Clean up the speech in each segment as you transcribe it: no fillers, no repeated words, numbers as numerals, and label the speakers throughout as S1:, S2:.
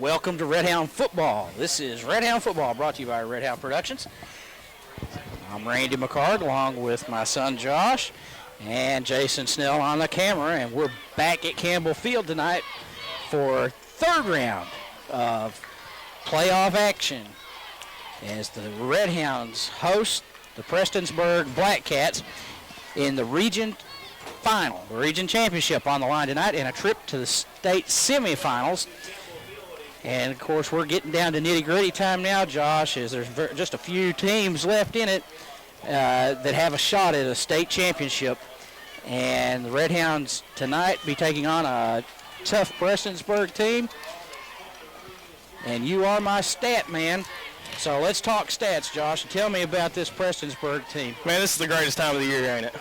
S1: Welcome to Redhound Football. This is Redhound Football, brought to you by Redhound Productions. I'm Randy McCard, along with my son Josh and Jason Snell on the camera, and we're back at Campbell Field tonight for third round of playoff action as the Redhounds host the Prestonsburg Black Cats in the region final, the region championship on the line tonight, and a trip to the state semifinals. And, of course, we're getting down to nitty-gritty time now, Josh, as there's just a few teams left in it that have a shot at a state championship. And the Redhounds tonight be taking on a tough Prestonsburg team. And you are my stat man. So let's talk stats, Josh. Tell me about this Prestonsburg team.
S2: Man, this is the greatest time of the year, ain't it?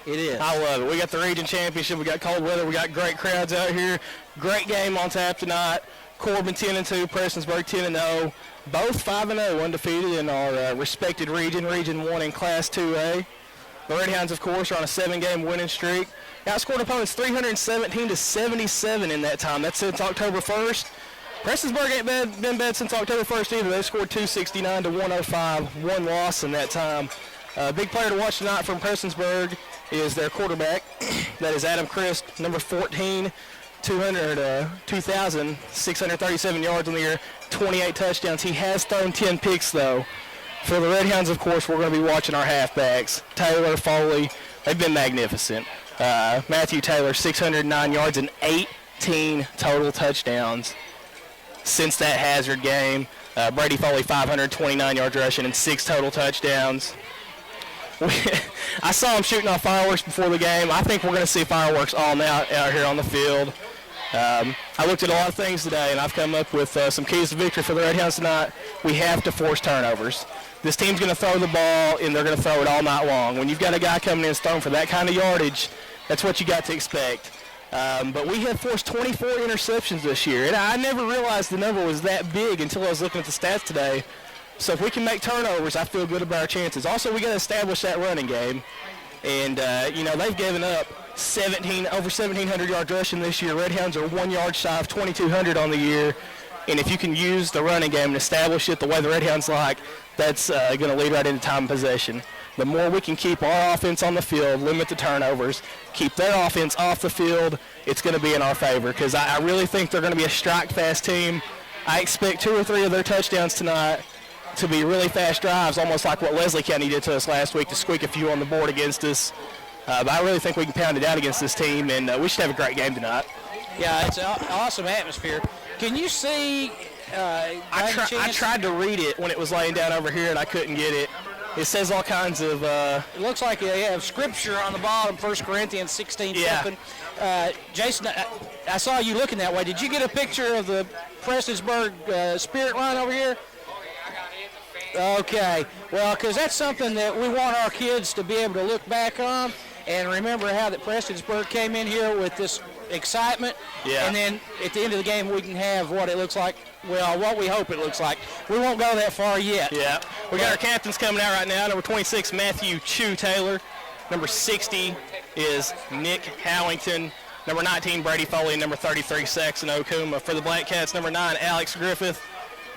S1: It is.
S2: I love it. We got the region championship. We got cold weather. We got great crowds out here. Great game on tap tonight. Corbin 10-2, Prestonsburg 10-0. Both 5-0 undefeated in our respected region, Region 1 in Class 2A. The Redhounds, of course, are on a 7-game winning streak. Outscored opponents 317-77 in that time. That's since October 1st. Prestonsburg ain't been bad since October 1st either. They scored 269-105, one loss in that time. A big player to watch tonight from Prestonsburg is their quarterback. That is Adam Christ, number 14. 2,637 yards on the year, 28 touchdowns. He has thrown 10 picks, though. For the Redhounds, of course, we're going to be watching our halfbacks. Taylor, Foley, they've been magnificent. Matthew Taylor, 609 yards and 18 total touchdowns since that hazard game. Brady Foley, 529 yards rushing and 6 total touchdowns. I saw him shooting off fireworks before the game. I think we're going to see fireworks all night out here on the field. I looked at a lot of things today, and I've come up with some keys to victory for the Redhounds tonight. We have to force turnovers. This team's going to throw the ball, and they're going to throw it all night long. When you've got a guy coming in and throwing for that kind of yardage, that's what you got to expect. But we have forced 24 interceptions this year, and I never realized the number was that big until I was looking at the stats today. So if we can make turnovers, I feel good about our chances. Also, we got to establish that running game. And, they've given up over 1,700 yards rushing this year. Redhounds are 1 yard shy of 2,200 on the year. And if you can use the running game and establish it the way the Redhounds like, that's going to lead right into time of possession. The more we can keep our offense on the field, limit the turnovers, keep their offense off the field, it's going to be in our favor. Because I really think they're going to be a strike-fast team. I expect 2 or 3 of their touchdowns tonight to be really fast drives, almost like what Leslie County did to us last week to squeak a few on the board against us. But I really think we can pound it out against this team, and we should have a great game tonight.
S1: Yeah, it's an awesome atmosphere. Can you see?
S2: I tried to read it when it was laying down over here, and I couldn't get it. It says all kinds of.
S1: It looks like they have scripture on the bottom, 1 Corinthians 16 something. Jason, I saw you looking that way. Did you get a picture of the Prestonsburg spirit line over here? Okay, well, because that's something that we want our kids to be able to look back on and remember how that Prestonsburg came in here with this excitement.
S2: Yeah.
S1: And then at the end of the game, we can have what it looks like, well, what we hope it looks like. We won't go that far yet.
S2: Yeah. We got our captains coming out right now. Number 26, Matthew Chew Taylor. Number 60 is Nick Howington. Number 19, Brady Foley. Number 33, Saxon Okuma. For the Black Cats, number 9, Alex Griffith.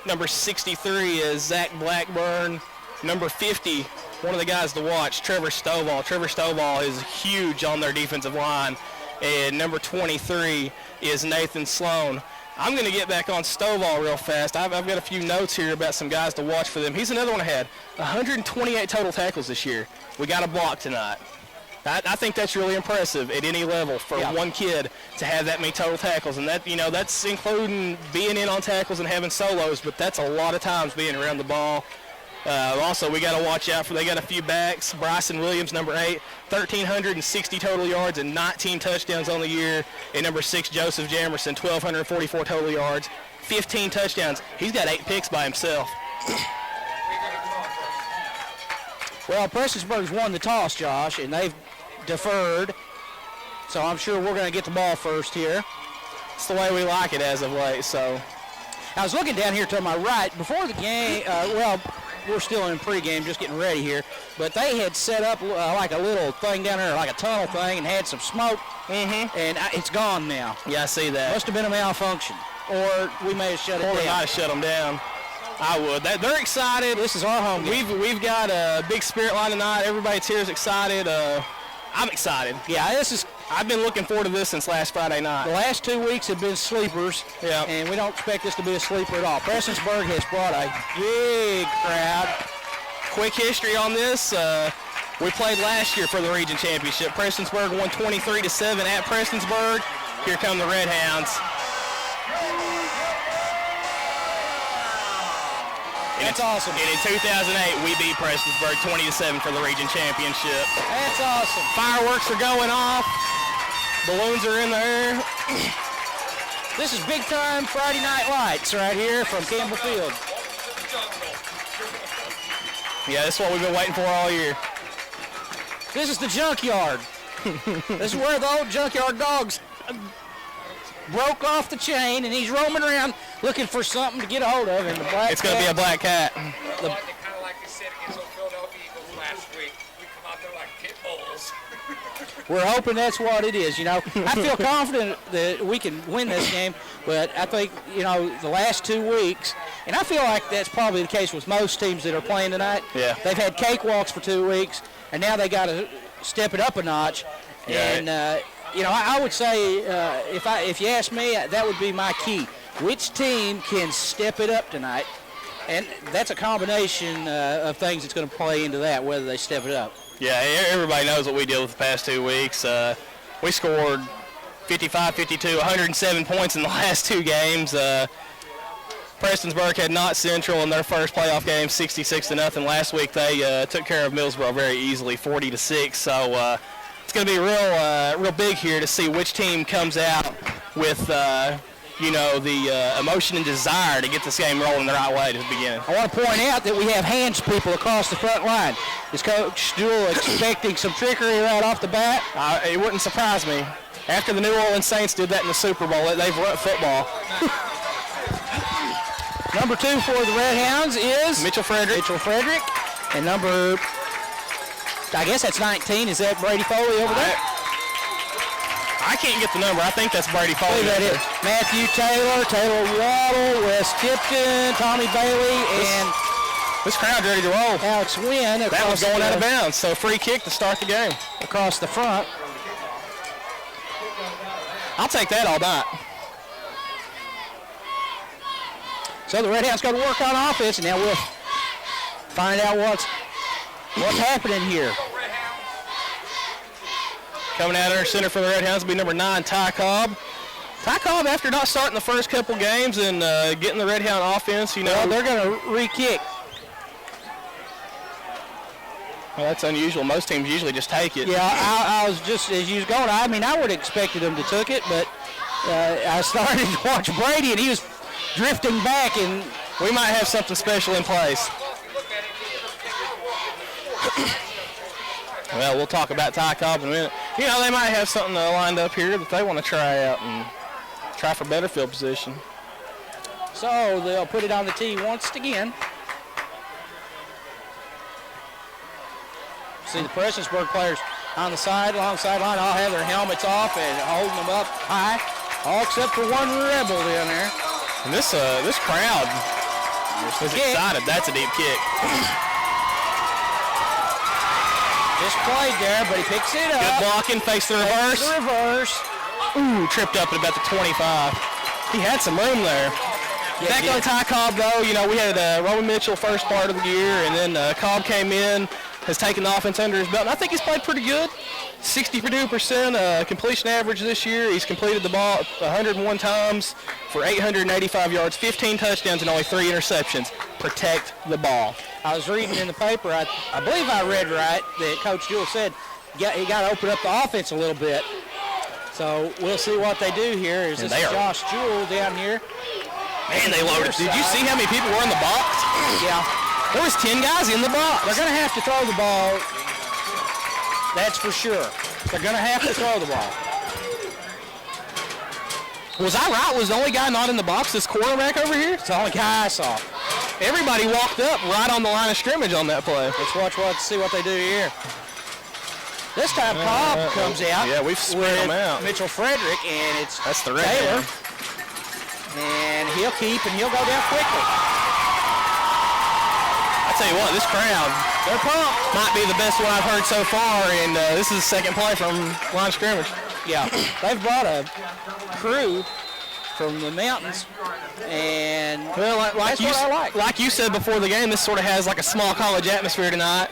S2: Number 63 is Zach Blackburn. Number 50, one of the guys to watch, Trevor Stovall. Trevor Stovall is huge on their defensive line. And number 23 is Nathan Sloan. I'm going to get back on Stovall real fast. I've got a few notes here about some guys to watch for them. He's another one that had 128 total tackles this year. We got a block tonight. I think that's really impressive at any level for one kid to have that many total tackles. And that, that's including being in on tackles and having solos, but that's a lot of times being around the ball. Also, we got to watch out for, they got a few backs. Bryson Williams, number 8, 1,360 total yards and 19 touchdowns on the year. And number 6, Joseph Jamerson, 1,244 total yards, 15 touchdowns. He's got 8 picks by himself.
S1: Well, Prestonsburg's won the toss, Josh, and they've deferred. So I'm sure we're going to get the ball first here.
S2: It's the way we like it as of late, so.
S1: I was looking down here to my right. Before the game, we're still in pregame, just getting ready here, but they had set up like a little thing down there, like a tunnel thing, and had some smoke, and it's gone now.
S2: Yeah, I see that.
S1: Must have been a malfunction. or we may have shut it
S2: Or we
S1: down.
S2: might have shut them down. I would. They're excited.
S1: This is our home game.
S2: We've got a big spirit line tonight. Everybody here is excited. I'm excited.
S1: Yeah, this is.
S2: I've been looking forward to this since last Friday night.
S1: The last 2 weeks have been sleepers,
S2: Yeah.
S1: and we don't expect this to be a sleeper at all. Prestonsburg has brought a big crowd.
S2: Quick history on this. We played last year for the region championship. Prestonsburg won 23-7 at Prestonsburg. Here come the Redhounds.
S1: That's awesome.
S2: And in 2008, we beat Prestonsburg 20-7 for the region championship.
S1: That's awesome.
S2: Fireworks are going off. Balloons are in the air.
S1: This is big time Friday Night Lights right here from Campbell Field.
S2: Yeah, this is what we've been waiting for all year.
S1: This is the junkyard. This is where the old junkyard dogs broke off the chain, and he's roaming around looking for something to get a hold of. And the black
S2: It's going to be a black cat.
S3: Kind of like they said against the Philadelphia Eagles last week. We come out there like pit bulls.
S1: We're hoping that's what it is. You know, I feel confident that we can win this game, but I think, you know, the last 2 weeks, and I feel like that's probably the case with most teams that are playing tonight.
S2: Yeah.
S1: They've had cakewalks for 2 weeks, and now they got to step it up a notch.
S2: Yeah.
S1: And you know, I would say if you ask me, that would be my key. Which team can step it up tonight? And that's a combination of things that's going to play into that, whether they step it up.
S2: Yeah, everybody knows what we did with the past 2 weeks. We scored 55, 52, 107 points in the last 2 games. Prestonsburg had Knott Central in their first playoff game, 66-0. Last week they took care of Millsboro very easily, 40-6. So it's going to be real big here to see which team comes out with you know, the emotion and desire to get this game rolling the right way to the beginning.
S1: I want to point out that we have hands people across the front line. Is Coach Jewell expecting some trickery right off the bat?
S2: It wouldn't surprise me. After the New Orleans Saints did that in the Super Bowl, they've run football.
S1: Number 2 for the Redhounds is
S2: Mitchell Frederick.
S1: And number, I guess that's 19. Is that Brady Foley over there?
S2: I can't get the number. I think that's Brady
S1: I
S2: Foley.
S1: believe that is. Matthew Taylor, Taylor Waddle, Wes Tipton, Tommy Bailey, and
S2: This crowd's ready to roll.
S1: Alex Wynn.
S2: That was going out of bounds, so free kick to start the game.
S1: Across the front.
S2: I'll take that all night.
S1: So the Redhounds got to work on offense, and now we'll find out what's happening here.
S2: Coming out under center for the Redhounds will be number 9, Ty Cobb. Ty Cobb, after not starting the first couple games and getting the Redhound offense, you know.
S1: Well, they're going to re-kick.
S2: Well, that's unusual. Most teams usually just take it.
S1: Yeah, I was just, as you was going, I mean, I would have expected them to took it, but I started to watch Brady, and he was drifting back, and
S2: We might have something special in place. Well, we'll talk about Ty Cobb in a minute. You know, they might have something lined up here that they want to try out and try for better field position.
S1: so they'll put it on the tee once again. See the Prestonsburg players on the along the sideline, all have their helmets off and holding them up high, all except for one rebel down there.
S2: And this crowd is excited. That's a deep kick.
S1: Just played there, but he picks it up.
S2: Good blocking, face the reverse.
S1: The reverse.
S2: Ooh, tripped up at about the 25. He had some room there. Back on Ty Cobb, though, you know, we had Roman Mitchell first part of the year, and then Cobb came in, has taken the offense under his belt, and I think he's played pretty good. 62% completion average this year. He's completed the ball 101 times for 885 yards, 15 touchdowns, and only 3 interceptions. Protect the ball.
S1: I was reading in the paper, I believe I read right, that Coach Jewell said he got to open up the offense a little bit. So we'll see what they do here. Is this Josh Jewell down here?
S2: Man, they loaded. Did you see how many people were in the box?
S1: Yeah.
S2: There was 10 guys in the box.
S1: They're going to have to throw the ball. That's for sure. They're going to have to throw the ball.
S2: Was I right? Was the only guy not in the box this quarterback over here?
S1: It's the only guy I saw.
S2: Everybody walked up right on the line of scrimmage on that play.
S1: Let's see what they do here. This time Cobb comes out.
S2: Yeah, we've spread them out.
S1: Mitchell Frederick, and
S2: That's the red
S1: Taylor.
S2: hand.
S1: And he'll keep, and he'll go down quickly.
S2: I tell you what, this crowd, they're pumped. Might be the best one I've heard so far, and this is the second play from line of scrimmage.
S1: Yeah, they've brought a crew from the mountains, and
S2: well,
S1: that's what I like.
S2: Like you said before the game, this sort of has like a small college atmosphere tonight,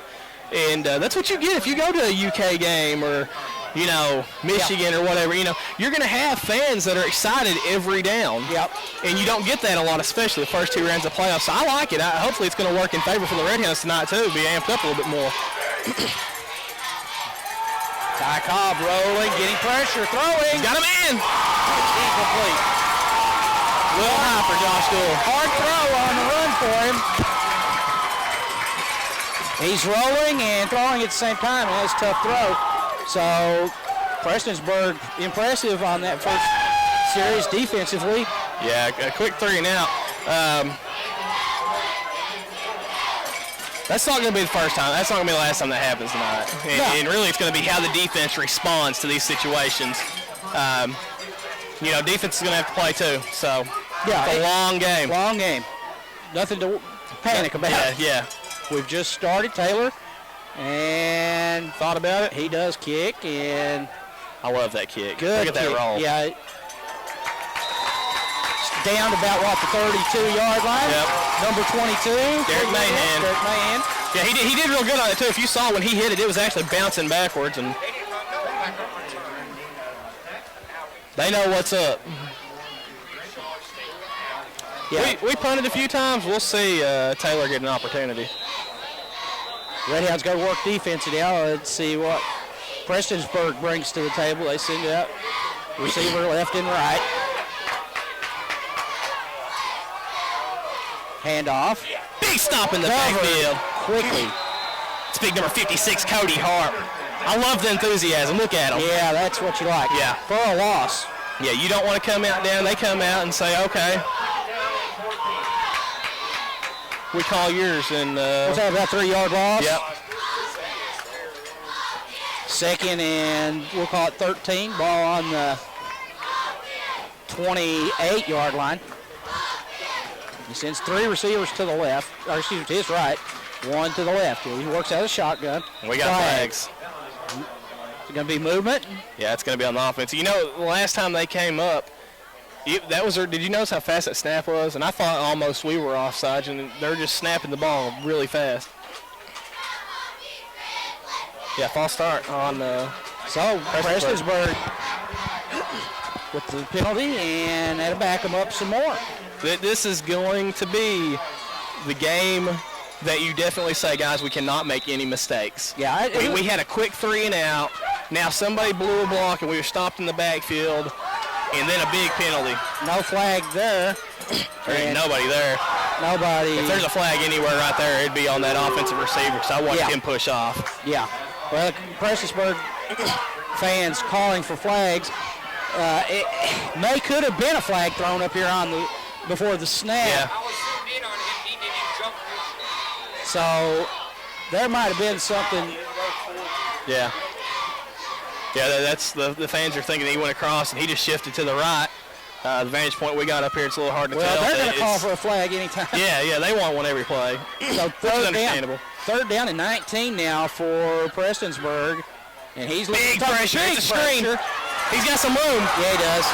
S2: and that's what you get if you go to a UK game or, you know, Michigan or whatever. You know, you're going to have fans that are excited every down.
S1: Yep.
S2: And you don't get that a lot, especially the first two rounds of playoffs. So I like it. Hopefully it's going to work in favor for the Redhounds tonight, too, be amped up a little bit more.
S1: Ty Cobb rolling, getting pressure, throwing.
S2: Got him in.
S1: Incomplete.
S2: A little high for Josh Gould.
S1: Hard throw on the run for him. He's rolling and throwing at the same time. That's a tough throw. So Prestonsburg impressive on that first series defensively.
S2: Yeah, a quick 3 and out. That's not going to be the first time. That's not going to be the last time that happens tonight. And really, it's going to be how the defense responds to these situations. You know, defense is going to have to play too. So
S1: yeah,
S2: it's a long game.
S1: Long game. Nothing to panic about.
S2: Yeah.
S1: We've just started. Taylor and thought about it. He does kick, and
S2: I love that kick.
S1: Good.
S2: Look at that roll.
S1: Yeah. Down to about, what, the 32-yard line?
S2: Yep.
S1: Number 22.
S2: Derek Mahan.
S1: Derek Mahan.
S2: Yeah, he did real good on it, too. If you saw when he hit it, it was actually bouncing backwards. And they know what's up. Yeah. We punted a few times. We'll see Taylor get an opportunity.
S1: Redhounds got to work defense now. Let's see what Prestonsburg brings to the table. They send it out. Receiver left and right. Handoff.
S2: Big stop in the backfield.
S1: Quickly.
S2: It's big number 56, Cody Hart. I love the enthusiasm. Look at him.
S1: Yeah, that's what you like.
S2: Yeah.
S1: For a loss.
S2: Yeah, you don't want to come out down. They come out and say, okay, we call yours. And
S1: what's that, about 3-yard loss?
S2: Yep.
S1: Second and we'll call it 13. Ball on the 28-yard line. He sends 3 receivers to the left, or excuse me, to his right, 1 to the left. He works out of the shotgun.
S2: We got flags.
S1: Is it going to be movement?
S2: Yeah, it's going to be on the offense. You know, the last time they came up, did you notice how fast that snap was? And I thought almost we were offside, and they're just snapping the ball really fast. Yeah, false start on
S1: so Prestonsburg with the penalty, and that'll back them up some more.
S2: This is going to be the game that you definitely say, guys, we cannot make any mistakes.
S1: Yeah,
S2: we had a quick 3 and out. Now somebody blew a block, and we were stopped in the backfield, and then a big penalty.
S1: No flag there.
S2: There ain't nobody there.
S1: Nobody.
S2: If there's a flag anywhere right there, it'd be on that offensive receiver, because I watched him push off.
S1: Yeah. Well, Prestonsburg fans calling for flags. It may could have been a flag thrown up here on before the snap.
S2: Yeah.
S3: I was zoomed in on him. He didn't jump.
S1: So there might have been something.
S2: Yeah. Yeah, that's the fans are thinking he went across and he just shifted to the right. The vantage point we got up here, it's a little hard to tell.
S1: Well, they're going to call for a flag anytime.
S2: Yeah, they want one every play.
S1: So
S2: understandable.
S1: Third down and 19 now for Prestonsburg. And he's
S2: big pressure. It's a screen. He's got some room.
S1: Yeah, he does.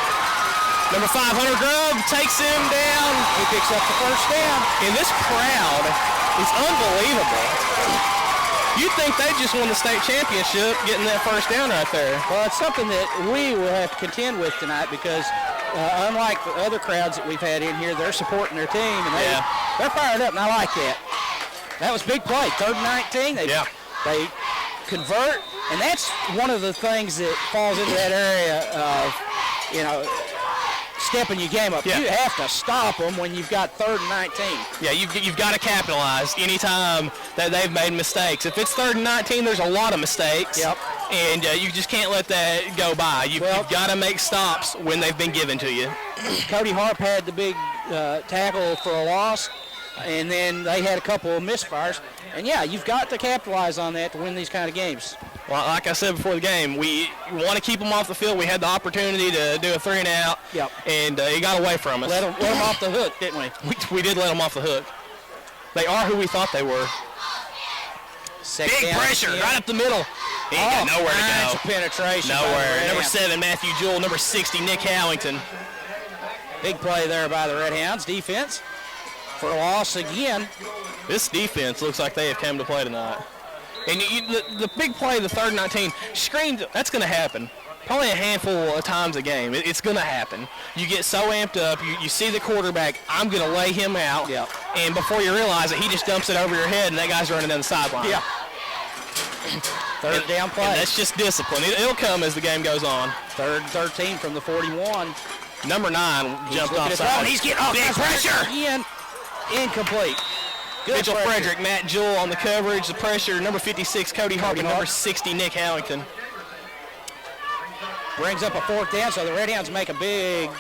S2: Number 500 Grubb takes him down.
S1: He picks up the first down.
S2: And this crowd is unbelievable. You'd think they just won the state championship getting that first down right there.
S1: Well, it's something that we will have to contend with tonight because unlike the other crowds that we've had in here, they're supporting their team, and they're fired up, and I like that. That was big play. 3rd and 19. They convert, and that's one of the things that falls into that area of, stepping your game up.
S2: Yeah.
S1: You have to stop them when you've got 3rd and 19.
S2: Yeah, you've got to capitalize anytime that they've made mistakes. If it's 3rd and 19, there's a lot of mistakes.
S1: Yep.
S2: And you just can't let that go by. You've got to make stops when they've been given to you.
S1: Cody Harp had the big tackle for a loss, and then they had a couple of misfires. And, yeah, you've got to capitalize on that to win these kind of games.
S2: Well, like I said before the game, we want to keep them off the field. We had the opportunity to do a 3-and-out, and it got away from us.
S1: Let them off the hook, didn't we?
S2: We did let them off the hook. They are who we thought they were. Big pressure right up the middle. He ain't got nowhere to go.
S1: Penetration.
S2: Nowhere. Number 7, Matthew Jewell. Number 60, Nick Howington.
S1: Big play there by the Redhounds defense for a loss again.
S2: This defense looks like they have come to play tonight. And the big play, the 3rd and 19, screens, that's going to happen. Probably a handful of times a game. It's going to happen. You get so amped up, you see the quarterback, I'm going to lay him out, and before you realize it, he just dumps it over your head, and that guy's running down the sideline.
S1: Yeah. 3rd down play.
S2: And that's just discipline. It'll come as the game goes on.
S1: 3rd and 13 from the 41.
S2: Number 9 jumped offside.
S1: He's getting off.
S2: Big pressure.
S1: Again, incomplete. Good
S2: Mitchell Frederick, Matt Jewell on the coverage. The pressure, number 56, Cody Harper, number 60, Nick Howington.
S1: Brings up a 4th down, so the Redhounds make a big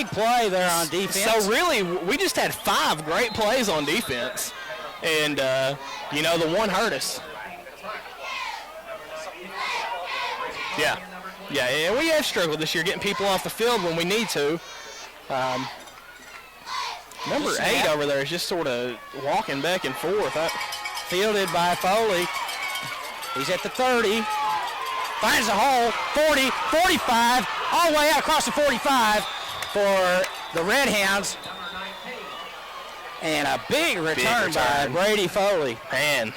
S1: play there on defense.
S2: So really, we just had 5 great plays on defense, and the one hurt us. Yeah, we have struggled this year getting people off the field when we need to. Number 8 over there is just sort of walking back and forth.
S1: Fielded by Foley. He's at the 30. Finds a hole. 40, 45, all the way out across the 45 for the Redhounds. And a big return by Brady Foley.
S2: Man,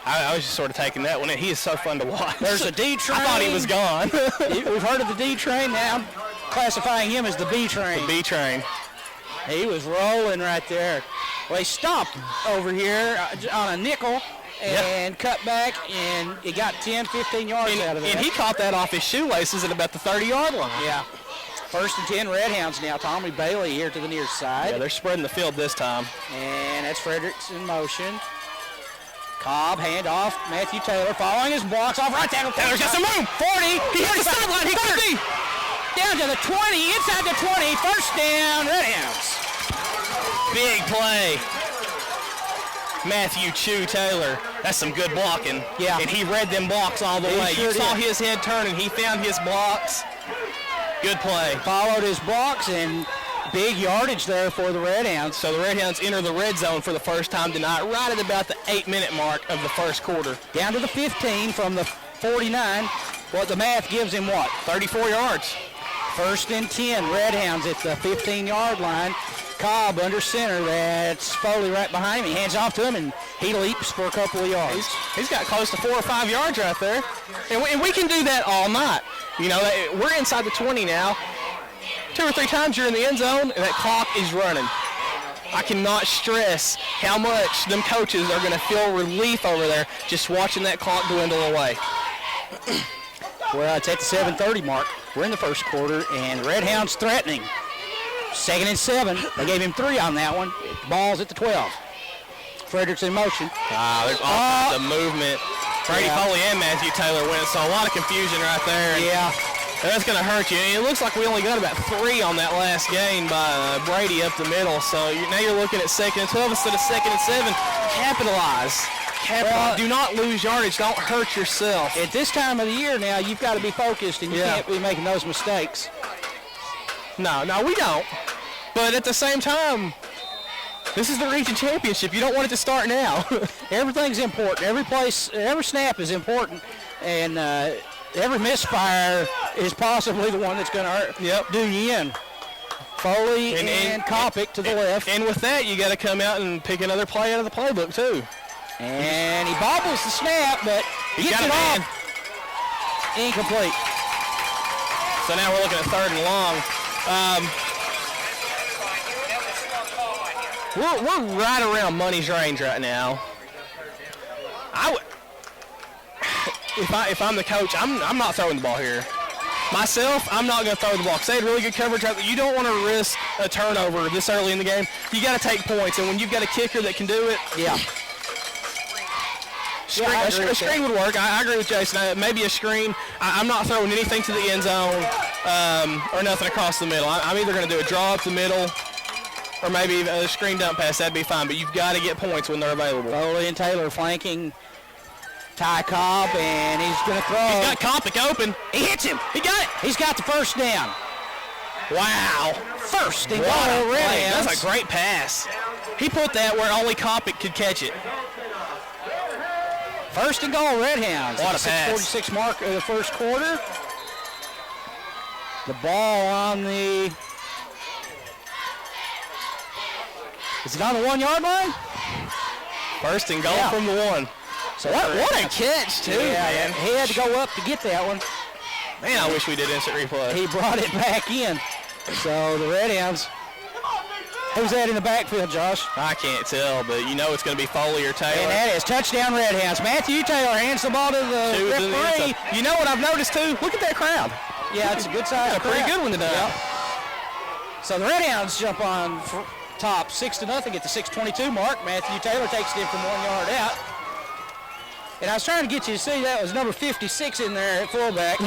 S2: I was just sort of taking that one in. He is so fun to watch.
S1: There's a D train.
S2: I thought he was gone.
S1: We've heard of the D train now. Classifying him as the B train.
S2: The B train.
S1: He was rolling right there. Well, he stopped over here on a nickel and cut back, and he got 10, 15 yards out of it.
S2: And he caught that off his shoelaces at about the 30-yard line.
S1: Yeah. 1st and 10 Redhounds now. Tommy Bailey here to the near side.
S2: Yeah, they're spreading the field this time.
S1: And that's Fredericks in motion. Cobb, handoff. Matthew Taylor following his blocks off right tackle.
S2: Taylor's got some room.
S1: 40.
S2: He hit the sideline. He got it.
S1: Down to the 20, inside the 20, 1st down, Redhounds.
S2: Big play. Matthew Chew Taylor. That's some good blocking.
S1: Yeah.
S2: And he read them blocks all the way. You saw his head turn, and he found his blocks. Good play.
S1: Followed his blocks, and big yardage there for the Redhounds.
S2: So the Redhounds enter the red zone for the first time tonight, right at about the 8-minute mark of the first quarter.
S1: Down to the 15 from the 49. What the math gives him, what?
S2: 34 yards.
S1: 1st and 10, Redhounds at the 15-yard line. Cobb under center. That's Foley right behind him. He hands off to him, and he leaps for a couple of yards.
S2: He's got close to 4 or 5 yards right there. And we can do that all night. We're inside the 20 now. 2 or 3 times you're in the end zone, and that clock is running. I cannot stress how much them coaches are going to feel relief over there just watching that clock dwindle away.
S1: Well, it's at the 7:30 mark. We're in the first quarter, and Redhounds threatening. 2nd and 7. They gave him 3 on that one. Ball's at the 12. Fredericks in motion.
S2: There's all kinds of movement. Brady Foley and Matthew Taylor went, so a lot of confusion right there.
S1: Yeah.
S2: That's going to hurt you. And it looks like we only got about 3 on that last gain by Brady up the middle. So now you're looking at 2nd and 12 instead of 2nd and 7. Capitalize. Do not lose yardage. Don't hurt yourself.
S1: At this time of the year now, you've got to be focused, and you can't be making those mistakes.
S2: No, we don't. But at the same time, this is the region championship. You don't want it to start now.
S1: Everything's important. Every snap is important, and every misfire is possibly the one that's going to do you in. Foley and Kopic to the left.
S2: And with that, you got to come out and pick another play out of the playbook, too.
S1: And he bobbles the snap, but gets it off. Incomplete.
S2: So now we're looking at 3rd and long. We're right around money's range right now. If I'm the coach, I'm not throwing the ball here. Myself, I'm not going to throw the ball because they had really good coverage. You don't want to risk a turnover this early in the game. You got to take points, and when you've got a kicker that can do it, a screen would work. I agree with Jason. Maybe a screen. I'm not throwing anything to the end zone or nothing across the middle. I'm either going to do a draw up the middle or maybe a screen dump pass. That'd be fine, but you've got to get points when they're available.
S1: Foley and Taylor flanking Ty Cobb, and he's going to throw.
S2: He's got Kopic open.
S1: He hits him.
S2: He got it.
S1: He's got the first down.
S2: Wow.
S1: First and goal,
S2: What a play.
S1: Redhounds.
S2: That's a great pass. He put that where only Kopic could catch it.
S1: First and goal, Redhounds.
S2: What a pass.
S1: 6:46 mark of the first quarter. The ball on the... Is it on the 1 yard line?
S2: First and goal
S1: Yeah.
S2: from the 1.
S1: So
S2: What a catch, too, man.
S1: He had to go up to get that one.
S2: Man, I wish we did instant replay.
S1: He brought it back in. So the Redhounds. Who's that in the backfield, Josh?
S2: I can't tell, but you know it's going to be Foley or Taylor.
S1: And that is touchdown Redhounds. Matthew Taylor hands the ball to the
S2: Two to the
S1: referee.
S2: inside. You know what I've noticed, too? Look at that crowd.
S1: Yeah, it's a good size
S2: Got a pretty
S1: crowd.
S2: good one tonight.
S1: Yep. So the Redhounds jump on top 6-0 at the 6:22 mark. Matthew Taylor takes it in from 1 yard out. And I was trying to get you to see that was number 56 in there at fullback.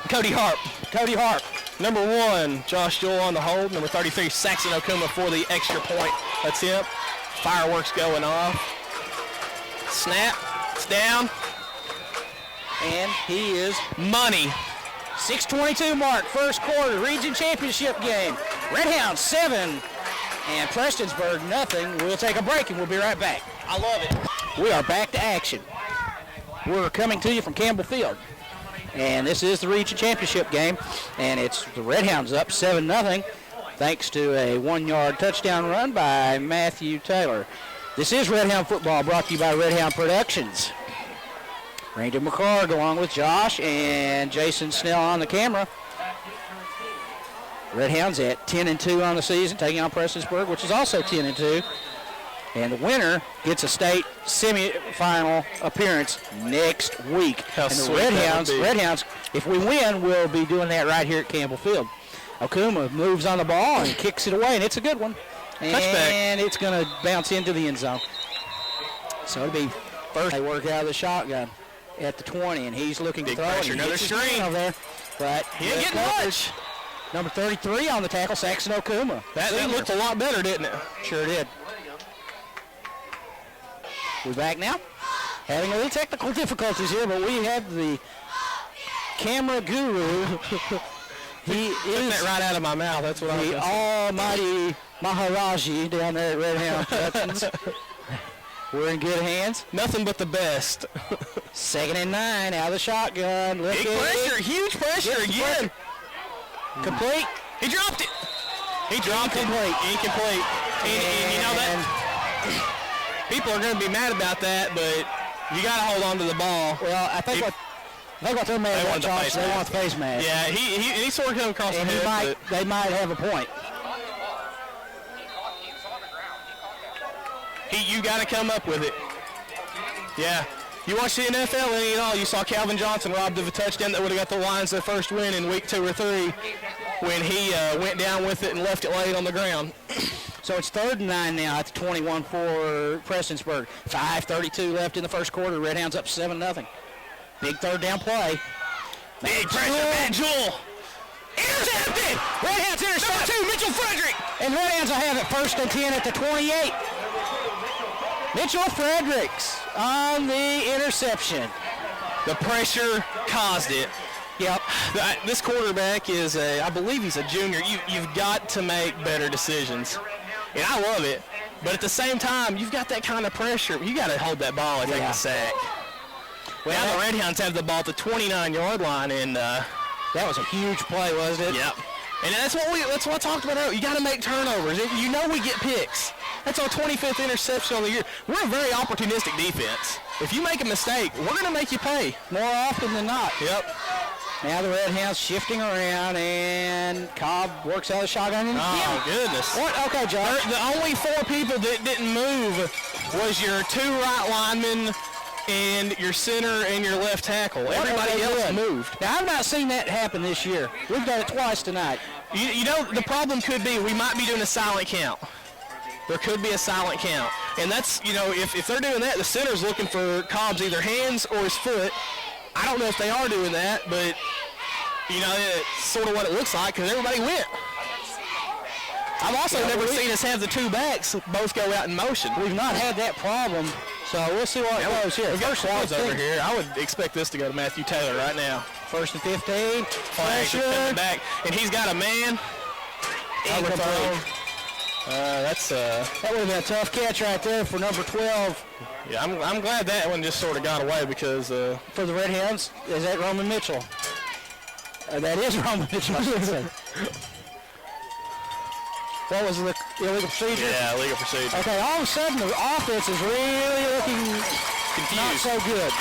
S2: Cody Harp.
S1: Cody Harp.
S2: Number 1, Josh Jewell on the hold. Number 33, Saxon Okuma for the extra point attempt. Fireworks going off. Snap. It's down.
S1: And he is
S2: Money.
S1: 6:22 mark, first quarter, region championship game. Redhounds 7 and Prestonsburg nothing. We'll take a break and we'll be right back.
S2: I love it.
S1: We are back to action. We're coming to you from Campbell Field. And this is the region championship game. And it's the Redhounds up 7-0 thanks to a 1 yard touchdown run by Matthew Taylor. This is Redhound football brought to you by Redhound Productions. Randy McCord along with Josh and Jason Snell on the camera. Redhounds at 10-2 on the season, taking on Prestonsburg, which is also 10-2. And the winner gets a state semifinal appearance next week.
S2: How
S1: and the
S2: sweet that would be.
S1: Redhounds, if we win, we'll be doing that right here at Campbell Field. Okuma moves on the ball and kicks it away, and it's a good one.
S2: Touchback.
S1: And it's going to bounce into the end zone. So it'll be first. They work out of the shotgun at the 20, and he's looking
S2: Big
S1: to throw.
S2: pressure,
S1: And he
S2: another
S1: gets his
S2: screen.
S1: man over there, but
S2: He ain't getting much.
S1: Number 33 on the tackle, Saxon Okuma.
S2: That
S1: Senior.
S2: looked a lot better, didn't it?
S1: Sure did. We're back now. Having a little technical difficulties here, but we have the camera guru. He
S2: Took
S1: is
S2: that right out of my mouth. That's what I was
S1: the
S2: going to say.
S1: almighty Maharaji down there at Redhound Productions. We're in good hands.
S2: Nothing but the best.
S1: 2nd and 9 out of the shotgun. Look
S2: Big
S1: at
S2: pressure,
S1: it.
S2: huge pressure
S1: Yes,
S2: again.
S1: Complete.
S2: He dropped it. He dropped
S1: Incomplete.
S2: it. Incomplete. And you know that people are going to be mad about that, but you got to hold on to the ball.
S1: Well, I think what they're mad
S2: They
S1: about,
S2: want the
S1: Josh,
S2: face
S1: they
S2: mask.
S1: want the face mask.
S2: Yeah, he sort of came across
S1: And
S2: the head.
S1: they might have a point.
S2: You got to come up with it. Yeah. You watch the NFL and you know, you saw Calvin Johnson robbed of a touchdown that would have got the Lions their first win in week 2 or 3 when he went down with it and left it laid on the ground.
S1: So it's 3rd and 9 now at the 21 for Prestonsburg. 5:32 left in the first quarter. Redhounds up 7-0. Big third down play.
S2: Big pressure, Matt Jewell.
S1: Intercepted! Redhounds intercept 2, Mitchell Frederick! And Redhounds will have it 1st and 10 at the 28. Mitchell Fredericks on the interception.
S2: The pressure caused it.
S1: Yep.
S2: This quarterback is I believe he's a junior. You've got to make better decisions. And I love it. But at the same time, you've got that kind of pressure. You got to hold that ball and take
S1: Yeah.
S2: a sack. Well, now the Redhounds have the ball at the 29-yard line, and
S1: That was a huge play, wasn't it?
S2: yep. And that's what I talked about earlier. You got to make turnovers. You know we get picks. That's our 25th interception on the year. We're a very opportunistic defense. If you make a mistake, we're going to make you pay.
S1: More often than not.
S2: Yep.
S1: Now the Redhounds shifting around, and Cobb works out of the shotgun. And
S2: Oh, goodness.
S1: What? Okay, Josh.
S2: The only 4 people that didn't move was your 2 right linemen and your center and your left tackle. Everybody else moved.
S1: Now, I've not seen that happen this year. We've done it twice tonight.
S2: You know, the problem could be we might be doing a silent count. There could be a silent count. And that's, you know, if they're doing that, the center's looking for Cobb's either hands or his foot. I don't know if they are doing that, but, you know, it's sort of what it looks like because everybody went. I've also never seen us have the two backs both go out in motion.
S1: We've not had that problem, so we'll see what goes here.
S2: We've got squads over here. I would expect this to go to Matthew Taylor right now.
S1: 1st and 15.
S2: Pressure. Back, and he's got a man.
S1: Incomplete.
S2: That
S1: would have been a tough catch right there for number 12.
S2: Yeah, I'm glad that one just sort of got away because
S1: for the Redhounds, is that Roman Mitchell? That is Roman Mitchell, I should say. What was the illegal procedure?
S2: Yeah, illegal procedure.
S1: Okay, all of a sudden the offense is really looking
S2: confused.
S1: Not so good.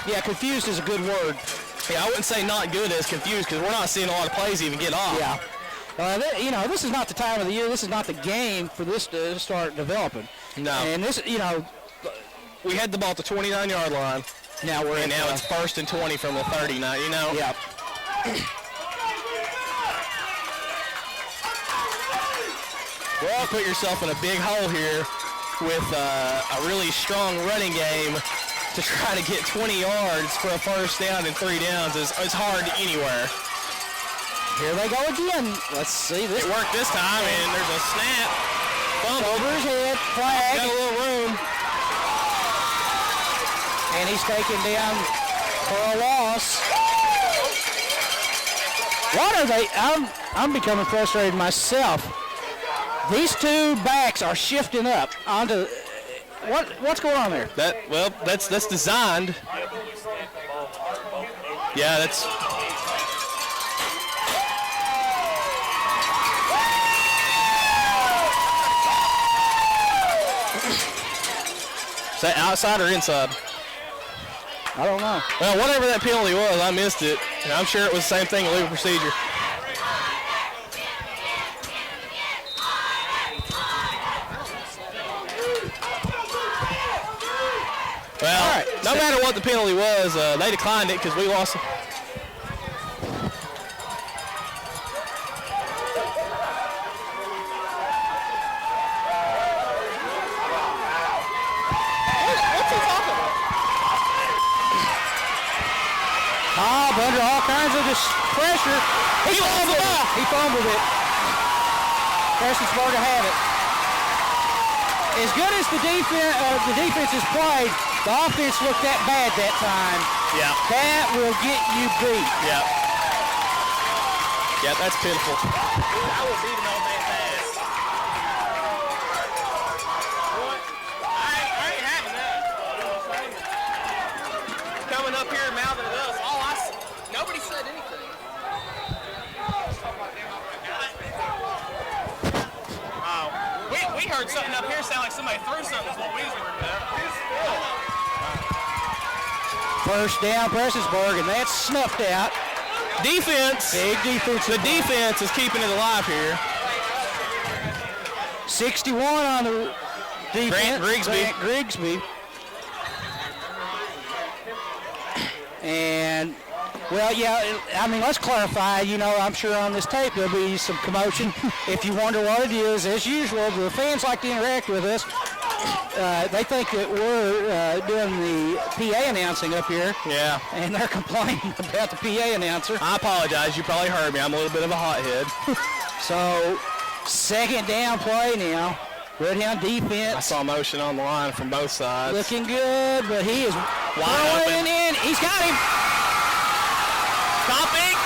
S1: Yeah, confused is a good word.
S2: Yeah, I wouldn't say not good as confused because we're not seeing a lot of plays even get off.
S1: Yeah. This is not the time of the year. This is not the game for this to start developing.
S2: No.
S1: And this,
S2: we had the ball at the 29-yard line.
S1: Now
S2: it's 1st and 20 from the 30 now,
S1: Yeah.
S2: Well, put yourself in a big hole here with a really strong running game to try to get 20 yards for a 1st down and 3 downs is hard anywhere.
S1: Here they go again. Let's see this.
S2: It worked this time, and there's a snap. Bump
S1: over his head. Flag.
S2: Got a little room.
S1: And he's taken down for a loss. What are they? I'm becoming frustrated myself. These two backs are shifting up onto. What's going on there?
S2: That's designed. Yeah, that's. Is that outside or inside?
S1: I don't know.
S2: Well, whatever that penalty was, I missed it. And I'm sure it was the same thing, illegal procedure. Well, no matter what the penalty was, they declined it because we lost.
S1: Under all kinds of pressure. He fumbled it. He fumbled it. Prestonsburg to have it. As good as the defense is played, the offense looked that bad that time.
S2: Yeah.
S1: That will get you beat.
S2: Yeah. Yeah, that's pitiful. I will beat an old man's ass. I ain't having that. Coming up here mouthing at us. Nobody said anything. We heard something up here sound like somebody threw something. Is what we was worried about.
S1: 1st down, Prestonsburg, and that's snuffed out.
S2: Defense.
S1: Big defense.
S2: The defense is keeping it alive here.
S1: 61 on the defense.
S2: Grant
S1: Grigsby. And, well, yeah, I mean, let's clarify. I'm sure on this tape there'll be some commotion. If you wonder what it is, as usual, the fans like to interact with us. They think that we're doing the PA announcing up here.
S2: Yeah.
S1: And they're complaining about the PA announcer.
S2: I apologize. You probably heard me. I'm a little bit of a hothead.
S1: So, 2nd down play now. Redhound defense.
S2: I saw motion on the line from both sides.
S1: Looking good, but he is
S2: wide open.
S1: In. He's got him.
S2: Stopping.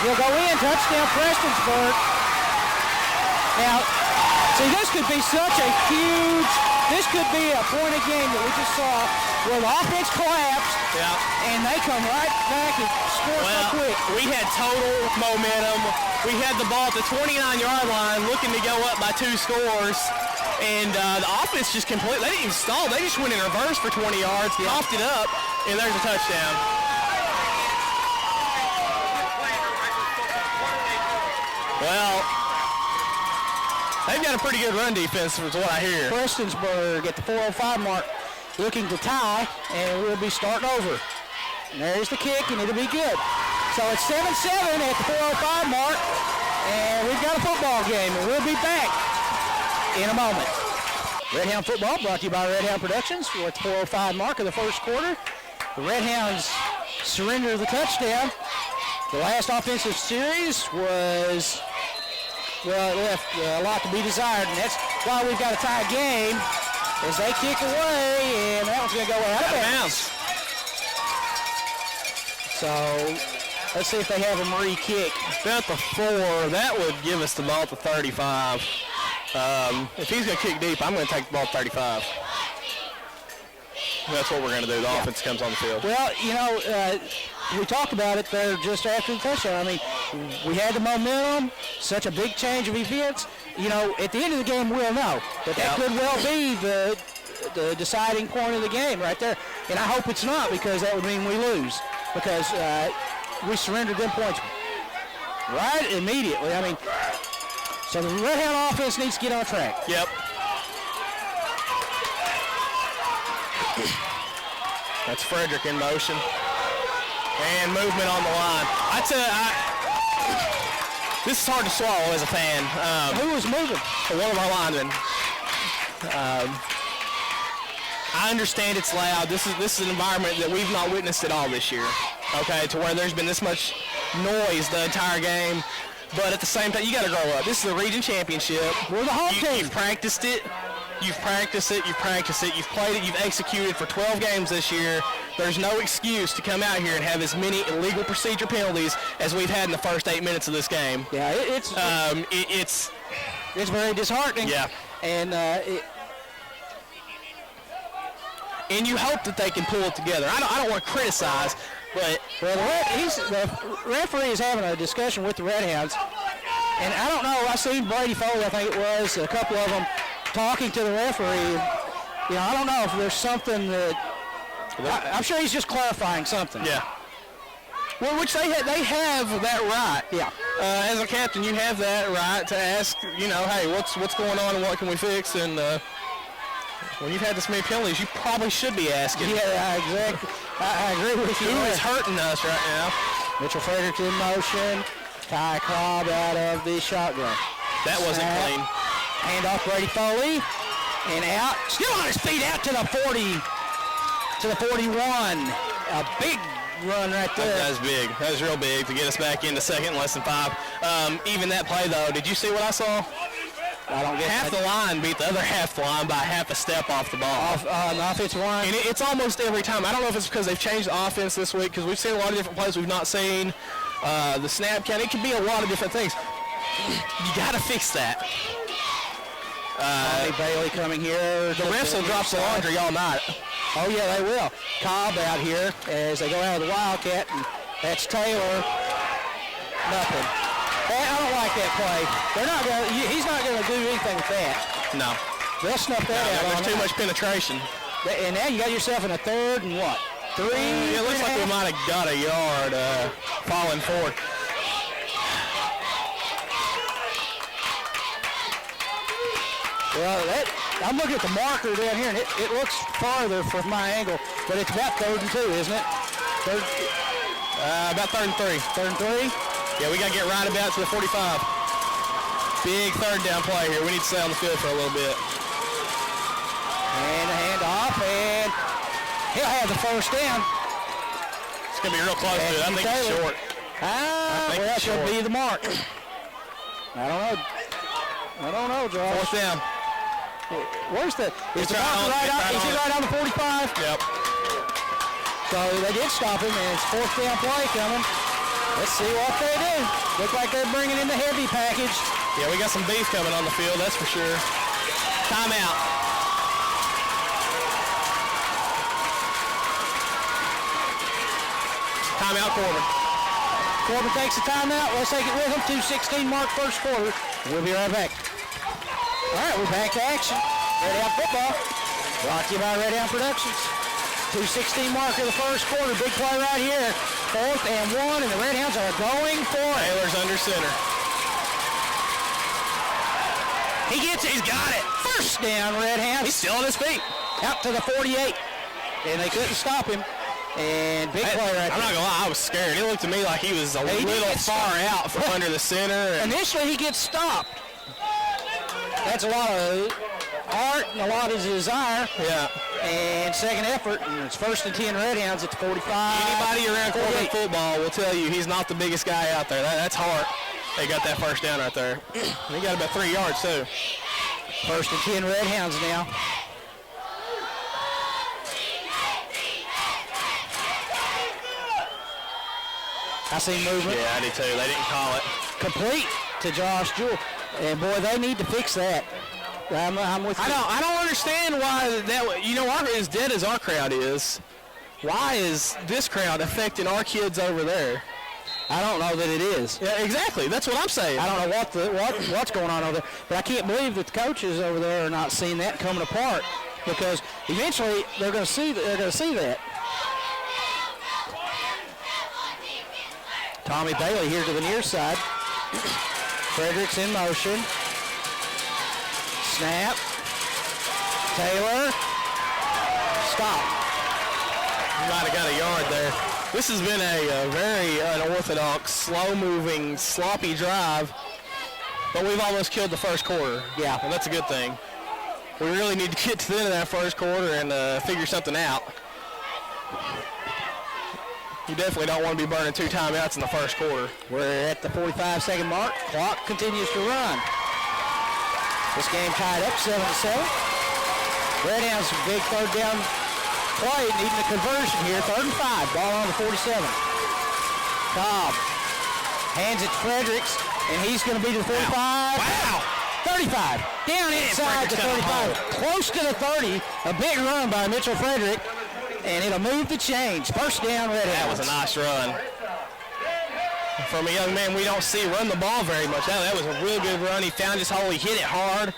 S1: He'll go in. Touchdown, Prestonsburg. Now, see, this could be such a huge. This could be a point of game that we just saw where the offense collapsed.
S2: Yeah.
S1: And they come right back and score so quick.
S2: We had total momentum. We had the ball at the 29-yard line looking to go up by 2 scores. And the offense just completely, they didn't even stall. They just went in reverse for 20 yards, popped it up, and there's a touchdown. Well, they've got a pretty good run defense is what I hear.
S1: Prestonsburg at the 4:05 mark looking to tie, and we'll be starting over. And there's the kick, and it'll be good. So it's 7-7 at the 4:05 mark, and we've got a football game, and we'll be back in a moment. Redhound football brought to you by Redhound Productions. We're at the 4:05 mark of the first quarter. The Redhounds surrender the touchdown. The last offensive series was well, it left a lot to be desired, and that's why we've got a tie game as they kick away, and that one's going to go out of bounds. So let's see if they have them re-kick.
S2: About the 4, that would give us the ball to 35. If he's going to kick deep, I'm going to take the ball to 35. That's what we're going to do. The offense comes on the field.
S1: Well, you know, we talked about it there just after the touchdown. I mean, we had the momentum, such a big change of events. You know, at the end of the game, we'll know. But that could well be the deciding point of the game right there. And I hope it's not, because that would mean we lose. Because we surrendered them points right immediately. I mean, so the Redhound offense needs to get on track.
S2: Yep. That's Frederick in motion. And movement on the line. I tell you, this is hard to swallow as a fan.
S1: Who was moving?
S2: One of our linemen. I understand it's loud. This is an environment that we've not witnessed at all this year. Okay, to where there's been this much noise the entire game. But at the same time, you got to grow up. This is the region championship.
S1: We're the home team.
S2: You've practiced it. You've practiced it. You've practiced it. You've played it. You've executed for 12 games this year. There's no excuse to come out here and have as many illegal procedure penalties as we've had in the first 8 minutes of this game.
S1: Yeah, it's very disheartening.
S2: Yeah.
S1: And
S2: and you hope that they can pull it together. I don't want to criticize, but
S1: well, the referee is having a discussion with the Redhounds, and I don't know. I seen Brady Foley, I think it was, a couple of them talking to the referee. You know, I don't know if there's something that I'm sure he's just clarifying something.
S2: Yeah. Well, which they have that right.
S1: Yeah.
S2: As a captain, you have that right to ask, you know, hey, what's going on and what can we fix? And when you've had this many penalties, you probably should be asking.
S1: Yeah, exactly. I agree with you.
S2: Who is hurting us right now?
S1: Mitchell Frederick in motion. Ty Cobb out of the shotgun.
S2: That wasn't clean.
S1: Hand off Brady Foley. And out. Still on his feet out to the 40. To the 41. A big run right there.
S2: That was big. That was real big to get us back into second, less than 5. Even that play, though, did you see what I saw?
S1: I don't get
S2: half the line beat the other half the line by half a step off the ball.
S1: On the offensive line.
S2: And it's almost every time. I don't know if it's because they've changed the offense this week, because we've seen a lot of different plays we've not seen. The snap count, it could be a lot of different things. You got to fix that.
S1: Bailey coming here.
S2: The refs will drop the laundry all night.
S1: Oh, yeah, they will. Cobb out here as they go out of the Wildcat, and that's Taylor. Nothing. I don't like that play. He's not going to do anything with that.
S2: No.
S1: They'll snuff that out.
S2: There's too much penetration.
S1: And now you got yourself in a third and what? 3?
S2: It looks like we might have got a yard falling forward.
S1: Well, I'm looking at the marker down here, and it looks farther from my angle, but it's about 3rd and 2, isn't it?
S2: About 3rd and 3.
S1: 3rd and 3?
S2: Yeah, we got to get right about to the 45. Big third down play here. We need to stay on the field for a little bit.
S1: And a handoff, and he'll have the first down.
S2: It's going to be real close to it. I think it's short.
S1: That should be the mark. I don't know, Josh.
S2: 4th down.
S1: Where's the? Is it right on the 45?
S2: Yep.
S1: So they did stop him, and it's 4th down play coming. Let's see what they do. Look like they're bringing in the heavy package.
S2: Yeah, we got some beef coming on the field, that's for sure. Timeout. Timeout, Corbin.
S1: Corbin takes a timeout. Let's take it with him. 2:16 mark, first quarter. We'll be right back. All right, we're back to action. Redhound football. Brought to you by Redhound Productions. 2:16 mark of the first quarter. Big play right here. 4th and 1, and the Redhounds are going for it.
S2: Taylor's under center.
S1: He gets it. He's got it. First down, Redhounds.
S2: He's still on his feet.
S1: Out to the 48, and they couldn't stop him. And big play right there.
S2: I'm not going to lie, I was scared. It looked to me like he was a little far out from under the center.
S1: Initially, he gets stopped. That's a lot of heart and a lot of desire.
S2: Yeah.
S1: And second effort, and it's 1st and 10 Redhounds at the 45.
S2: Anybody around Corbin football will tell you he's not the biggest guy out there. That's heart. They got that first down right there. He got about 3 yards, too.
S1: 1st and 10 Redhounds now. I see movement.
S2: Yeah, I do too. They didn't call it.
S1: Complete to Josh Jewell. And boy, they need to fix that. I'm with you.
S2: I don't understand why that. You know, as dead as our crowd is, why is this crowd affecting our kids over there?
S1: I don't know that it is.
S2: Yeah, exactly. That's what I'm saying.
S1: I don't know what's going on over there, but I can't believe that the coaches over there are not seeing that coming apart, because eventually they're going to see that. Tommy Bailey here to the near side. Fredericks in motion. Snap. Taylor. Stop.
S2: Might have got a yard there. This has been a very unorthodox, slow-moving, sloppy drive, but we've almost killed the first quarter.
S1: Yeah.
S2: And that's a good thing. We really need to get to the end of that first quarter and figure something out. You definitely don't want to be burning 2 timeouts in the first quarter.
S1: We're at the 45-second mark. Clock continues to run. This game tied up 7-7. Redhounds big third down play, needing a conversion here. 3rd and 5. Ball on the 47. Cobb hands it to Fredericks, and he's going to be to the 45.
S2: Wow.
S1: 35. Down inside the 35. Close to the 30. A big run by Mitchell Frederick, and it'll move the chains. 1st down, Redhounds.
S2: That was a nice run. From a young man we don't see run the ball very much. That was a real good run. He found his hole. He hit it hard.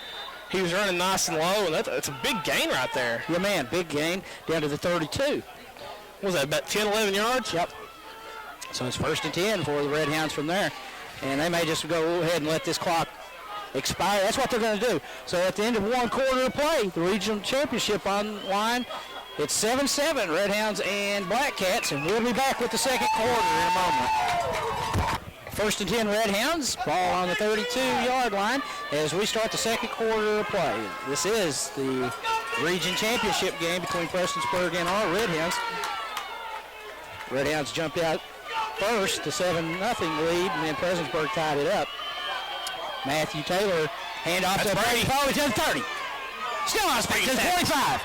S2: He was running nice and low, and that's a big gain right there.
S1: Yeah, man, big gain down to the 32.
S2: What was that, about 10, 11 yards?
S1: Yep. So it's 1st and 10 for the Redhounds from there. And they may just go ahead and let this clock expire. That's what they're going to do. So at the end of 1 quarter of play, the regional championship on line, it's 7-7, Redhounds and Black Cats, and we'll be back with the second quarter in a moment. 1st and 10 Redhounds, ball on the 32-yard line as we start the second quarter of play. This is the region championship game between Prestonsburg and our Redhounds. Redhounds jumped out first to 7-0 lead, and then Prestonsburg tied it up. Matthew Taylor, handoff to Brady Foley to the 30. Still on his feet to the 25.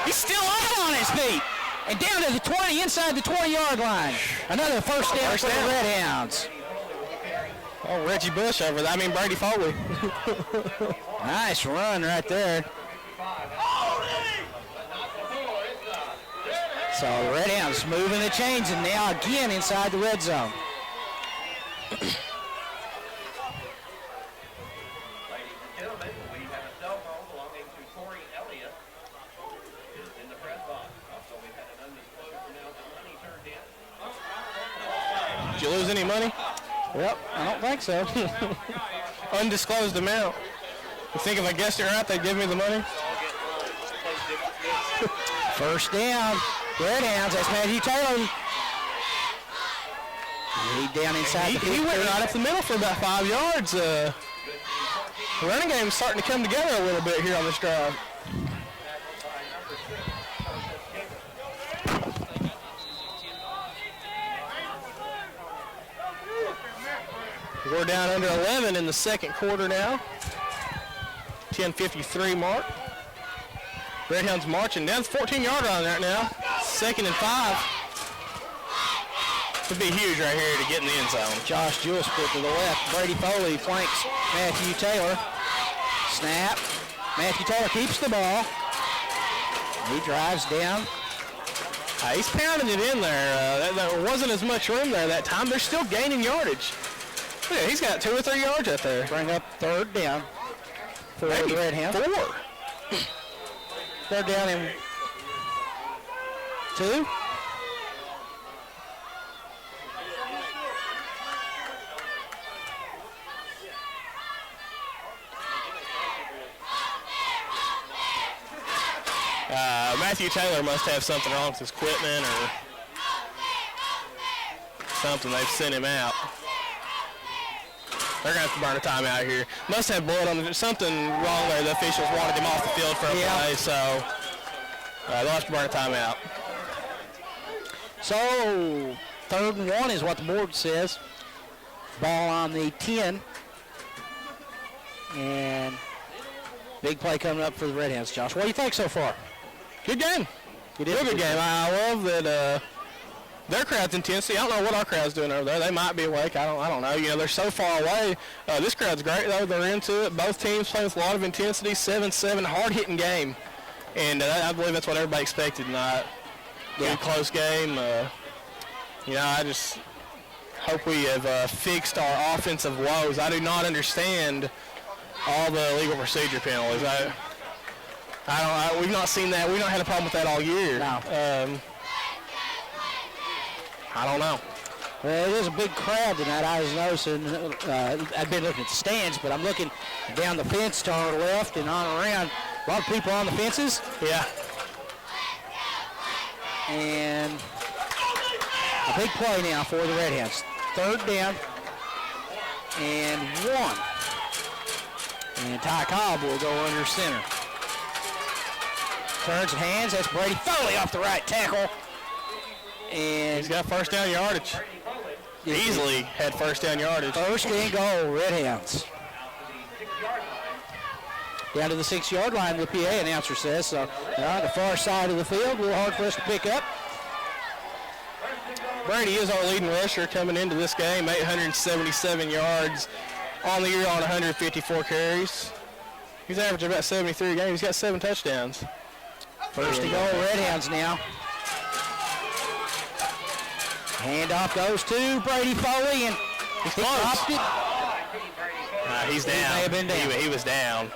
S1: He's still on his feet. And down to the 20, inside the 20-yard line. Another first down for the Redhounds.
S2: Oh, Reggie Bush over there. I mean, Brady Foley.
S1: Nice run right there. So the Redhounds moving the chains, and now again inside the red zone.
S2: Did you lose any money?
S1: Yep, I don't think so.
S2: Undisclosed amount. You think if I guessed it right, they'd give me the money?
S1: First down, Redhounds. That's Matthew Taylor. He down inside the 50.
S2: He went right up the middle for about 5 yards. The running game's starting to come together a little bit here on this drive. We're down under 11 in the second quarter now. 10:53 mark. Redhounds marching down. It's 14-yard line right now. 2nd and 5. It'd be huge right here to get in the end zone.
S1: Josh Jewell split to the left. Brady Foley flanks Matthew Taylor. Snap. Matthew Taylor keeps the ball. He drives down.
S2: He's pounding it in there. There wasn't as much room there that time. They're still gaining yardage. Yeah, he's got 2 or 3 yards out there.
S1: Bring up 3rd down for
S2: Maybe
S1: the Redhounds.
S2: 4.
S1: 3rd down and 2.
S2: Matthew Taylor must have something wrong with his equipment or something. They've sent him out. They're going to have to burn a timeout here. Must have blood on him. Something wrong there. The officials wanted him off the field for a play, so they'll have to burn a timeout.
S1: So 3rd and 1 is what the board says. Ball on the 10. And big play coming up for the Redhounds. Josh, what do you think so far?
S2: Good game. Real good game. I love that their crowd's intensity. I don't know what our crowd's doing over there. They might be awake. I don't know. You know, they're so far away. This crowd's great, though. They're into it. Both teams playing with a lot of intensity. 7-7, hard-hitting game. And I believe that's what everybody expected tonight.
S1: Yeah.
S2: Close game. You know, I just hope we have fixed our offensive woes. I do not understand all the legal procedure penalties. We've not seen that. We've not had a problem with that all year.
S1: No.
S2: I don't know.
S1: Well, it is a big crowd tonight. I was noticing, I've been looking at the stands, but I'm looking down the fence to our left and on around. A lot of people on the fences.
S2: Yeah.
S1: And a big play now for the Redhounds. 3rd down and 1. And Ty Cobb will go under center. Turns and hands. That's Brady Foley off the right tackle. And
S2: he's got first down yardage. Easily had first down yardage.
S1: First and goal, Redhounds. Down to the 6-yard line, the PA announcer says. So on the far side of the field, a little hard for us to pick up.
S2: Brady is our leading rusher coming into this game, 877 yards on the year on 154 carries. He's averaging about 73 a game. He's got 7 touchdowns.
S1: First and goal, Redhounds now. Handoff goes to Brady Foley, and he dropped it.
S2: He's down.
S1: He may have been down.
S2: He was down.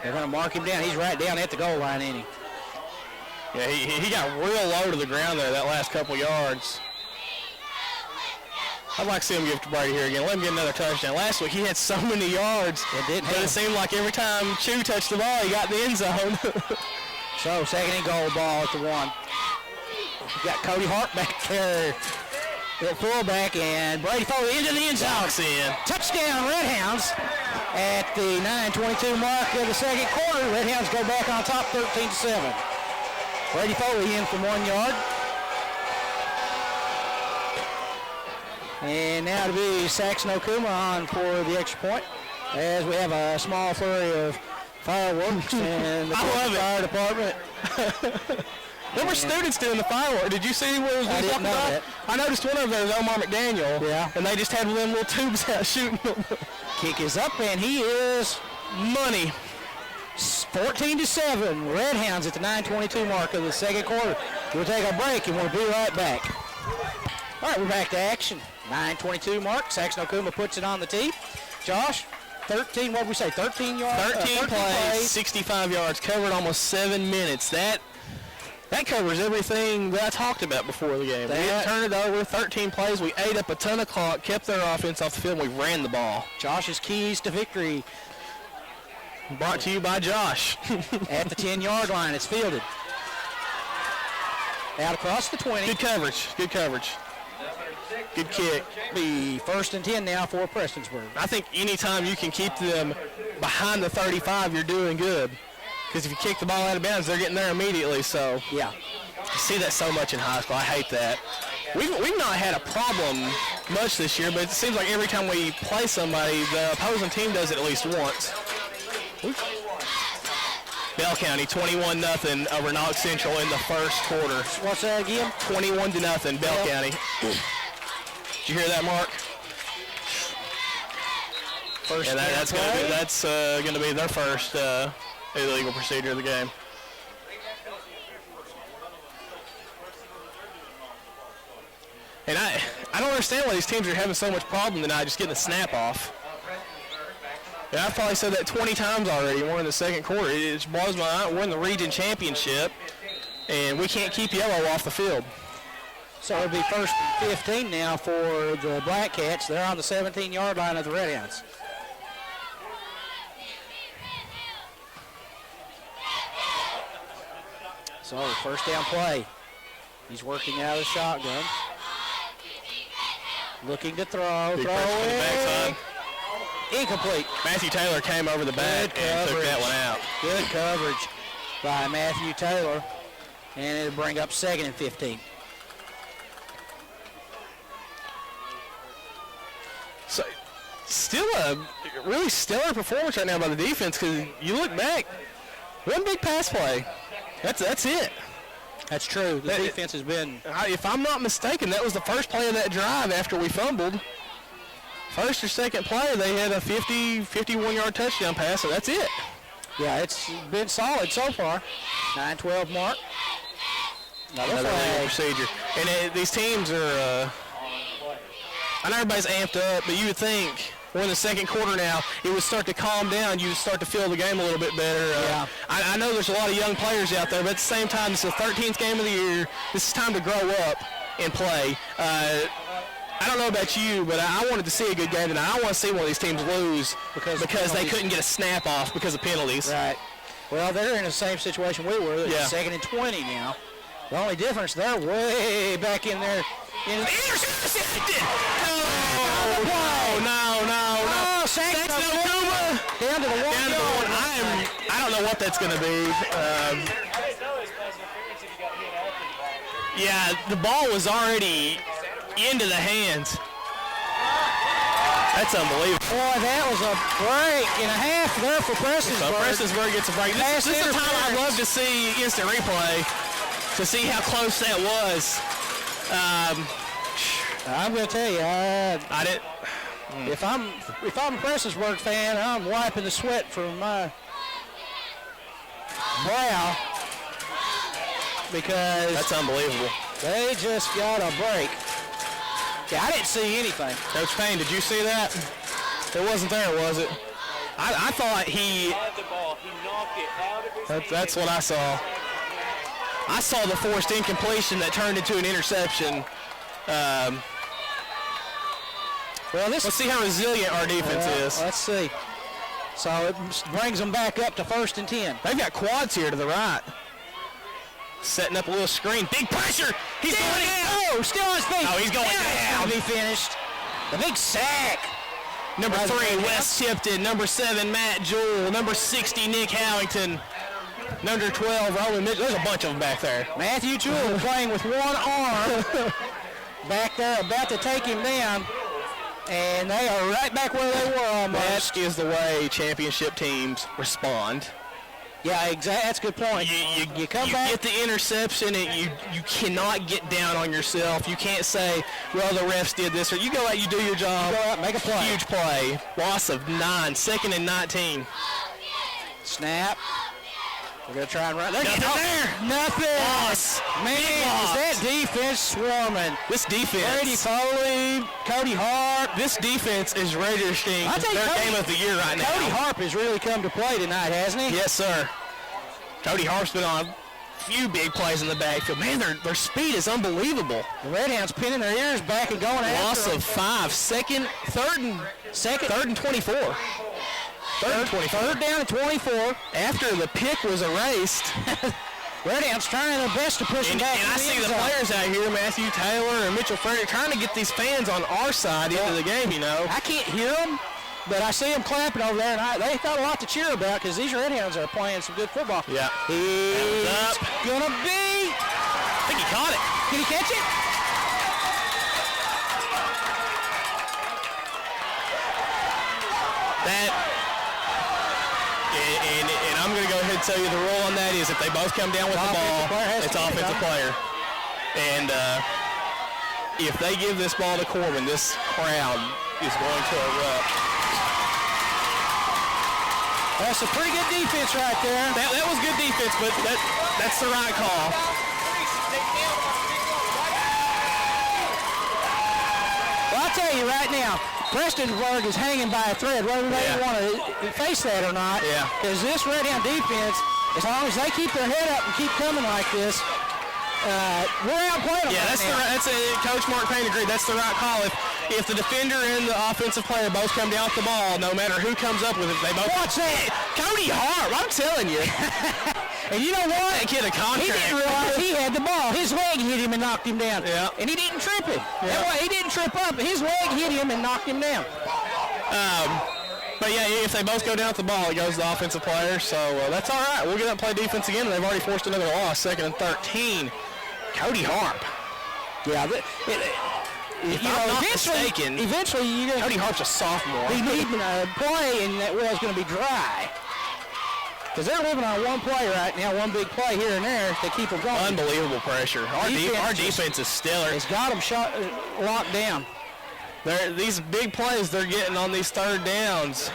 S1: They're going to mark him down. He's right down at the goal line, ain't he?
S2: Yeah, he got real low to the ground there that last couple yards. I'd like to see him give it to Brady here again. Let him get another touchdown. Last week he had so many yards, but it seemed like every time Chew touched the ball, he got in the end zone.
S1: So, 2nd and goal, ball at the 1. We got Cody Hart back there at fullback, and Brady Foley into the end zone.
S2: Walks in.
S1: Touchdown, Redhounds. At the 9:22 mark of the 2nd quarter, Redhounds go back on top 13-7. Brady Foley in from 1 yard. And now to be Saxon Okuma on for the extra point, as we have a small flurry of fireworks and the fire department.
S2: There were students doing the fireworks. Did you see what was
S1: I didn't know that.
S2: I noticed one of them was Omar McDaniel.
S1: Yeah.
S2: And they just had them little tubes out shooting them.
S1: Kick is up, and he is
S2: money.
S1: 14-7. Redhounds at the 9:22 mark of the 2nd quarter. We'll take a break, and we'll be right back. All right, we're back to action. 9:22 mark. Saxon Okuma puts it on the tee. Josh, 13, what did we say, 13 yards?
S2: 13 plays, 65 yards, covered almost 7 minutes. That covers everything that I talked about before the game. We didn't turn it over, 13 plays. We ate up a ton of clock, kept their offense off the field, and we ran the ball.
S1: Josh's keys to victory.
S2: Brought to you by Josh.
S1: At the 10-yard line, it's fielded. Out across the 20.
S2: Good coverage, good coverage. Good kick.
S1: Be 1st and 10 now for Prestonsburg.
S2: I think anytime you can keep them behind the 35, you're doing good. Because if you kick the ball out of bounds, they're getting there immediately. So
S1: yeah,
S2: I see that so much in high school. I hate that. We've not had a problem much this year, but it seems like every time we play somebody, the opposing team does it at least once. Bell County 21-0 over Knox Central in the 1st quarter.
S1: What's that again?
S2: 21-0 Bell County. Did you hear that, Mark?
S1: First
S2: yeah, that's going to be their first illegal procedure of the game. And I don't understand why these teams are having so much problem tonight just getting a snap off. Yeah, I've probably said that 20 times already. We're in the 2nd quarter. It just blows my mind. We're in the region championship, and we can't keep yellow off the field.
S1: So it'll be 1st and 15 now for the Black Cats. They're on the 17-yard line of the Redhounds. So 1st down play. He's working out of the shotgun. Looking to throw.
S2: Big pressure from the backside.
S1: Incomplete.
S2: Matthew Taylor came over the back and took that one out.
S1: Good coverage by Matthew Taylor. And it'll bring up 2nd and 15.
S2: So Still a really stellar performance right now by the defense because you look back, one big pass play. That's it.
S1: That's true. The defense has been.
S2: If I'm not mistaken, that was the first play of that drive after we fumbled. First or second play, they had a 51-yard touchdown pass, so that's it.
S1: Yeah, it's been solid so far. 9-12 mark.
S2: Another procedure. And these teams are, I know everybody's amped up, but you would think we're in the second quarter now, it would start to calm down. You would start to feel the game a little bit better.
S1: Yeah.
S2: I know there's a lot of young players out there, but at the same time, this is the 13th game of the year. This is time to grow up and play. I don't know about you, but I wanted to see a good game tonight. I don't want to see one of these teams lose because they couldn't get a snap off because of penalties.
S1: Right. Well, they're in the same situation we were. It's 2nd and 20 now. The only difference, they're way back in there.
S2: Intercepted! No.
S1: Oh,
S2: That's no
S1: down to the 1 yard.
S2: I don't know what that's going to be. Yeah, the ball was already into the hands. That's unbelievable.
S1: Boy, that was a break and a half there for Prestonsburg.
S2: So Prestonsburg gets a break. This is the time I'd love to see instant replay to see how close that was.
S1: I'm going to tell you,
S2: I didn't.
S1: If I'm a Prestonsburg fan, I'm wiping the sweat from my brow because
S2: that's unbelievable.
S1: They just got a break. Yeah, I didn't see anything.
S2: Coach Payne, did you see that? It wasn't there, was it? I thought he had the ball. He knocked it out of his That's what I saw. I saw the forced incompletion that turned into an interception. Well, let's see how resilient our defense is.
S1: Let's see. So it brings them back up to 1st and 10.
S2: They've got quads here to the right. Setting up a little screen. Big pressure. He's going down.
S1: Oh, still on his feet.
S2: Oh, he's going down.
S1: He's going to be finished. The big sack.
S2: Number 3, Wes Tipton. Number 7, Matt Jewell. Number 60, Nick Howington. Number 12, Roman Mitchell. There's a bunch of them back there.
S1: Matthew Jewell playing with one arm back there, about to take him down. And they are right back where they were almost.
S2: That is the way championship teams respond.
S1: Yeah, exactly. That's a good point.
S2: You come back. You get the interception, and you cannot get down on yourself. You can't say, well, the refs did this. Or you go out, you do your job.
S1: You go out, make a play.
S2: Huge play. Loss of 9, 2nd and 19.
S1: Snap. We're going to try and run.
S2: Nothing there.
S1: Nothing.
S2: Loss.
S1: Man, is that defense swarming.
S2: This defense.
S1: Brady Foley, Cody Harp.
S2: This defense is registering their game of the year right now.
S1: Cody Harp has really come to play tonight, hasn't he?
S2: Yes, sir. Cody Harp's been on a few big plays in the backfield. Man, their speed is unbelievable.
S1: The Redhounds pinning their ears back and going after
S2: Loss of 5. 3rd and 24.
S1: Third down and 24.
S2: After the pick was erased.
S1: Redhounds trying their best to push them back.
S2: And I see the players out here, Matthew Taylor and Mitchell Frederick, trying to get these fans on our side into the game, you know.
S1: I can't hear them, but I see them clapping over there, and they got a lot to cheer about because these Redhounds are playing some good football.
S2: Yeah.
S1: He's going to be.
S2: I think he caught it.
S1: Did he catch it?
S2: And I'm going to go ahead and tell you the rule on that is if they both come down with the ball, it's offensive player. And if they give this ball to Corbin, this crowd is going to erupt.
S1: That's a pretty good defense right there.
S2: That was good defense, but that's the right call.
S1: Well, I'll tell you right now, Prestonsburg is hanging by a thread, whether they want to face that or not.
S2: Yeah.
S1: Because this Redhound defense, as long as they keep their head up and keep coming like this, we're outplaying them.
S2: Yeah, Coach Mark Payne agreed. That's the right call. If the defender and the offensive player both come down with the ball, no matter who comes up with it, they both.
S1: Watch that,
S2: Cody Harp! I'm telling you.
S1: And you know what?
S2: That kid a contract.
S1: He didn't realize he had the ball. His leg hit him and knocked him down.
S2: Yeah.
S1: And he didn't trip him.
S2: Yeah.
S1: He didn't trip up. His leg hit him and knocked him down.
S2: But yeah, if they both go down with the ball, it goes to the offensive player. So that's all right. We'll get up and play defense again. And they've already forced another loss, 2nd and 13. Cody Harp.
S1: Yeah,
S2: if I'm not mistaken,
S1: eventually you're going to...
S2: Cody Harp's a sophomore.
S1: He's needing a play, and that well's going to be dry. Because they're living on one play right now, one big play here and there to keep them going.
S2: Unbelievable pressure. Our defense is stellar.
S1: It's got them locked down.
S2: These big plays they're getting on these third downs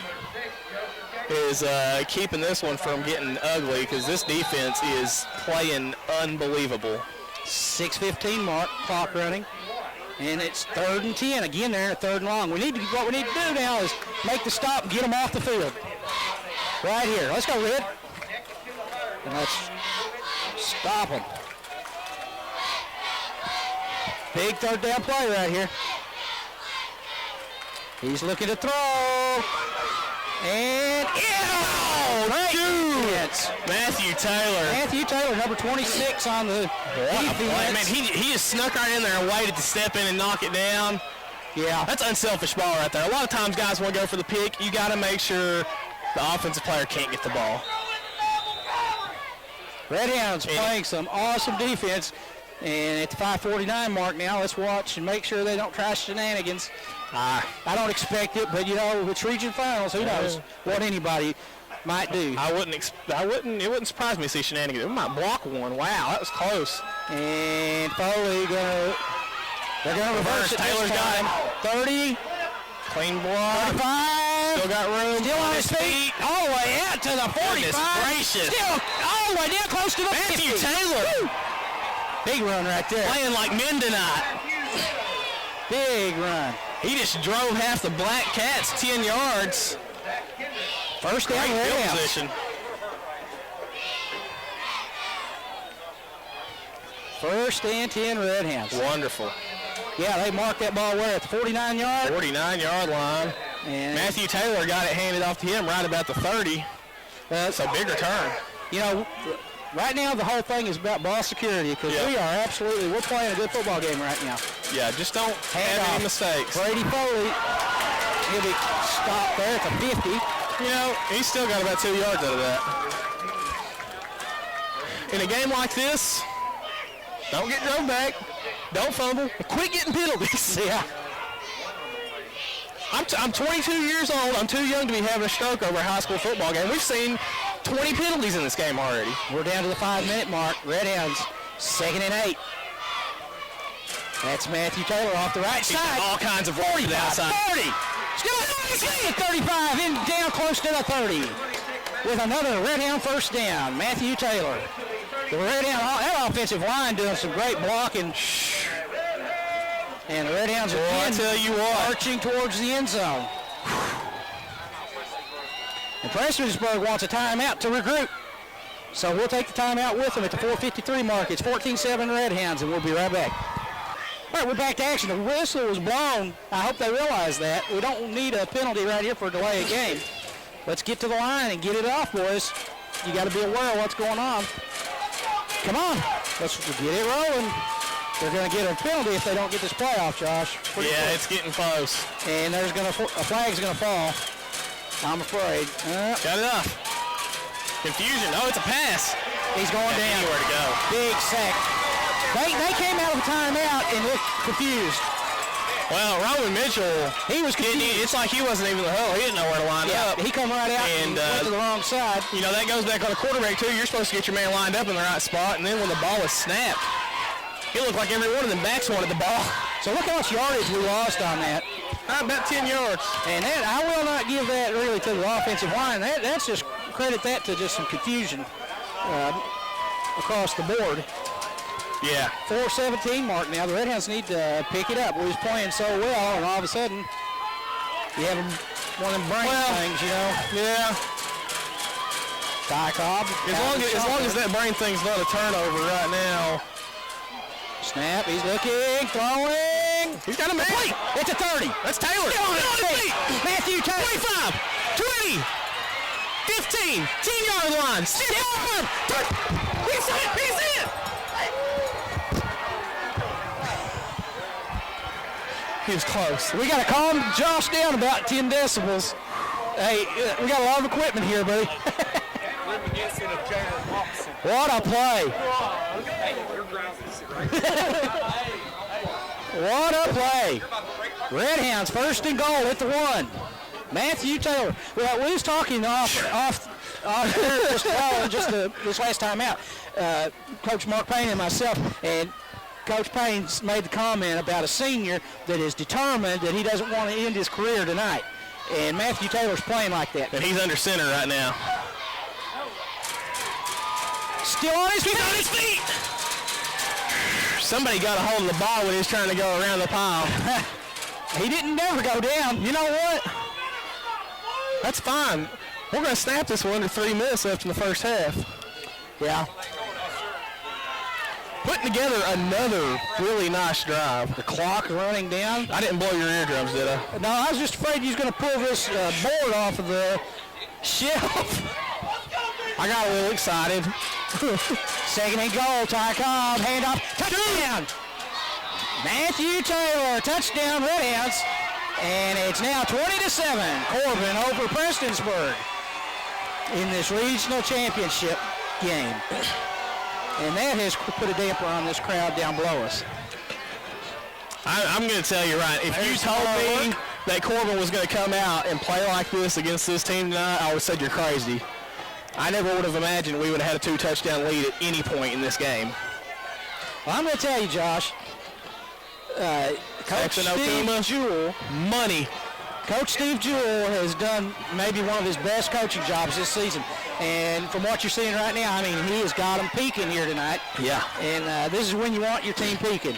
S2: is keeping this one from getting ugly because this defense is playing unbelievable.
S1: 6:15 mark, clock running. And it's 3rd and 10. Again, they're at 3rd and long. What we need to do now is make the stop and get them off the field. Right here. Let's go, Red. And let's stop them. Big 3rd down play right here. He's looking to throw. And
S2: Matthew Taylor,
S1: number 26 on the defense.
S2: Man, he just snuck right in there and waited to step in and knock it down.
S1: Yeah.
S2: That's unselfish ball right there. A lot of times guys want to go for the pick. You got to make sure the offensive player can't get the ball.
S1: Redhounds playing some awesome defense. And at the 5:49 mark now, let's watch and make sure they don't try shenanigans. I don't expect it, but, you know, it's region finals. Who knows what anybody might do.
S2: It wouldn't surprise me to see shenanigans. We might block one. Wow, that was close.
S1: And Foley they're going to reverse it.
S2: Taylor's got him.
S1: 30.
S2: Clean block.
S1: 35.
S2: Still got room.
S1: Still on his feet. All the way out to the 45.
S2: Goodness gracious.
S1: Still all the way down close to the 50.
S2: Matthew Taylor.
S1: Woo. Big run right there.
S2: Playing like men tonight.
S1: Big run.
S2: He just drove half the Black Cats 10 yards.
S1: First down,
S2: Great field position.
S1: First and 10 Redhounds.
S2: Wonderful.
S1: Yeah, they marked that ball where? At the 49-yard?
S2: 49-yard line. And Matthew Taylor got it handed off to him right about the 30. That's a big return.
S1: You know, right now the whole thing is about ball security because we're playing a good football game right now.
S2: Yeah, just don't have any mistakes.
S1: Brady Foley, he'll be stopped there at the 50.
S2: You know, he's still got about 2 yards out of that. In a game like this, don't get drove back, don't fumble, and quit getting penalties.
S1: Yeah.
S2: I'm 22 years old. I'm too young to be having a stroke over a high school football game. We've seen 20 penalties in this game already.
S1: We're down to the 5-minute mark. Redhounds, 2nd and 8. That's Matthew Taylor off the right side.
S2: All kinds of room to the outside.
S1: 40. Still at 35, in down close to the 30. With another Redhound first down. Matthew Taylor. The Redhound, that offensive line doing some great blocking. And the Redhounds are marching towards the end zone. And Prestonsburg wants a timeout to regroup. So we'll take the timeout with them at the 4:53 mark. It's 14-7 Redhounds, and we'll be right back. All right, we're back to action. The whistle was blown. I hope they realize that. We don't need a penalty right here for a delay of game. Let's get to the line and get it off, boys. You got to be aware of what's going on. Come on. Let's get it rolling. They're going to get a penalty if they don't get this play off, Josh.
S2: Yeah, it's getting close.
S1: And a flag's going to fall. I'm afraid.
S2: Got it off. Confusion. Oh, it's a pass.
S1: He's going down.
S2: Anywhere to go.
S1: Big sack. They came out of a timeout and looked confused.
S2: Well, Roman Mitchell,
S1: he was confused.
S2: It's like he wasn't even in the huddle. He didn't know where to line up.
S1: He come right out and went to the wrong side.
S2: You know, that goes back on a quarterback, too. You're supposed to get your man lined up in the right spot, and then when the ball is snapped, he looked like every one of them backs wanted the ball.
S1: So look how much yardage we lost on that.
S2: About 10 yards.
S1: And that, I will not give that really to the offensive line. That's just credit that to just some confusion across the board.
S2: Yeah.
S1: 4:17 mark now. The Redhounds need to pick it up. We was playing so well, and all of a sudden, you have one of them brain things, you know.
S2: Yeah.
S1: Ty Cobb.
S2: As long as that brain thing's not a turnover right now.
S1: Snap. He's looking, throwing.
S2: He's got a man.
S1: Wait, it's a 30.
S2: That's Taylor.
S1: Get on his feet. Matthew Taylor.
S2: 25, 20, 15, 10-yard line. Still on. He's in. He was close.
S1: We got to calm Josh down about 10 decibels. Hey, we got a lot of equipment here, buddy. What a play. What a play. Redhounds first and goal at the 1. Matthew Taylor. Well, we was talking off just this last time out. Coach Mark Payne and myself, and Coach Payne made the comment about a senior that is determined that he doesn't want to end his career tonight. And Matthew Taylor's playing like that.
S2: And he's under center right now.
S1: Still on his feet.
S2: He's on his feet. Somebody got a hold of the ball when he was trying to go around the pile.
S1: He didn't never go down.
S2: You know what? That's fine. We're going to snap this one under 3 minutes left in the first half.
S1: Yeah.
S2: Putting together another really nice drive.
S1: The clock running down.
S2: I didn't blow your eardrums, did I?
S1: No, I was just afraid he was going to pull this board off of the shelf.
S2: I got a little excited.
S1: Second and goal, Ty Cobb, handoff, touchdown. Matthew Taylor, touchdown Redhounds. And it's now 20-7, Corbin over Prestonsburg in this regional championship game. And that has put a damper on this crowd down below us.
S2: I'm going to tell you right, if you told me that Corbin was going to come out and play like this against this team tonight, I would have said you're crazy. I never would have imagined we would have had a 2-touchdown lead at any point in this game.
S1: Well, I'm going to tell you, Josh, Coach Steve Jewell,
S2: money.
S1: Coach Steve Jewell has done maybe one of his best coaching jobs this season. And from what you're seeing right now, I mean, he has got them peaking here tonight.
S2: Yeah.
S1: And this is when you want your team peaking.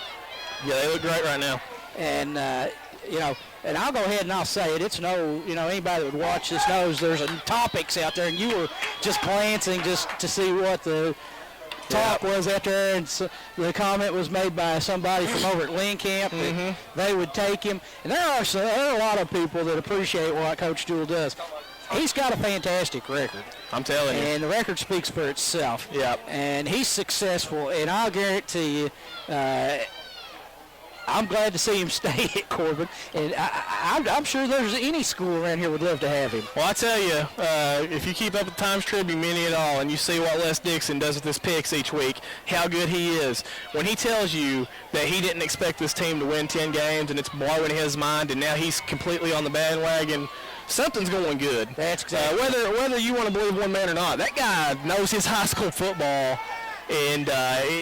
S2: Yeah, they look great right now.
S1: And, and I'll go ahead and I'll say it. It's anybody that would watch this knows there's topics out there, and you were just glancing just to see what the talk was out there, and so the comment was made by somebody from over at Lynn Camp that they would take him. And there are a lot of people that appreciate what Coach Jewell does. He's got a fantastic record.
S2: I'm telling you.
S1: And the record speaks for itself.
S2: Yep.
S1: And he's successful, and I'll guarantee you, I'm glad to see him stay at Corbin, and I'm sure there's any school around here would love to have him.
S2: Well, I tell you, if you keep up with Times Tribune Mini at all, and you see what Les Dixon does with his picks each week, how good he is. When he tells you that he didn't expect this team to win 10 games, and it's blowing his mind, and now he's completely on the bandwagon, something's going good.
S1: That's exactly
S2: whether you want to believe one man or not. That guy knows his high school football. And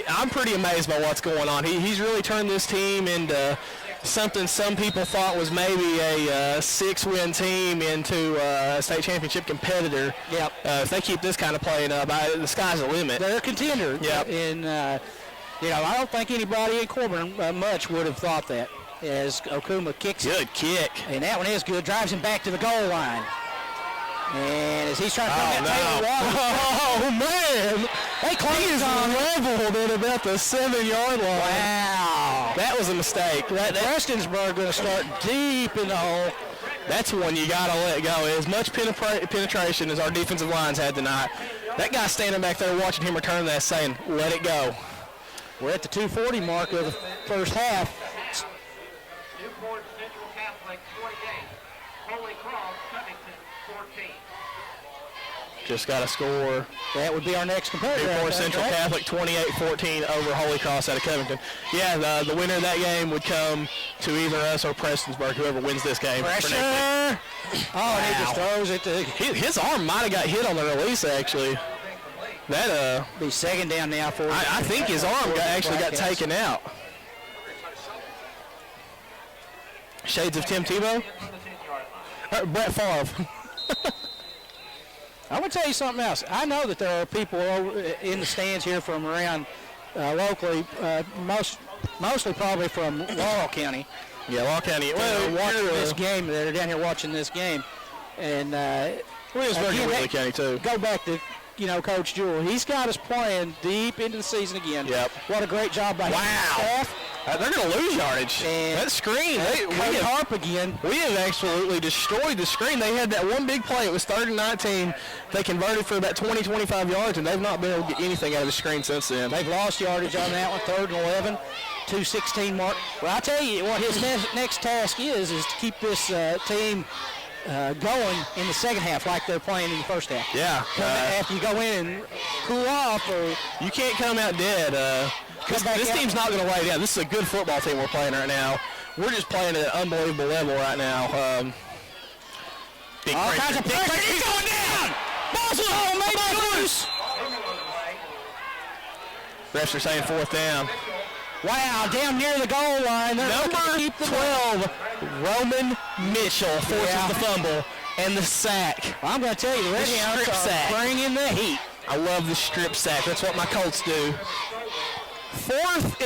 S2: I'm pretty amazed by what's going on. He's really turned this team into something some people thought was maybe a 6-win team into a state championship competitor.
S1: Yep.
S2: If they keep this kind of playing up, the sky's the limit.
S1: They're a contender.
S2: Yep.
S1: And, I don't think anybody in Corbin much would have thought that as Okuma kicks it.
S2: Good kick.
S1: And that one is good. Drives him back to the goal line. And as he's trying to come
S2: Oh, man.
S1: They closed on
S2: leveled at about the 7-yard line.
S1: Wow.
S2: That was a mistake.
S1: Prestonsburg going to start deep in the hole.
S2: That's one you got to let go. As much penetration as our defensive lines had tonight, that guy standing back there watching him return that saying, let it go.
S1: We're at the 2:40 mark of the first half.
S4: Newport Central Catholic 28, Holy Cross Covington 14.
S2: Just got to score.
S1: That would be our next competitor.
S2: Newport Central
S1: right?
S2: Catholic 28-14 over Holy Cross out of Covington. Yeah, the winner of that game would come to either us or Prestonsburg, whoever wins this game.
S1: Pressure. Oh, and he just throws it to...
S2: His arm might have got hit on the release, actually. That
S1: be second down now for...
S2: I think his arm actually got taken out. Shades of Tim Tebow? Brett Favre.
S1: I want to tell you something else. I know that there are people over in the stands here from around locally, mostly probably from Laurel County.
S2: Yeah, Laurel County.
S1: Well, watching this game. They're down here watching this game. And
S2: Williamsburg and Whitley County, too.
S1: Go back to, Coach Jewell. He's got us playing deep into the season again.
S2: Yep.
S1: What a great job by his staff.
S2: They're going to lose yardage.
S1: And
S2: that screen,
S1: we harp again.
S2: We have absolutely destroyed the screen. They had that one big play. It was 3rd and 19. They converted for about 20, 25 yards, and they've not been able to get anything out of the screen since then.
S1: They've lost yardage on that one, 3rd and 11, 2:16 mark. Well, I'll tell you what his next task is to keep this team going in the second half like they're playing in the first half.
S2: Yeah.
S1: After you go in and cool off.
S2: You can't come out dead. This team's not going to lay down. This is a good football team we're playing right now. We're just playing at an unbelievable level right now.
S1: All kinds of pressure. He's going down. Ball's made loose.
S2: Refs are saying 4th down.
S1: Wow, down near the goal line.
S2: Number 12, Roman Mitchell forces the fumble and the sack.
S1: Well, I'm going to tell you, the Redhounds are bringing the heat.
S2: I love the strip sack. That's what my Colts do. 4th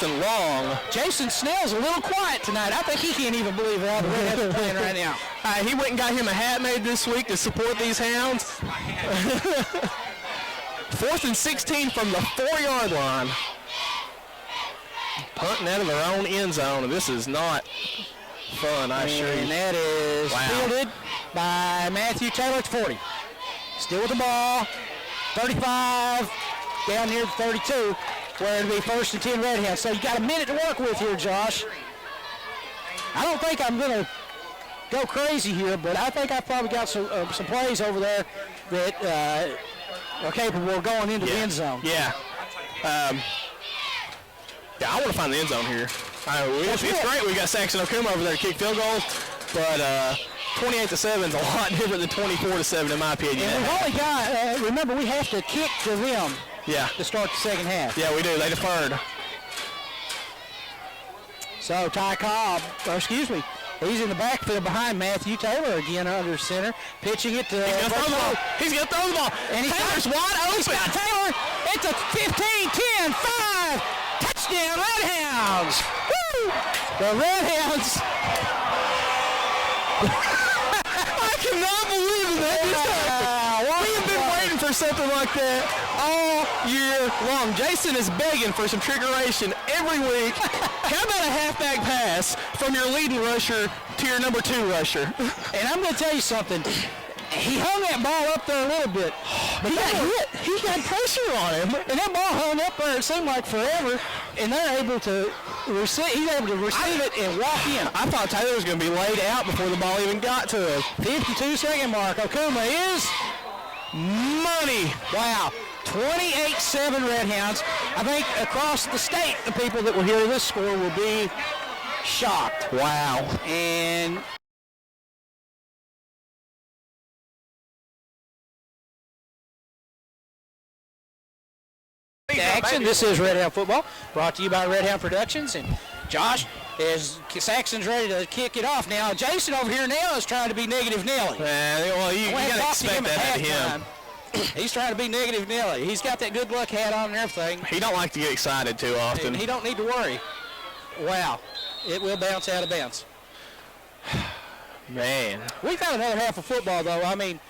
S2: and long.
S1: Jason Snell's a little quiet tonight. I think he can't even believe all the Redhounds are playing right now.
S2: He went and got him a hat made this week to support these Hounds. 4th and 16 from the 4-yard line. Punting out of their own end zone, and this is not fun, I assure you.
S1: And that is fielded by Matthew Taylor at 40. Still with the ball, 35, down near the 32, where it'll be 1st and 10 Redhounds. So you got a minute to work with here, Josh. I don't think I'm going to go crazy here, but I think I've probably got some plays over there that are capable of going into the end zone.
S2: Yeah. I want to find the end zone here. It's great. We got Saxon Okuma over there to kick field goals, but 28-7 is a lot different than 24-7 in my opinion.
S1: And we've only got, remember, we have to kick to them to start the second half.
S2: Yeah, we do. They deferred.
S1: So Ty Cobb, he's in the backfield behind Matthew Taylor again under center, pitching it to
S2: He's going to throw the ball. And Taylor's wide open.
S1: He's got Taylor. It's a 15, 10, 5. Touchdown, Redhounds. Woo! The Redhounds.
S2: I cannot believe that. We have been waiting for something like that all year long. Jason is begging for some trickeration every week. How about a halfback pass from your leading rusher to your number 2 rusher?
S1: And I'm going to tell you something. He hung that ball up there a little bit. But he got hit. He got pressure on him. And that ball hung up there, it seemed like forever. And they're able to receive, he's able to receive it and walk in.
S2: I thought Taylor was going to be laid out before the ball even got to him.
S1: 52-second mark. Okuma is money. Wow. 28-7 Redhounds. I think across the state, the people that will hear this score will be shocked.
S2: Wow.
S1: And action. This is Redhound Football, brought to you by Redhound Productions. And Josh, as Saxon's ready to kick it off now, Jason over here now is trying to be Negative Nelly.
S2: Well, you got to expect that out of him.
S1: He's trying to be Negative Nelly. He's got that good luck hat on and everything.
S2: He don't like to get excited too often.
S1: And he don't need to worry. Wow. It will bounce out of bounds.
S2: Man.
S1: We've got another half of football, though. I mean,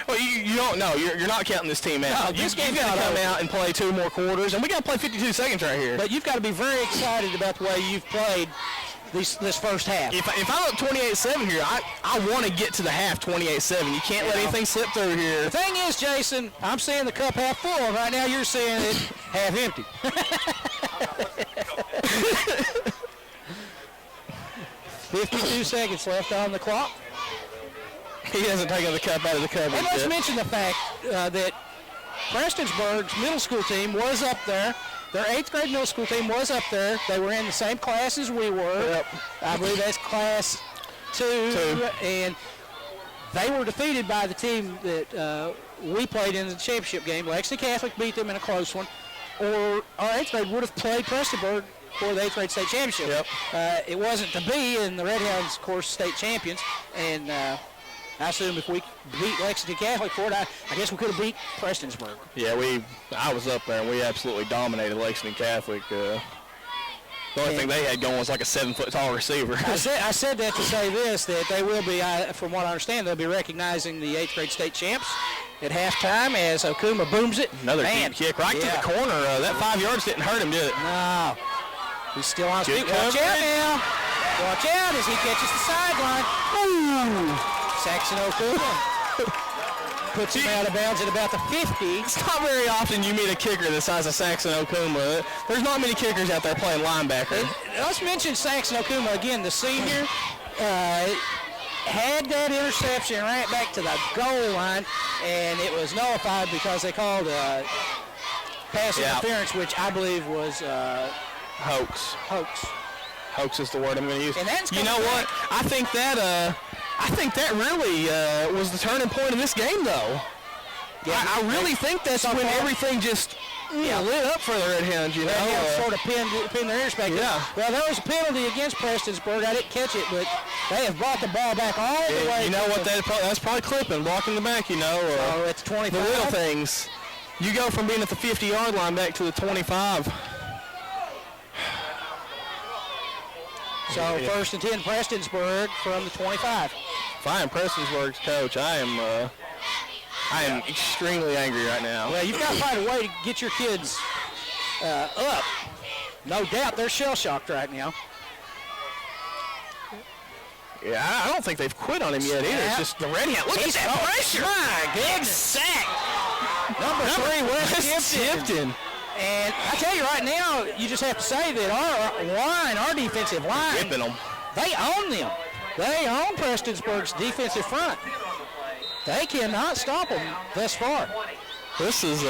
S2: well, you don't know. You're not counting this team out.
S1: No,
S2: you've got to come out and play 2 more quarters, and we got to play 52 seconds right here.
S1: But you've got to be very excited about the way you've played this first half.
S2: If I'm up 28-7 here, I want to get to the half 28-7. You can't let anything slip through here.
S1: The thing is, Jason, I'm seeing the cup half full, and right now you're seeing it half empty. 52 seconds left on the clock.
S2: He hasn't taken the cup out of the cupboard.
S1: And let's mention the fact that Prestonsburg's middle school team was up there. Their 8th grade middle school team was up there. They were in the same class as we were.
S2: Yep.
S1: I believe that's class 2. And they were defeated by the team that we played in the championship game. Lexington Catholic beat them in a close one. Or our 8th grade would have played Prestonsburg for the 8th grade state championship.
S2: Yep.
S1: It wasn't to be, and the Redhounds, of course, state champions. And I assume if we beat Lexington Catholic for it, I guess we could have beat Prestonsburg.
S2: Yeah, I was up there, and we absolutely dominated Lexington Catholic. The only thing they had going was like a 7-foot-tall receiver.
S1: I said that to say this, that they will be, from what I understand, they'll be recognizing the 8th grade state champs at halftime as Okuma booms it.
S2: Another deep kick right to the corner. That 5 yards didn't hurt him, did it?
S1: No. He's still on his feet. Watch out now. Watch out as he catches the sideline. Ooh. Saxon Okuma puts him out of bounds at about the 50.
S2: It's not very often you meet a kicker the size of Saxon Okuma. There's not many kickers out there playing linebacker.
S1: Let's mention Saxon Okuma again, the senior. Had that interception, ran it back to the goal line, and it was nullified because they called pass
S2: Yeah.
S1: interference, which I believe was
S2: Hoax.
S1: hoax.
S2: Hoax is the word I'm going to use.
S1: And that's
S2: you know
S1: coming
S2: what? I think that really was the turning point of this game, though.
S1: Yeah,
S2: I really think that's
S1: so
S2: when
S1: far-
S2: everything just lit up for the Redhounds, you know.
S1: Redhounds sort of pinned their ears back.
S2: Yeah.
S1: Well, there was a penalty against Prestonsburg. I didn't catch it, but they have brought the ball back all the way.
S2: You know what? That's probably clipping, blocking the back, you know.
S1: So it's 25.
S2: The little things. You go from being at the 50-yard line back to the 25.
S1: So 1st and 10, Prestonsburg from the 25.
S2: If I am Prestonsburg's coach, I am extremely angry right now.
S1: Well, you've got to find a way to get your kids up. No doubt they're shell-shocked right now.
S2: Yeah, I don't think they've quit on him yet either.
S1: Yeah.
S2: It's just the Redhound. Look at that pressure.
S1: My goodness.
S2: Sack.
S1: Number 3, West Tipton. And I tell you right now, you just have to say that our defensive line,
S2: Whipping them.
S1: they own them. They own Prestonsburg's defensive front. They cannot stop them thus far.
S2: This is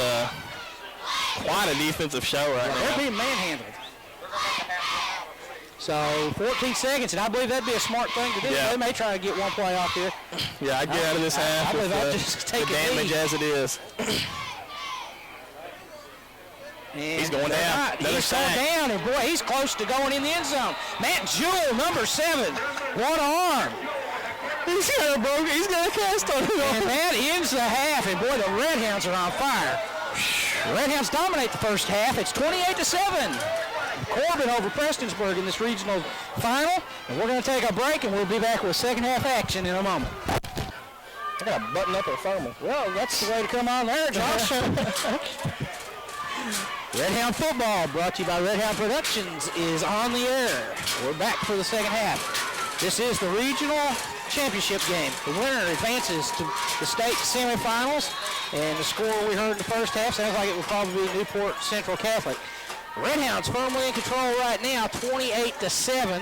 S2: quite a defensive show right
S1: They're
S2: now.
S1: being manhandled. So 14 seconds, and I believe that'd be a smart thing to do.
S2: Yeah.
S1: They may try to get one play off here.
S2: Yeah, I'd get out of this half
S1: I believe
S2: with
S1: I'd just take
S2: the
S1: a
S2: damage
S1: knee.
S2: as it is.
S1: And
S2: He's going down. Another
S1: He's
S2: sack.
S1: going down, and boy, he's close to going in the end zone. Matt Jewell, number 7, one arm.
S2: He's got a cast on
S1: And
S2: it.
S1: that ends the half, and boy, the Redhounds are on fire. The Redhounds dominate the first half. It's 28-7. Corbin over Prestonsburg in this regional final. And we're going to take a break, and we'll be back with second half action in a moment.
S2: I got to button up a thermal.
S1: Well, that's the way to come on there, Josh. Redhound football, brought to you by Redhound Productions, is on the air. We're back for the second half. This is the regional championship game. The winner advances to the state semifinals, and the score we heard in the first half sounds like it would probably be Newport Central Catholic. Redhounds firmly in control right now, 28-7.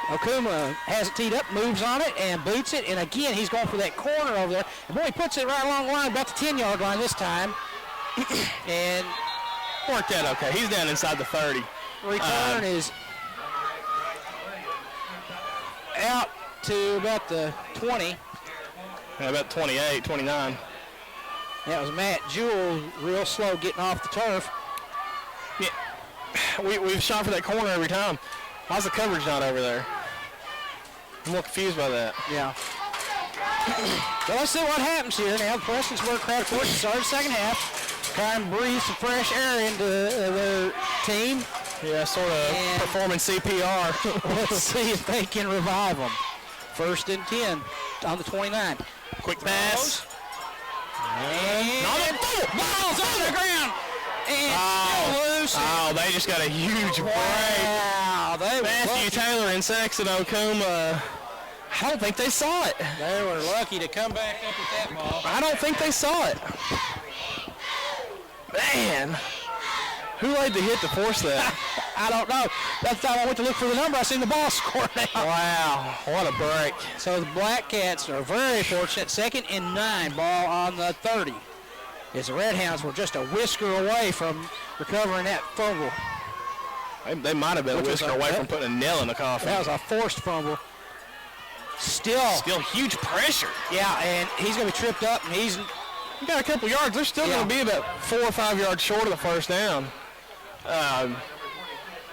S1: Okuma has it teed up, moves on it, and boots it. And again, he's going for that corner over there. And boy, he puts it right along the line, about the 10-yard line this time. And
S2: Worked out okay. He's down inside the 30.
S1: return is out to about the 20.
S2: Yeah, about 28, 29.
S1: That was Matt Jewell, real slow getting off the turf.
S2: Yeah, we've shot for that corner every time. How's the coverage not over there? I'm a little confused by that.
S1: Yeah. So let's see what happens here. Now the Prestonsburg crowd, of course, started the second half. Try and breathe some fresh air into their team.
S2: Yeah, sort of
S1: And-
S2: performing CPR.
S1: Let's see if they can revive them. 1st and 10 on the 29.
S2: Quick pass.
S1: And ball's on the ground. And still loose.
S2: Oh, they just got a huge break.
S1: Wow. They were
S2: Matthew
S1: lucky.
S2: Taylor and Saxon Okuma, I don't think they saw it.
S1: They were lucky to come back up with that ball.
S2: I don't think they saw it. Man, who laid the hit to force that?
S1: I don't know. That's time I went to look for the number. I seen the ball score now.
S2: Wow, what a break.
S1: So the Black Cats are very fortunate. 2nd and 9, ball on the 30. As the Redhounds were just a whisker away from recovering that fumble.
S2: They might have been a
S1: Which was
S2: whisker
S1: a-
S2: away from putting a nail in the coffin.
S1: That was a forced fumble. Still,
S2: Huge pressure.
S1: yeah, and he's going to be tripped up, and he's
S2: You got a couple yards. They're still
S1: Yeah.
S2: going to be about 4 or 5 yards short of the first down.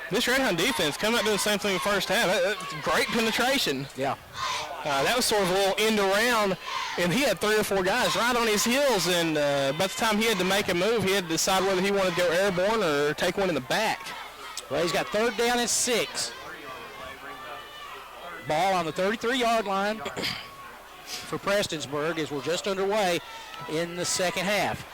S2: This Redhound defense coming out doing the same thing in the first half. That's great penetration.
S1: yeah.
S2: That was sort of a little end around, and he had 3 or 4 guys right on his heels, and by the time he had to make a move, he had to decide whether he wanted to go airborne or take one in the back.
S1: Well, he's got 3rd down and 6. Ball on the 33-yard line for Prestonsburg as we're just underway in the second half.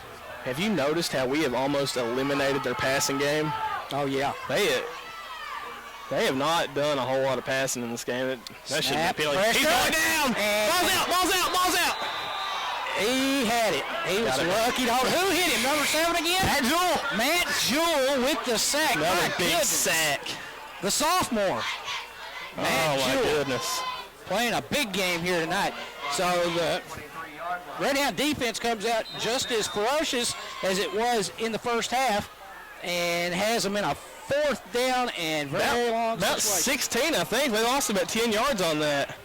S2: Have you noticed how we have almost eliminated their passing game?
S1: Oh, yeah.
S2: They have not done a whole lot of passing in this game. That should
S1: Snap,
S2: be penalty. He's
S1: pressure.
S2: going down.
S1: And-
S2: Ball's out.
S1: He had it. He was
S2: Got it.
S1: lucky to hold. Who hit him? Number 7 again?
S2: Matt Jewell.
S1: Matt Jewell with the sack.
S2: Another
S1: My
S2: big
S1: goodness.
S2: sack.
S1: The sophomore. Matt
S2: Oh, my
S1: Jewell
S2: goodness.
S1: playing a big game here tonight. So the Redhound defense comes out just as ferocious as it was in the first half. and has them in a 4th down and very long
S2: About
S1: situation.
S2: 16, I think. They lost about 10 yards on that.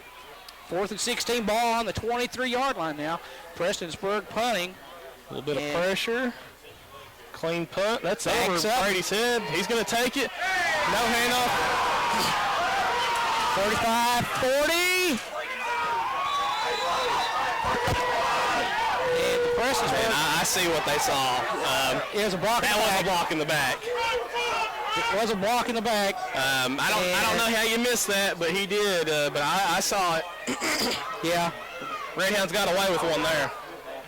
S1: 4th and 16 ball on the 23-yard line now. Prestonsburg punting.
S2: A little bit of pressure. Clean punt. That's
S1: Backs
S2: over
S1: up.
S2: Brady's head. He's going to take it. No handoff.
S1: 35, 40. And the Prestonsburg.
S2: Man, I see what they saw.
S1: It was a block in the
S2: That was
S1: back.
S2: a block in the back.
S1: It was a block in the back.
S2: I don't know how you missed that, but he did. But I saw it.
S1: Yeah.
S2: Redhounds got away with one there.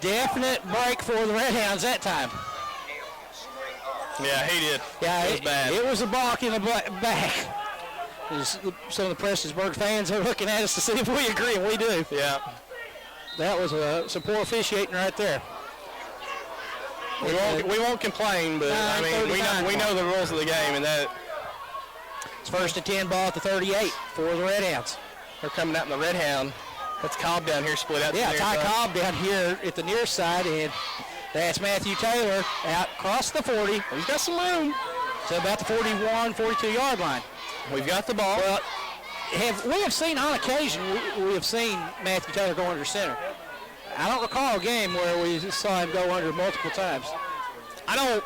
S1: Definite break for the Redhounds that time.
S2: Yeah, he did.
S1: Yeah,
S2: it was bad.
S1: It was a block in the back. Some of the Prestonsburg fans are looking at us to see if we agree, and we do.
S2: Yeah.
S1: That was some poor officiating right there.
S2: We won't complain, but I mean we know the rules of the game, and that
S1: it's 1st and 10 ball at the 38 for the Redhounds.
S2: they're coming out in the Redhound. That's Cobb down here split out.
S1: Yeah,
S2: to the
S1: Ty
S2: near side.
S1: Cobb down here at the near side, and that's Matthew Taylor out across the 40.
S2: He's got some room.
S1: So about the 41, 42-yard line.
S2: We've got the ball.
S1: Well, we have seen on occasion, we have seen Matthew Taylor go under center. I don't recall a game where we saw him go under multiple times.
S2: I don't.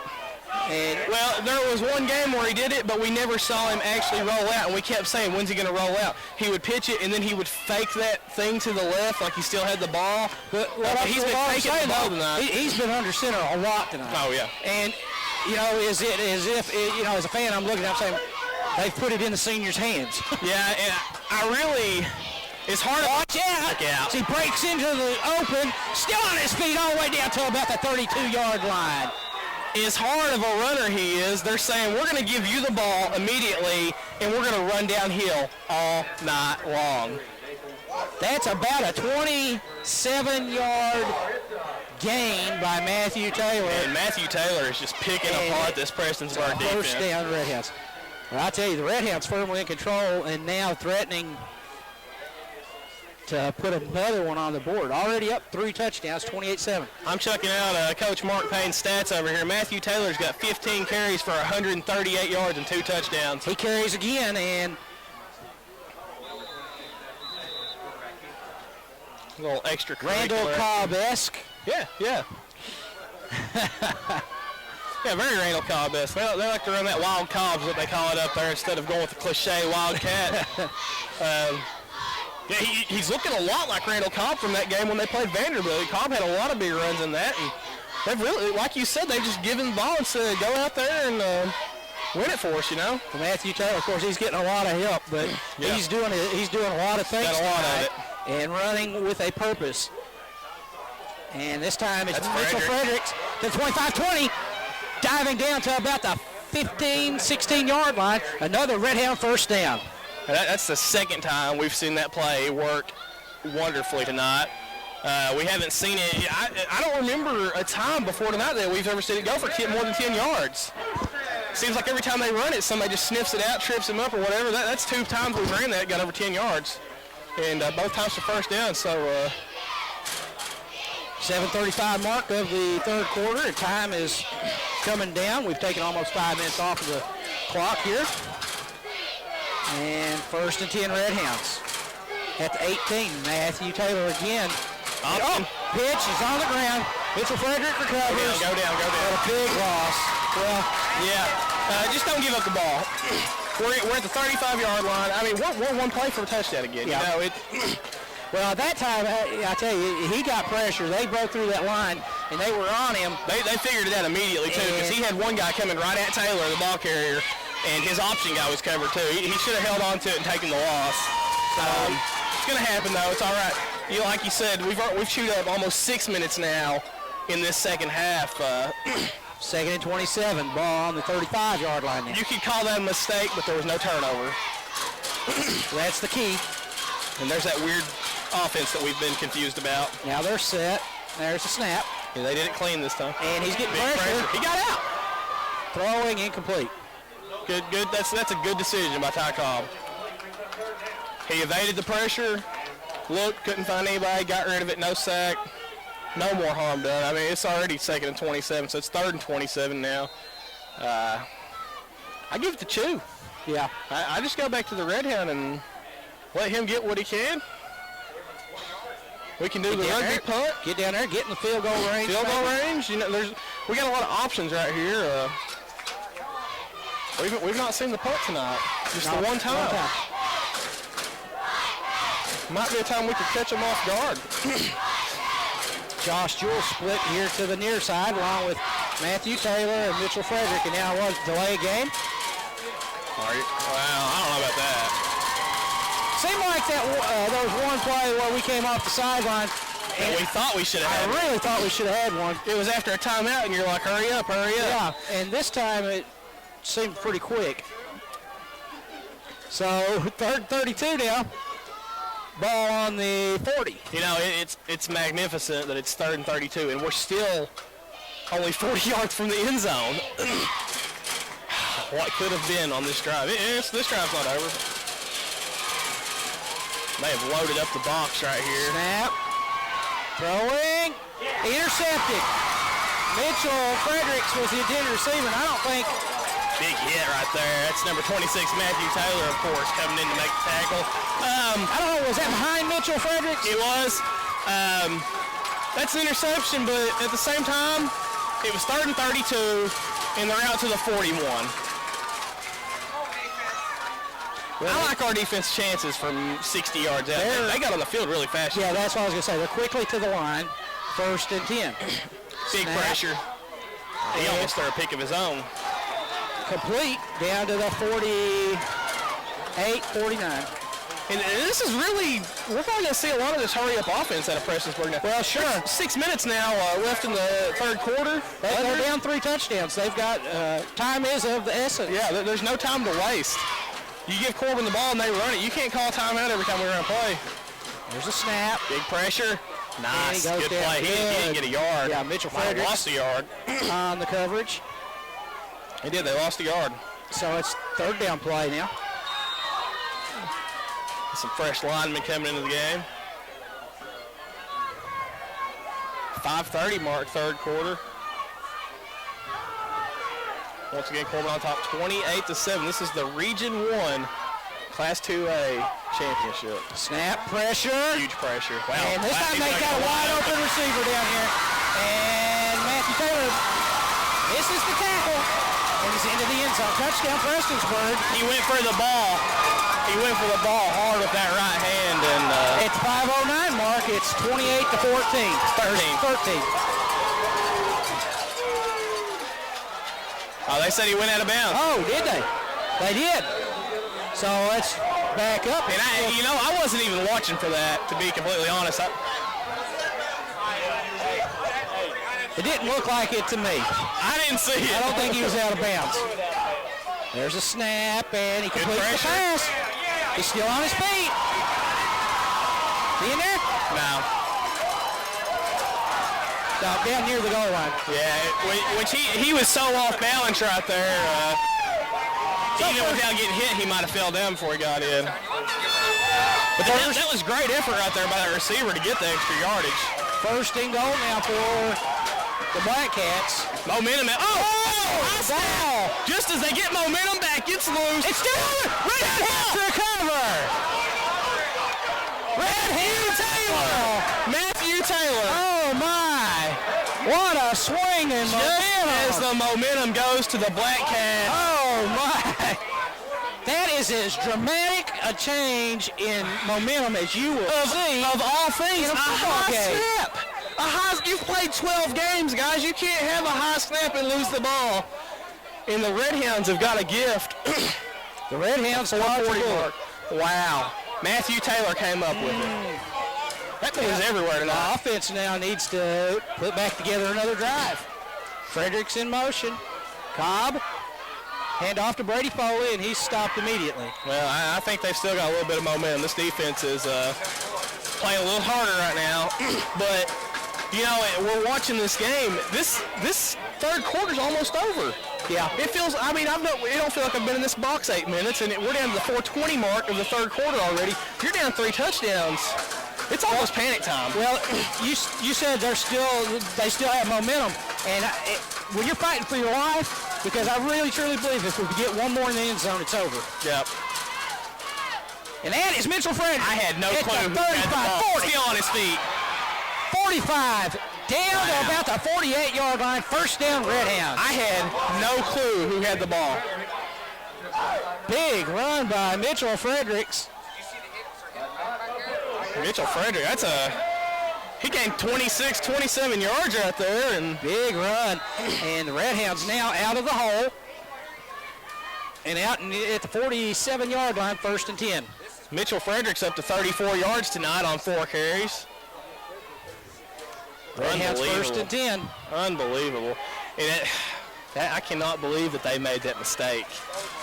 S2: Well, there was one game where he did it, but we never saw him actually roll out, and we kept saying, when's he going to roll out? He would pitch it, and then he would fake that thing to the left like he still had the ball.
S1: But
S2: he's been faking the ball tonight.
S1: He's been under center a lot tonight.
S2: Oh, yeah.
S1: And, you know, as a fan, I'm looking at him saying, they've put it in the senior's hands.
S2: Yeah, and I really, it's hard to
S1: Watch out.
S2: Look out.
S1: He breaks into the open, still on his feet all the way down to about the 32-yard line.
S2: As hard of a runner he is, they're saying, we're going to give you the ball immediately, and we're going to run downhill all night long.
S1: That's about a 27-yard gain by Matthew Taylor.
S2: And Matthew Taylor is just picking apart this Prestonsburg defense.
S1: First down, Redhounds. Well, I tell you, the Redhounds firmly in control and now threatening to put another one on the board. Already up 3 touchdowns, 28-7.
S2: I'm checking out Coach Mark Payne's stats over here. Matthew Taylor's got 15 carries for 138 yards and 2 touchdowns.
S1: He carries again, and
S2: A little extra
S1: Randall Cobb-esque.
S2: Yeah. Yeah, very Randall Cobb-esque. They like to run that wild Cobb is what they call it up there instead of going with the cliche wildcat. Yeah, he's looking a lot like Randall Cobb from that game when they played Vanderbilt. Cobb had a lot of big runs in that, and they've really, like you said, they've just given the ball and said, go out there and win it for us, you know.
S1: Well, Matthew Taylor, of course, he's getting a lot of help, but he's doing a lot of things
S2: Got a lot of it.
S1: and running with a purpose. And this time it's
S2: That's
S1: Mitchell Fredericks to 25-20, diving down to about the 15, 16-yard line. Another Redhound first down.
S2: That's the second time we've seen that play work wonderfully tonight. We haven't seen it. I don't remember a time before tonight that we've ever seen it go for more than 10 yards. Seems like every time they run it, somebody just sniffs it out, trips him up or whatever. That's 2 times we've ran that, got over 10 yards. And both times for first down, so...
S1: 7:35 mark of the third quarter, and time is coming down. We've taken almost 5 minutes off of the clock here. And 1st and 10 Redhounds. At the 18, Matthew Taylor again. Pitch is on the ground. Mitchell Frederick recovers.
S2: Go down.
S1: But a big loss. Well,
S2: yeah, just don't give up the ball. We're at the 35-yard line. I mean, we're one play for a touchdown again.
S1: Yeah.
S2: You know,
S1: well, at that time, I tell you, he got pressure. They broke through that line, and they were on him.
S2: They figured it out immediately, too, because he had one guy coming right at Taylor, the ball carrier, and his option guy was covered, too. He should have held on to it and taken the loss. It's going to happen, though. It's all right. Like you said, we've chewed up almost 6 minutes now in this second half.
S1: 2nd and 27, ball on the 35-yard line now.
S2: You could call that a mistake, but there was no turnover.
S1: That's the key.
S2: And there's that weird offense that we've been confused about.
S1: Now they're set. There's the snap.
S2: Yeah, they did it clean this time.
S1: And he's getting
S2: Big
S1: pressure.
S2: He got out.
S1: Throwing incomplete.
S2: Good. That's a good decision by Ty Cobb. He evaded the pressure, looked, couldn't find anybody, got rid of it, no sack. No more harm done. I mean, it's already 2nd and 27, so it's 3rd and 27 now. I give it to Chew.
S1: Yeah.
S2: I just go back to the Redhound and let him get what he can. We can do the rugby punt.
S1: Get down there, get in the field goal range.
S2: Field goal range. You know, we got a lot of options right here. We've not seen the punt tonight. Just the one time. Might be a time we could catch them off guard.
S1: Josh Jewell split here to the near side along with Matthew Taylor and Mitchell Frederick, and now was delay game.
S2: Well, I don't know about that.
S1: Seemed like that there was one play where we came off the sideline.
S2: And we thought we should have had
S1: I really thought we should have had one.
S2: It was after a timeout, and you're like, hurry up, hurry up.
S1: Yeah, and this time it seemed pretty quick. So, third 32 now. Ball on the 40.
S2: You know, it's magnificent that it's 3rd and 32, and we're still only 40 yards from the end zone. What could have been on this drive? This drive's not over. They have loaded up the box right here.
S1: Snap. Throwing. Intercepted. Mitchell Fredericks was the intended receiver, and I don't think...
S2: Big hit right there. That's number 26, Matthew Taylor, of course, coming in to make the tackle.
S1: I don't know, was that behind Mitchell Fredericks?
S2: It was. That's an interception, but at the same time, it was 3rd and 32, and they're out to the 41. I like our defense chances from 60 yards out. They got on the field really fast.
S1: Yeah, that's what I was going to say. They're quickly to the line, 1st and 10.
S2: Big
S1: Snap.
S2: pressure. He almost threw a pick of his own.
S1: Complete down to the 48, 49.
S2: And this is really, we're probably going to see a lot of this hurry-up offense out of Prestonsburg now.
S1: Well, sure.
S2: 6 minutes now left in the 3rd quarter.
S1: They're down 3 touchdowns. They've got, time is of the essence.
S2: Yeah, there's no time to waste. You give Corbin the ball and they run it. You can't call a timeout every time we run a play.
S1: There's a snap.
S2: Big pressure. Nice. Good play. He didn't get a yard.
S1: Yeah, Mitchell Fredericks
S2: lost a yard
S1: on the coverage.
S2: He did. They lost a yard.
S1: So it's 3rd down play now.
S2: Some fresh linemen coming into the game. 5:30 mark, 3rd quarter. Once again, Corbin on top, 28-7. This is the Region 1 Class 2A championship.
S1: Snap, pressure.
S2: Huge pressure. Wow.
S1: And this time they got a wide open receiver down here. And Matthew Taylor misses the tackle. And he's into the end zone. Touchdown, Prestonsburg.
S2: He went for the ball. He went for the ball hard with that right hand. And
S1: it's 5:09 mark. It's 28-14. 13.
S2: Oh, they said he went out of bounds.
S1: Oh, did they? They did. So let's back up.
S2: And I wasn't even watching for that, to be completely honest.
S1: It didn't look like it to me.
S2: I didn't see it.
S1: I don't think he was out of bounds. There's a snap, and he completes the pass. He's still on his feet. He in there?
S2: No.
S1: Down near the goal line.
S2: Yeah, which he was so off balance right there. Even without getting hit, he might have fell down before he got in. But that was great effort right there by that receiver to get the extra yardage.
S1: 1st and goal now for the Black Cats.
S2: Momentum. Ball! Just as they get momentum back, it's loose.
S1: It's still on it. Redhound to cover. Redhound Taylor.
S2: Matthew Taylor.
S1: Oh my! What a swing and momentum!
S2: As the momentum goes to the Black Cats.
S1: Oh my! That is as dramatic a change in momentum as you will see
S2: of all things.
S1: in a football game.
S2: Snap. You've played 12 games, guys. You can't have a high snap and lose the ball. And the Redhounds have got a gift.
S1: The Redhounds are 40 mark.
S2: Wow. Matthew Taylor came up with it. That thing is everywhere tonight.
S1: The offense now needs to put back together another drive. Fredericks in motion. Cobb. Hand off to Brady Foley, and he's stopped immediately.
S2: Well, I think they've still got a little bit of momentum. This defense is playing a little harder right now. But, we're watching this game. This 3rd quarter's almost over.
S1: Yeah.
S2: It feels, it don't feel like I've been in this box 8 minutes, and we're down to the 4:20 mark of the 3rd quarter already. You're down 3 touchdowns. It's almost panic time.
S1: Well, you said they still have momentum, and when you're fighting for your life, because I really, truly believe if we could get one more in the end zone, it's over.
S2: Yep.
S1: And that is Mitchell Frederick.
S2: I had no
S1: It's
S2: clue
S1: a
S2: who had the ball.
S1: 35, 40,
S2: Still on his feet.
S1: 45, down to about the 48-yard line. First down, Redhound.
S2: I had no clue who had the ball.
S1: Big run by Mitchell Fredericks.
S2: Mitchell Frederick, he gained 26, 27 yards right there. And
S1: Big run. And the Redhounds now out of the hole. And out at the 47-yard line, 1st and 10.
S2: Mitchell Frederick's up to 34 yards tonight on 4 carries.
S1: Redhounds 1st and 10.
S2: Unbelievable. And I cannot believe that they made that mistake.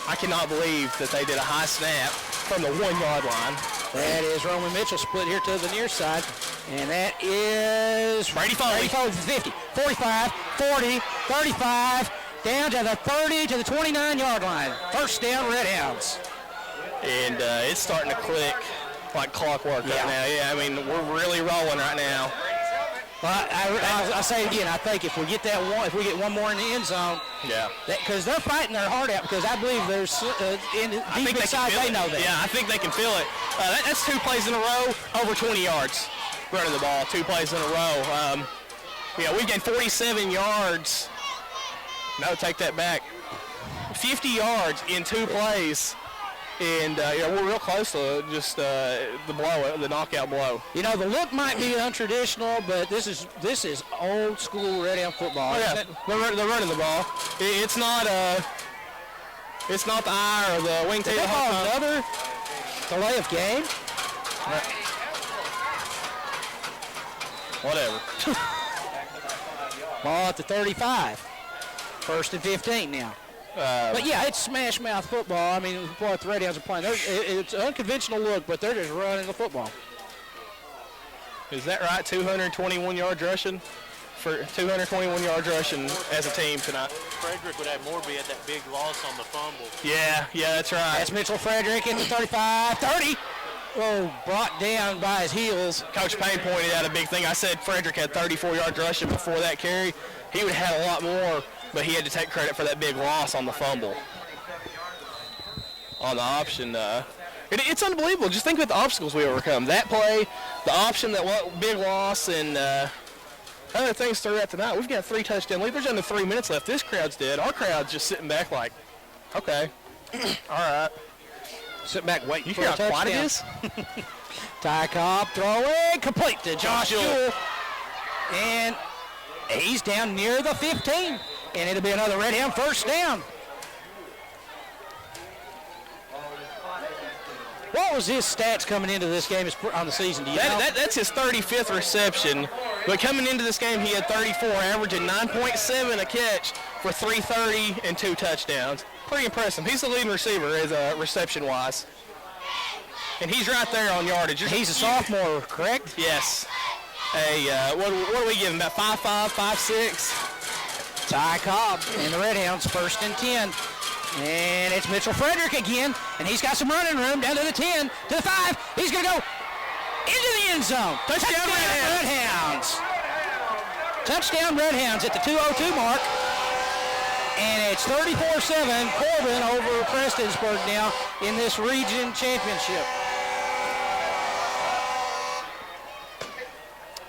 S2: I cannot believe that they did a high snap from the 1-yard line.
S1: That is Roman Mitchell split here to the near side. And that is
S2: Brady Foley.
S1: 50, 45, 40, 35, down to the 30 to the 29-yard line. First down, Redhounds.
S2: And it's starting to click like clockwork right now. Yeah, I mean, we're really rolling right now.
S1: Well, I say it again. I think if we get one more in the end zone, because they're fighting their heart out. Because I believe there's deep inside they know that.
S2: Yeah, I think they can feel it. That's 2 plays in a row, over 20 yards running the ball. 2 plays in a row. We gained 47 yards. No, take that back. 50 yards in 2 plays. And we're real close to just the knockout blow.
S1: You know, the look might be untraditional, but this is old school Redhound football.
S2: Oh, yeah, they're running the ball. It's not the eye or the wing tail.
S1: Another delay of game.
S2: Whatever.
S1: Ball at the 35. 1st and 15 now. But yeah, it's smash mouth football. I mean, what the Redhounds are playing. It's an unconventional look, but they're just running the football.
S2: Is that right? 221 yards rushing for 221 yards rushing as a team tonight.
S5: Frederick would have Morby at that big loss on the fumble.
S2: Yeah, that's right.
S1: That's Mitchell Frederick in the 35, 30. Oh, brought down by his heels.
S2: Coach Payne pointed out a big thing. I said Frederick had 34 yards rushing before that carry. He would have had a lot more, but he had to take credit for that big loss on the fumble. On the option, it's unbelievable. Just think about the obstacles we overcome. That play, the option, that big loss, and other things throughout tonight. We've got 3 touchdown lead. There's under 3 minutes left. This crowd's dead. Our crowd's just sitting back like, okay, all right.
S1: Sitting back waiting
S2: you
S1: for a touchdown.
S2: How quiet it is?
S1: Ty Cobb throwing complete to Josh Jewell. And he's down near the 15. And it'll be another Redhound first down. What was his stats coming into this game on the season? Do you know?
S2: That's his 35th reception. But coming into this game, he had 34, averaging 9.7 a catch for 330 and 2 touchdowns. Pretty impressive. He's the leading receiver as reception-wise. And he's right there on yardage.
S1: He's a sophomore, correct?
S2: Yes. What do we give him, about 5'5", 5'6"?
S1: Ty Cobb and the Redhounds, 1st and 10. And it's Mitchell Frederick again, and he's got some running room down to the 10, to the 5. He's going to go into the end zone. Touchdown Redhounds. Touchdown Redhounds at the 2:02 mark. And it's 34-7, Corbin over Prestonsburg now in this region championship.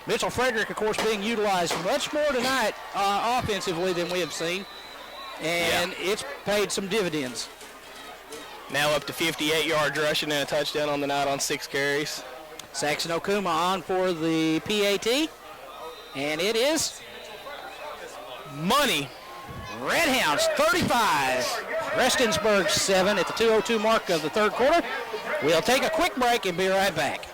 S1: Mitchell Frederick, of course, being utilized much more tonight offensively than we have seen. And it's paid some dividends.
S2: Now up to 58 yards rushing and a touchdown on the night on 6 carries.
S1: Saxon Okuma on for the PAT. And it is
S2: money.
S1: Redhounds 35, Prestonsburg 7 at the 2:02 mark of the 3rd quarter. We'll take a quick break and be right back.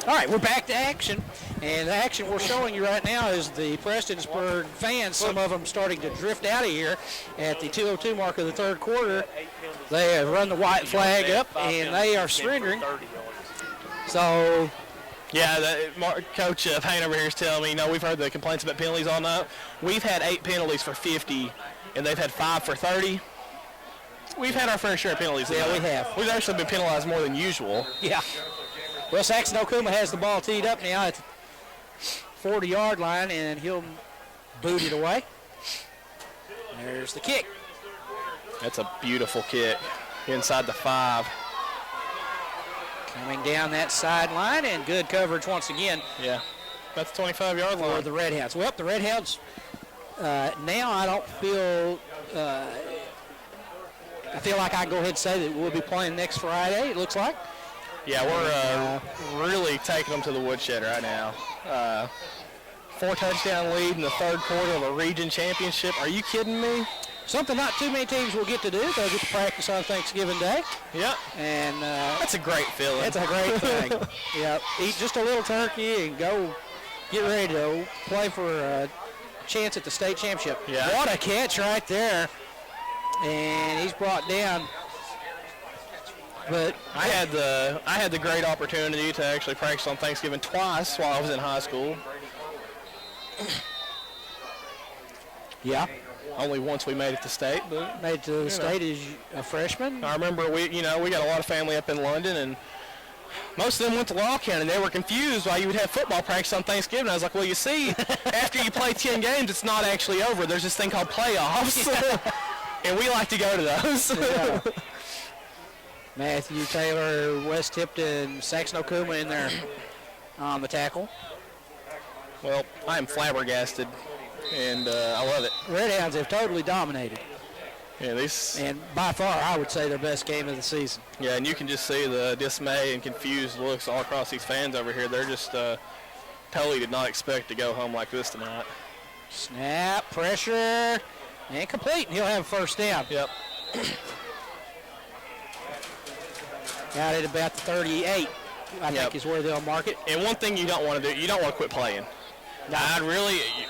S1: All right, we're back to action. And the action we're showing you right now is the Prestonsburg fans, some of them starting to drift out of here at the 2:02 mark of the 3rd quarter. They have run the white flag up, and they are surrendering. So,
S2: yeah, Coach Payne over here is telling me, we've heard the complaints about penalties all night. We've had 8 penalties for 50, and they've had 5 for 30. We've had our fair share of penalties.
S1: Yeah, we have.
S2: We've actually been penalized more than usual.
S1: Yeah. Well, Saxon Okuma has the ball teed up now at the 40-yard line, and he'll boot it away. There's the kick.
S2: That's a beautiful kick inside the 5.
S1: Coming down that sideline, and good coverage once again.
S2: Yeah, that's 25-yard line.
S1: For the Redhounds. Well, the Redhounds, now I don't feel, I feel like I can go ahead and say that we'll be playing next Friday, it looks like.
S2: Yeah, we're really taking them to the woodshed right now. 4-touchdown lead in the third quarter of a region championship. Are you kidding me?
S1: Something not too many teams will get to do. They'll get to practice on Thanksgiving Day.
S2: Yep.
S1: And
S2: that's a great feeling.
S1: That's a great thing. Yeah, eat just a little turkey and go get ready to play for a chance at the state championship.
S2: Yeah.
S1: What a catch right there. And he's brought down. But
S2: I had the great opportunity to actually practice on Thanksgiving twice while I was in high school.
S1: Yeah.
S2: Only once we made it to state, but
S1: made it to the state as a freshman.
S2: I remember we got a lot of family up in London, and most of them went to Law County, and they were confused why you would have football practice on Thanksgiving. I was like, well, you see, after you play 10 games, it's not actually over. There's this thing called playoffs, and we like to go to those.
S1: Yeah. Matthew Taylor, West Tipton, Saxon Okuma in there on the tackle.
S2: Well, I am flabbergasted, and I love it.
S1: Redhounds have totally dominated.
S2: Yeah,
S1: and by far, I would say their best game of the season.
S2: Yeah, and you can just see the dismay and confused looks all across these fans over here. They're just totally did not expect to go home like this tonight.
S1: Snap, pressure, and complete. He'll have first down.
S2: Yep.
S1: Out at about the 38, I think is where they'll mark it.
S2: And one thing you don't want to do, you don't want to quit playing. No.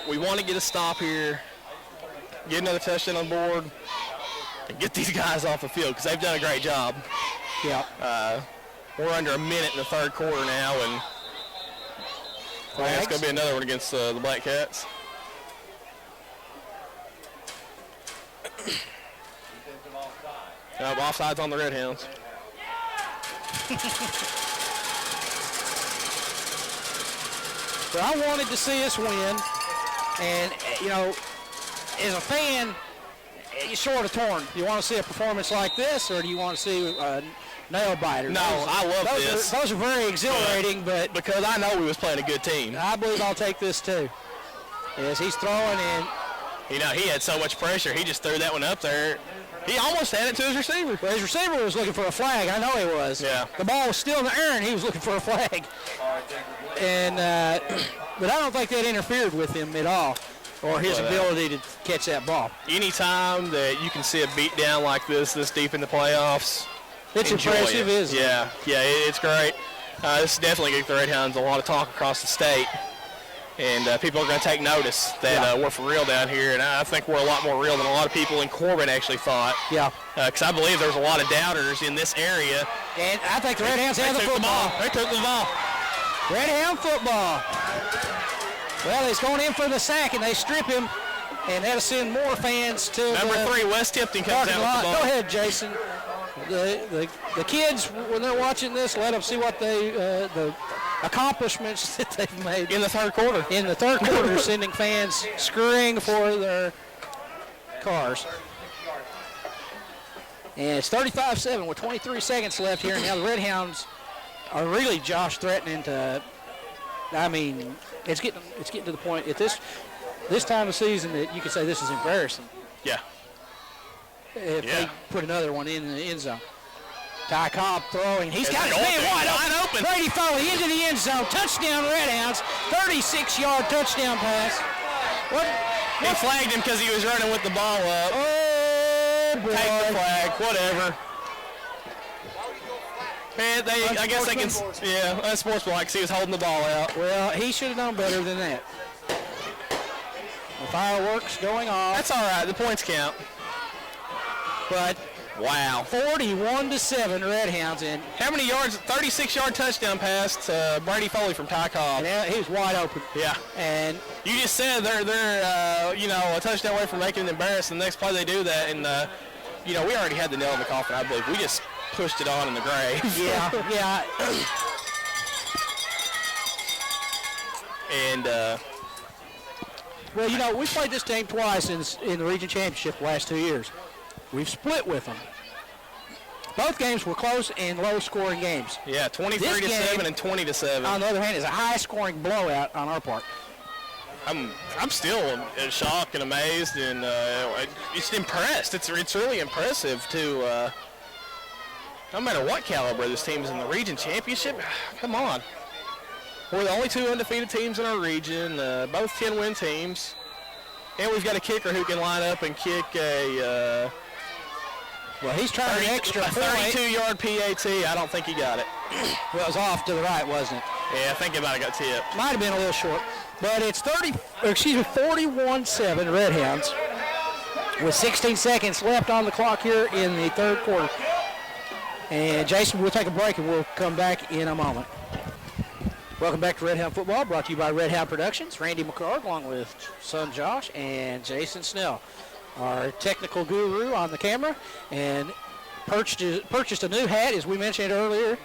S2: We want to get a stop here, get another touchdown on board, and get these guys off the field because they've done a great job.
S1: Yeah.
S2: We're under a minute in the third quarter now, and it's going to be another one against the Black Cats. Offsides on the Redhounds.
S1: But I wanted to see us win, and as a fan, you're sort of torn. Do you want to see a performance like this, or do you want to see a nail biter?
S2: No, I love this.
S1: Those are very exhilarating, but
S2: because I know we was playing a good team.
S1: I believe I'll take this too. As he's throwing in.
S2: He had so much pressure, he just threw that one up there. He almost had it to his receiver.
S1: Well, his receiver was looking for a flag. I know he was.
S2: Yeah.
S1: The ball was still in the air, and he was looking for a flag. And but I don't think that interfered with him at all, or his ability to catch that ball.
S2: Anytime that you can see a beat down like this deep in the playoffs,
S1: it's impressive, isn't it?
S2: Yeah, it's great. This is definitely going to get the Redhounds a lot of talk across the state. And people are going to take notice that we're for real down here, and I think we're a lot more real than a lot of people in Corbin actually thought.
S1: Yeah.
S2: Because I believe there's a lot of doubters in this area.
S1: And I think the Redhounds have the football.
S2: They took the ball.
S1: Redhound football. Well, he's going in for the sack, and they strip him, and that'll send more fans to
S2: Number 3, West Tipton comes out with the ball.
S1: Go ahead, Jason. The kids, when they're watching this, let them see what the accomplishments that they've made
S2: in the third quarter.
S1: In the third quarter, sending fans scurrying for their cars. And it's 35-7 with 23 seconds left here. And now the Redhounds are really, Josh, threatening to. I mean, it's getting to the point at this time of the season that you could say this is embarrassing.
S2: Yeah.
S1: If they put another one in the end zone. Ty Cobb throwing. He's got his man wide open. Brady Foley into the end zone. Touchdown Redhounds. 36-yard touchdown pass.
S2: He flagged him because he was running with the ball up.
S1: Oh, boy.
S2: Take the flag, whatever. Man, I guess they can. Yeah, unsportsmanlike because he was holding the ball out.
S1: Well, he should have known better than that. The fireworks going off.
S2: That's all right. The points count.
S1: But
S2: wow,
S1: 41-7 Redhounds in.
S2: How many yards? 36-yard touchdown pass to Brady Foley from Ty Cobb.
S1: And he was wide open.
S2: Yeah.
S1: And
S2: you just said they're a touchdown away from making it embarrassing. The next play they do that, and we already had the nail in the coffin. I believe we just pushed it on in the grave.
S1: Yeah.
S2: And
S1: Well, you know, we played this team twice in the region championship the last 2 years. We've split with them. Both games were close and low-scoring games.
S2: Yeah, 23-7 and 20-7.
S1: On the other hand, is a high-scoring blowout on our part.
S2: I'm still shocked and amazed, and it's impressed. It's really impressive to no matter what caliber this team is in the region championship. Come on, we're the only 2 undefeated teams in our region, both 10-win teams, and we've got a kicker who can line up and kick a.
S1: Well, he's trying an extra point.
S2: 32-yard PAT. I don't think he got it.
S1: Well, it was off to the right, wasn't it?
S2: Yeah, I think it might have got tipped.
S1: Might have been a little short. But it's 41-7 Redhounds with 16 seconds left on the clock here in the third quarter. And Jason, we'll take a break and we'll come back in a moment. Welcome back to Redhound Football, brought to you by Redhound Productions. Randy McCard along with son Josh and Jason Snell, our technical guru on the camera, and purchased a new hat, as we mentioned earlier.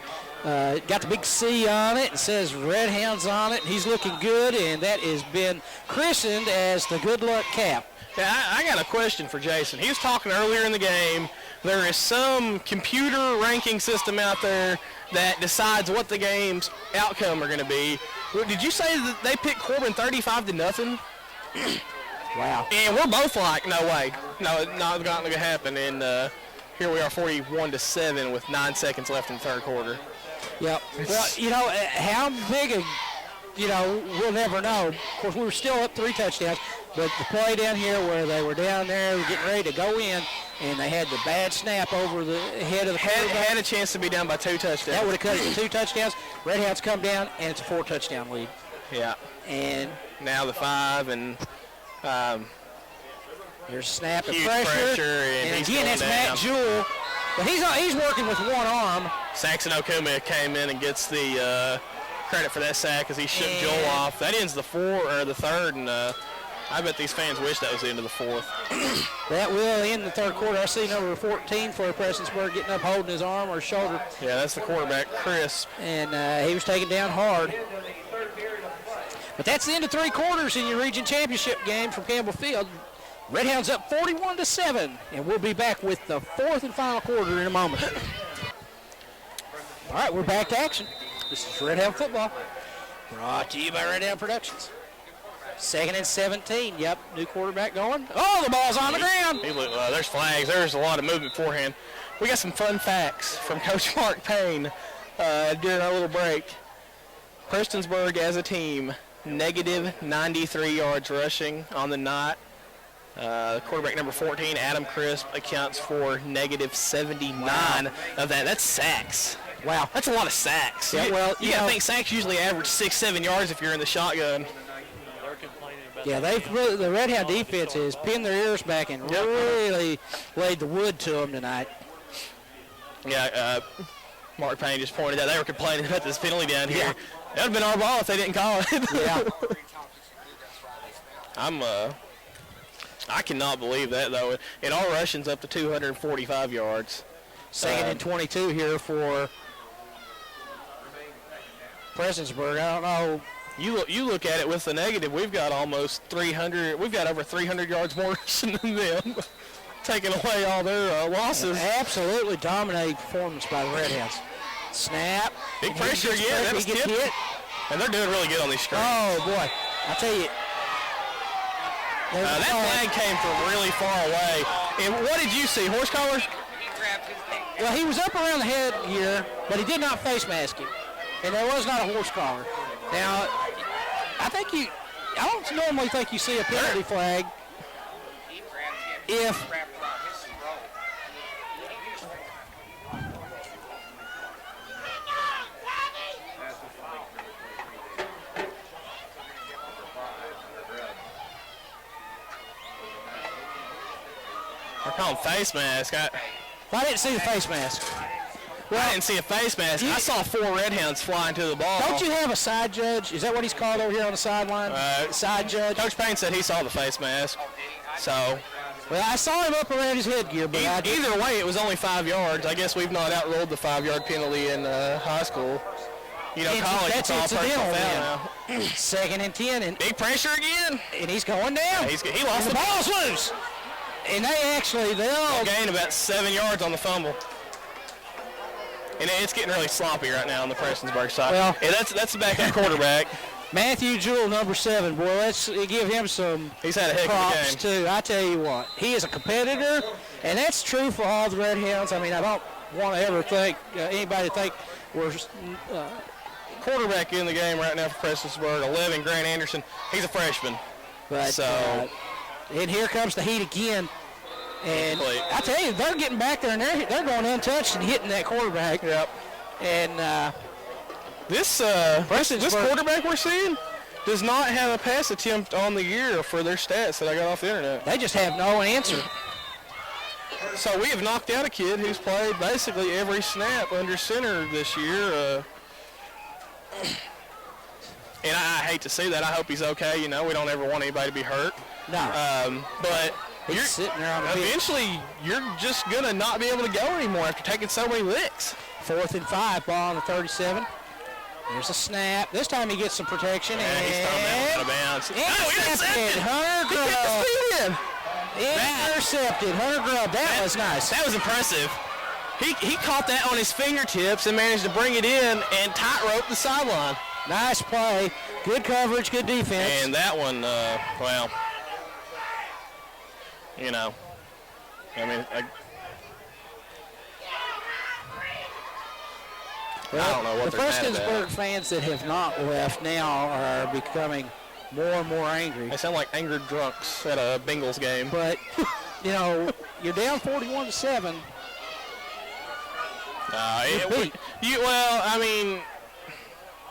S1: Got the big C on it. It says Redhounds on it. And he's looking good, and that has been christened as the Good Luck Cap.
S2: Yeah, I got a question for Jason. He was talking earlier in the game. There is some computer ranking system out there that decides what the game's outcome are going to be. Did you say that they picked Corbin 35-0?
S1: Wow.
S2: And we're both like, no way. No, not going to happen. And here we are 41-7 with 9 seconds left in the third quarter.
S1: Yep. Well, you know, how big we'll never know. Of course, we were still up 3 touchdowns, but the play down here where they were down there getting ready to go in, and they had the bad snap over the head of the quarterback.
S2: Had a chance to be down by 2 touchdowns.
S1: That would have cut it to 2 touchdowns. Redhounds come down, and it's a 4-touchdown lead.
S2: Yeah.
S1: And
S2: now the 5, and
S1: there's a snap and
S2: huge
S1: pressure.
S2: And
S1: again, that's Matt Jewell. But he's working with one arm.
S2: Saxon Okuma came in and gets the credit for that sack as he shook Joel off. That ends the third, and I bet these fans wish that was the end of the fourth.
S1: That will end the third quarter. I see number 14 for Prestonsburg getting up, holding his arm or his shoulder.
S2: Yeah, that's the quarterback, Chris.
S1: And he was taken down hard. But that's the end of 3 quarters in your region championship game from Campbell Field. Redhounds up 41-7, and we'll be back with the 4th and final quarter in a moment. All right, we're back to action. This is Redhound Football, brought to you by Redhound Productions. 2nd and 17. Yep, new quarterback going. Oh, the ball's on the ground.
S2: There's flags. There's a lot of movement beforehand. We got some fun facts from Coach Mark Payne during our little break. Prestonsburg as a team, negative 93 yards rushing on the night. Quarterback number 14, Adam Crisp, accounts for negative 79 of that. That's sacks.
S1: Wow.
S2: That's a lot of sacks.
S1: Yeah, well,
S2: you got to think sacks usually average 6-7 yards if you're in the shotgun.
S1: Yeah, the Redhound defense has pinned their ears back and really laid the wood to them tonight.
S2: Yeah, Mark Payne just pointed out they were complaining about this penalty down here. Yeah. That would have been our ball if they didn't call it.
S1: Yeah.
S2: I cannot believe that, though. And our rushing's up to 245 yards.
S1: 2nd and 22 here for Prestonsburg. I don't know.
S2: You look at it with the negative. We've got almost 300. We've got over 300 yards more rushing than them, taking away all their losses.
S1: Absolutely dominating performance by the Redhounds. Snap.
S2: Big pressure again. That was tipped.
S1: Hit.
S2: And they're doing really good on these screens.
S1: Oh, boy. I tell you.
S2: That flag came from really far away. And what did you see? Horse collar?
S1: Well, he was up around the head here, but he did not face mask him. And there was not a horse collar. Now, I don't normally think you see a penalty flag if
S2: They're calling face mask.
S1: I didn't see the face mask.
S2: Well, I didn't see a face mask. I saw 4 Redhounds flying to the ball.
S1: Don't you have a side judge? Is that what he's called over here on the sideline? Side judge?
S2: Coach Payne said he saw the face mask. So,
S1: well, I saw him up around his headgear, but
S2: either way, it was only 5 yards. I guess we've not outruled the 5-yard penalty in high school. college.
S1: That's
S2: it's all
S1: incidental
S2: personal
S1: then.
S2: foul.
S1: 2nd and 10, and
S2: Big pressure again.
S1: he's going down.
S2: He lost
S1: the ball's loose. And they'll
S2: gain about 7 yards on the fumble. And it's getting really sloppy right now on the Prestonsburg side.
S1: Well,
S2: yeah, that's the backup quarterback.
S1: Matthew Jewell, number 7. Boy, let's give him some
S2: He's had a heck
S1: props
S2: of a game.
S1: too. I tell you what, he is a competitor, and that's true for all the Redhounds. I mean, I don't want to ever think anybody think we're
S2: Quarterback in the game right now for Prestonsburg, 11, Grant Anderson. He's a freshman.
S1: But and here comes the heat again. And I tell you, they're getting back there, and they're going untouched and hitting that quarterback.
S2: Yep.
S1: And
S2: this quarterback we're seeing does not have a pass attempt on the year for their stats that I got off the internet.
S1: They just have no answer.
S2: So we have knocked out a kid who's played basically every snap under center this year. And I hate to see that. I hope he's okay. We don't ever want anybody to be hurt.
S1: No.
S2: But
S1: he's sitting there on the
S2: eventually you're just going to not be able to go anymore after taking so many licks.
S1: 4th and 5, ball on the 37. There's a snap. This time he gets some protection.
S2: Yeah,
S1: and
S2: he's throwing that out of bounds.
S1: Intercepted. Hunter Grubb. Intercepted. Hunter Grubb. That was nice.
S2: That was impressive. He caught that on his fingertips and managed to bring it in and tightrope the sideline.
S1: Nice play. Good coverage, good defense.
S2: And that one, I don't know what
S1: the
S2: they're mad about.
S1: Prestonsburg fans that have not left now are becoming more and more angry.
S2: They sound like angered drunks at a Bengals game.
S1: But, you're down 41-7.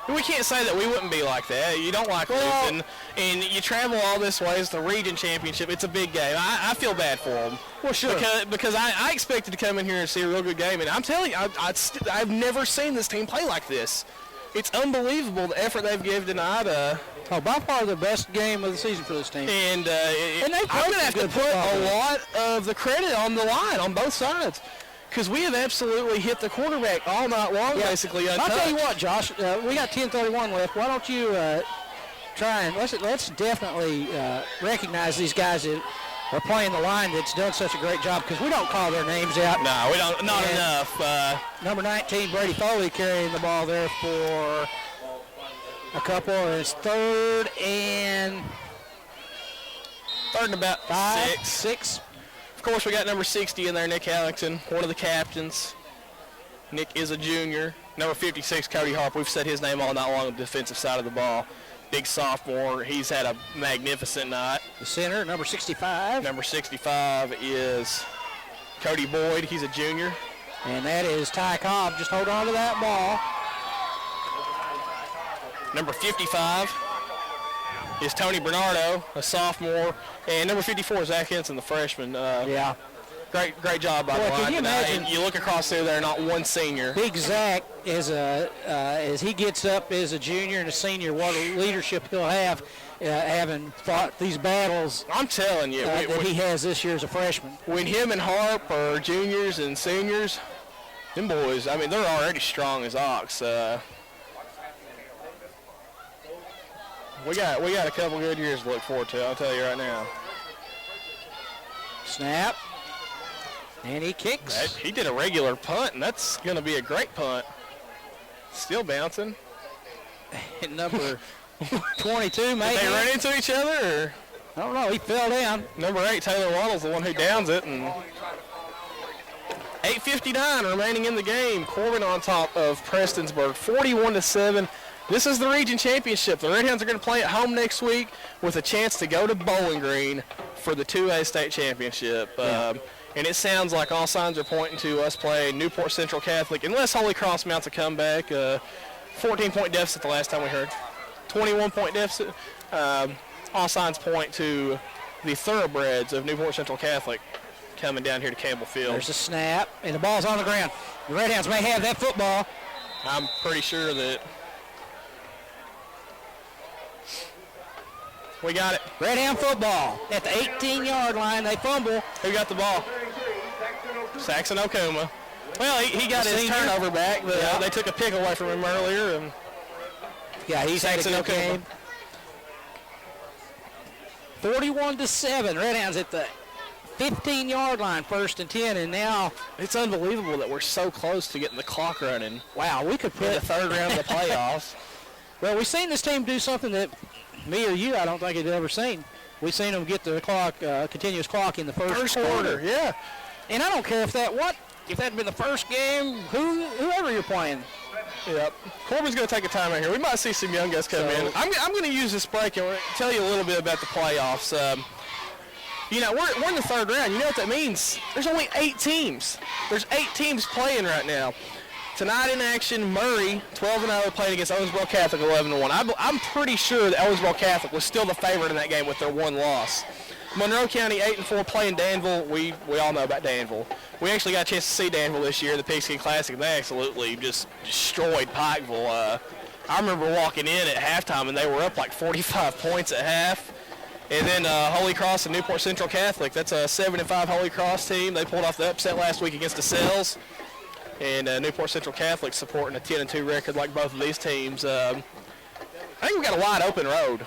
S2: We can't say that we wouldn't be like that. You don't like losing, and you travel all this way. It's the region championship. It's a big game. I feel bad for them.
S1: Well, sure.
S2: Because I expected to come in here and see a real good game, and I'm telling you, I've never seen this team play like this. It's unbelievable the effort they've given tonight.
S1: By far the best game of the season for this team.
S2: And I'm going to have to put a lot of the credit on the line on both sides. Because we have absolutely hit the quarterback all night long, basically untouched.
S1: I'll tell you what, Josh, we got 10:31 left. Why don't you try and let's definitely recognize these guys that are playing the line that's done such a great job, because we don't call their names out.
S2: No, we don't. Not enough.
S1: Number 19, Brady Foley, carrying the ball there for a couple. It's third and
S2: about
S1: 6.
S2: Of course, we got number 60 in there, Nick Allington, one of the captains. Nick is a junior. Number 56, Cody Harp. We've said his name all night long on the defensive side of the ball. Big sophomore. He's had a magnificent night.
S1: The center, number 65.
S2: Number 65 is Cody Boyd. He's a junior.
S1: And that is Ty Cobb. Just hold on to that ball.
S2: Number 55 is Tony Bernardo, a sophomore. And number 54 is Zach Henson, the freshman. Great job by the line.
S1: Can you imagine?
S2: You look across there, not one senior.
S1: Big Zach, as he gets up as a junior and a senior, what leadership he'll have, having fought these battles.
S2: I'm telling you.
S1: That he has this year as a freshman.
S2: When him and Harp are juniors and seniors, them boys, they're already strong as ox. We got a couple good years to look forward to, I'll tell you right now.
S1: Snap. And he kicks.
S2: He did a regular punt, and that's going to be a great punt. Still bouncing.
S1: Number 22, maybe.
S2: Did they run into each other? Or?
S1: I don't know. He fell down.
S2: Number 8, Taylor Waddle's the one who downs it. And 8:59 remaining in the game. Corbin on top of Prestonsburg, 41-7. This is the region championship. The Redhounds are going to play at home next week with a chance to go to Bowling Green for the 2A state championship. And it sounds like all signs are pointing to us playing Newport Central Catholic, unless Holy Cross mounts a comeback. 14-point deficit the last time we heard. 21-point deficit. All signs point to the thoroughbreds of Newport Central Catholic coming down here to Campbell Field.
S1: There's a snap, and the ball's on the ground. The Redhounds may have that football.
S2: I'm pretty sure that we got it.
S1: Redhound football at the 18-yard line. They fumble.
S2: Who got the ball? Saxon Okuma. Well, he got his turnover back. They took a pick away from him earlier. And
S1: Yeah, he's had a
S2: Saxon
S1: good game. 41-7. Redhounds at the 15-yard line, 1st and 10, and now
S2: It's unbelievable that we're so close to getting the clock running
S1: wow, we could
S2: in the
S1: put.
S2: third round of the playoffs.
S1: Well, we've seen this team do something that me or you, I don't think, had ever seen. We've seen them get the clock, continuous clock in the first quarter.
S2: Yeah.
S1: And I don't care if that had been the first game, whoever you're playing.
S2: Yep. Corbin's going to take a time right here. We might see some young guys come in. I'm going to use this break and tell you a little bit about the playoffs. We're in the third round. You know what that means? There's only 8 teams. There's 8 teams playing right now. Tonight in action, Murray, 12-0, playing against Owensboro Catholic, 11-1. I'm pretty sure that Owensboro Catholic was still the favorite in that game with their one loss. Monroe County, 8-4, playing Danville. We all know about Danville. We actually got a chance to see Danville this year, the Pigskin Classic, and they absolutely just destroyed Pikeville. I remember walking in at halftime, and they were up like 45 points at half. And then Holy Cross and Newport Central Catholic. That's a 7-5 Holy Cross team. They pulled off the upset last week against DeSales. And Newport Central Catholic supporting a 10-2 record like both of these teams. I think we've got a wide open road.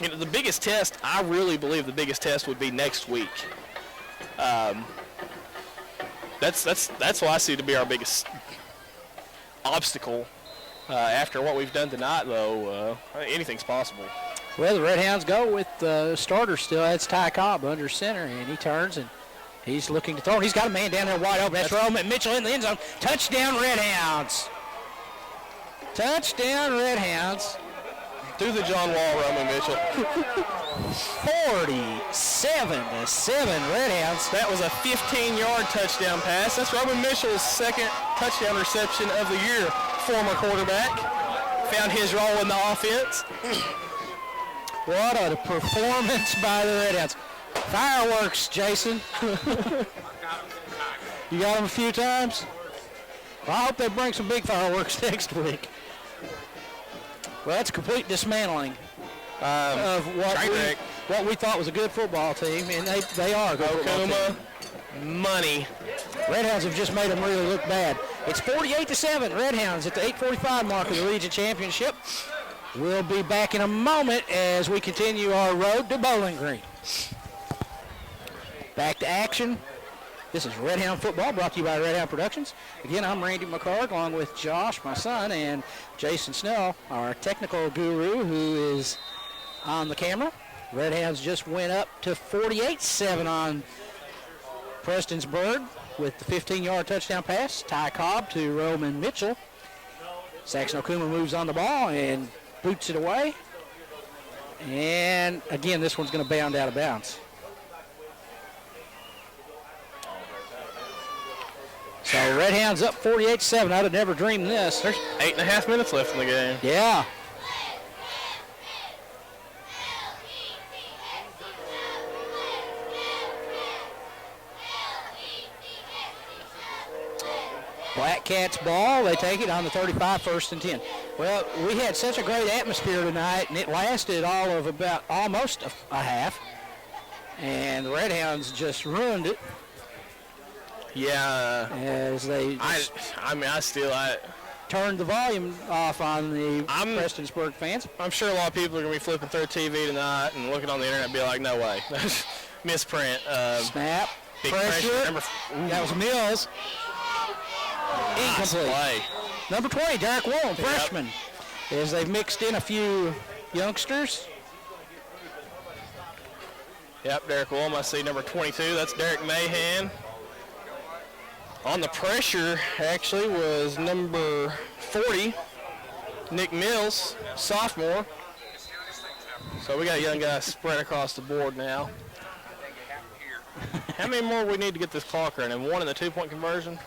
S2: The biggest test, I really believe the biggest test would be next week. That's what I see to be our biggest obstacle. After what we've done tonight, though, anything's possible.
S1: Well, the Redhounds go with the starter still. That's Ty Cobb under center, and he turns and he's looking to throw. He's got a man down there wide open. That's Roman Mitchell in the end zone. Touchdown, Redhounds. Touchdown, Redhounds.
S2: Through the John Wall, Roman Mitchell.
S1: 47-7, Redhounds.
S2: That was a 15-yard touchdown pass. That's Roman Mitchell's second touchdown reception of the year. Former quarterback. Found his role in the offense.
S1: What a performance by the Redhounds. Fireworks, Jason. You got them a few times? Well, I hope they bring some big fireworks next week. Well, that's a complete dismantling of what we thought was a good football team, and they are a good football team.
S2: Money.
S1: Redhounds have just made them really look bad. It's 48-7. Redhounds at the 8:45 mark of the Region Championship. We'll be back in a moment as we continue our road to Bowling Green. Back to action. This is Redhound Football, brought to you by Redhound Productions. Again, I'm Randy McCard, along with Josh, my son, and Jason Snell, our technical guru, who is on the camera. Redhounds just went up to 48-7 on Prestonsburg with the 15-yard touchdown pass. Ty Cobb to Roman Mitchell. Saxon Okuma moves on the ball and boots it away. And again, this one's going to bound out of bounds. So Redhounds up 48-7. I'd have never dreamed this.
S2: There's 8.5 minutes left in the game.
S1: Yeah. Black Cats ball. They take it on the 35, 1st and 10. Well, we had such a great atmosphere tonight, and it lasted all of about almost a half. And the Redhounds just ruined it.
S2: Yeah.
S1: As they turned the volume off on the Prestonsburg fans.
S2: I'm sure a lot of people are going to be flipping through TV tonight and looking on the internet and be like, no way. Misprint.
S1: Snap.
S2: Big
S1: Pressure. That was Mills. Incomplete.
S2: Play.
S1: Number 20, Derek Wall, freshman. As they've mixed in a few youngsters.
S2: Yep, Derek Wall, I see number 22. That's Derek Mahan. On the pressure, actually, was number 40, Nick Mills, sophomore. So we got young guys spread across the board now. How many more we need to get this clock running? One in the 2-point conversion?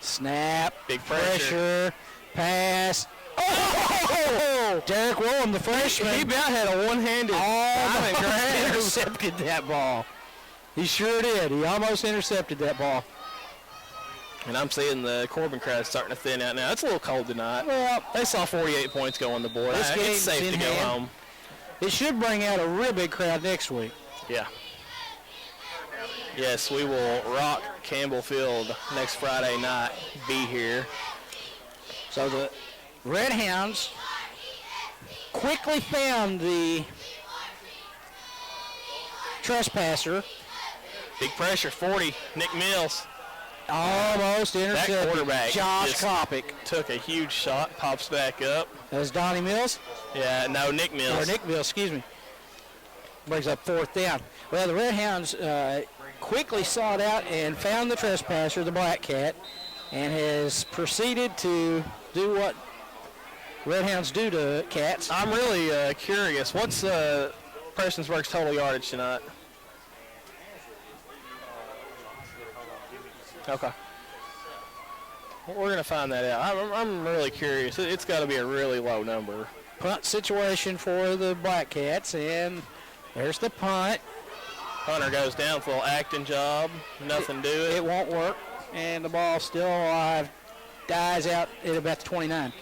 S1: Snap.
S2: Big pressure.
S1: Pass. Oh! Derek Willem, the freshman.
S2: He about had a one-handed
S1: intercepted that ball. He sure did. He almost intercepted that ball.
S2: And I'm seeing the Corbin crowd starting to thin out now. It's a little cold tonight.
S1: Well,
S2: they saw 48 points go on the board. It's safe to go home.
S1: It should bring out a real big crowd next week.
S2: Yeah. Yes, we will rock Campbell Field next Friday night. Be here.
S1: So the Redhounds quickly found the trespasser.
S2: Big pressure, 40, Nick Mills.
S1: Almost
S2: That
S1: intercepted.
S2: quarterback
S1: Josh
S2: just
S1: Kopic.
S2: took a huge shot, pops back up.
S1: That was Donnie Mills.
S2: Yeah, no, Nick Mills.
S1: Or Nick Mills, excuse me. Brings up 4th down. Well, the Redhounds quickly sought out and found the trespasser, the black cat, and has proceeded to do what Redhounds do to cats.
S2: I'm really curious. What's Prestonsburg's total yardage tonight? Okay. Well, we're going to find that out. I'm really curious. It's got to be a really low number.
S1: Punt situation for the black cats, and there's the punt.
S2: Hunter goes down with a little acting job. Nothing to it.
S1: It won't work, and the ball still alive. Dies out at about the 29.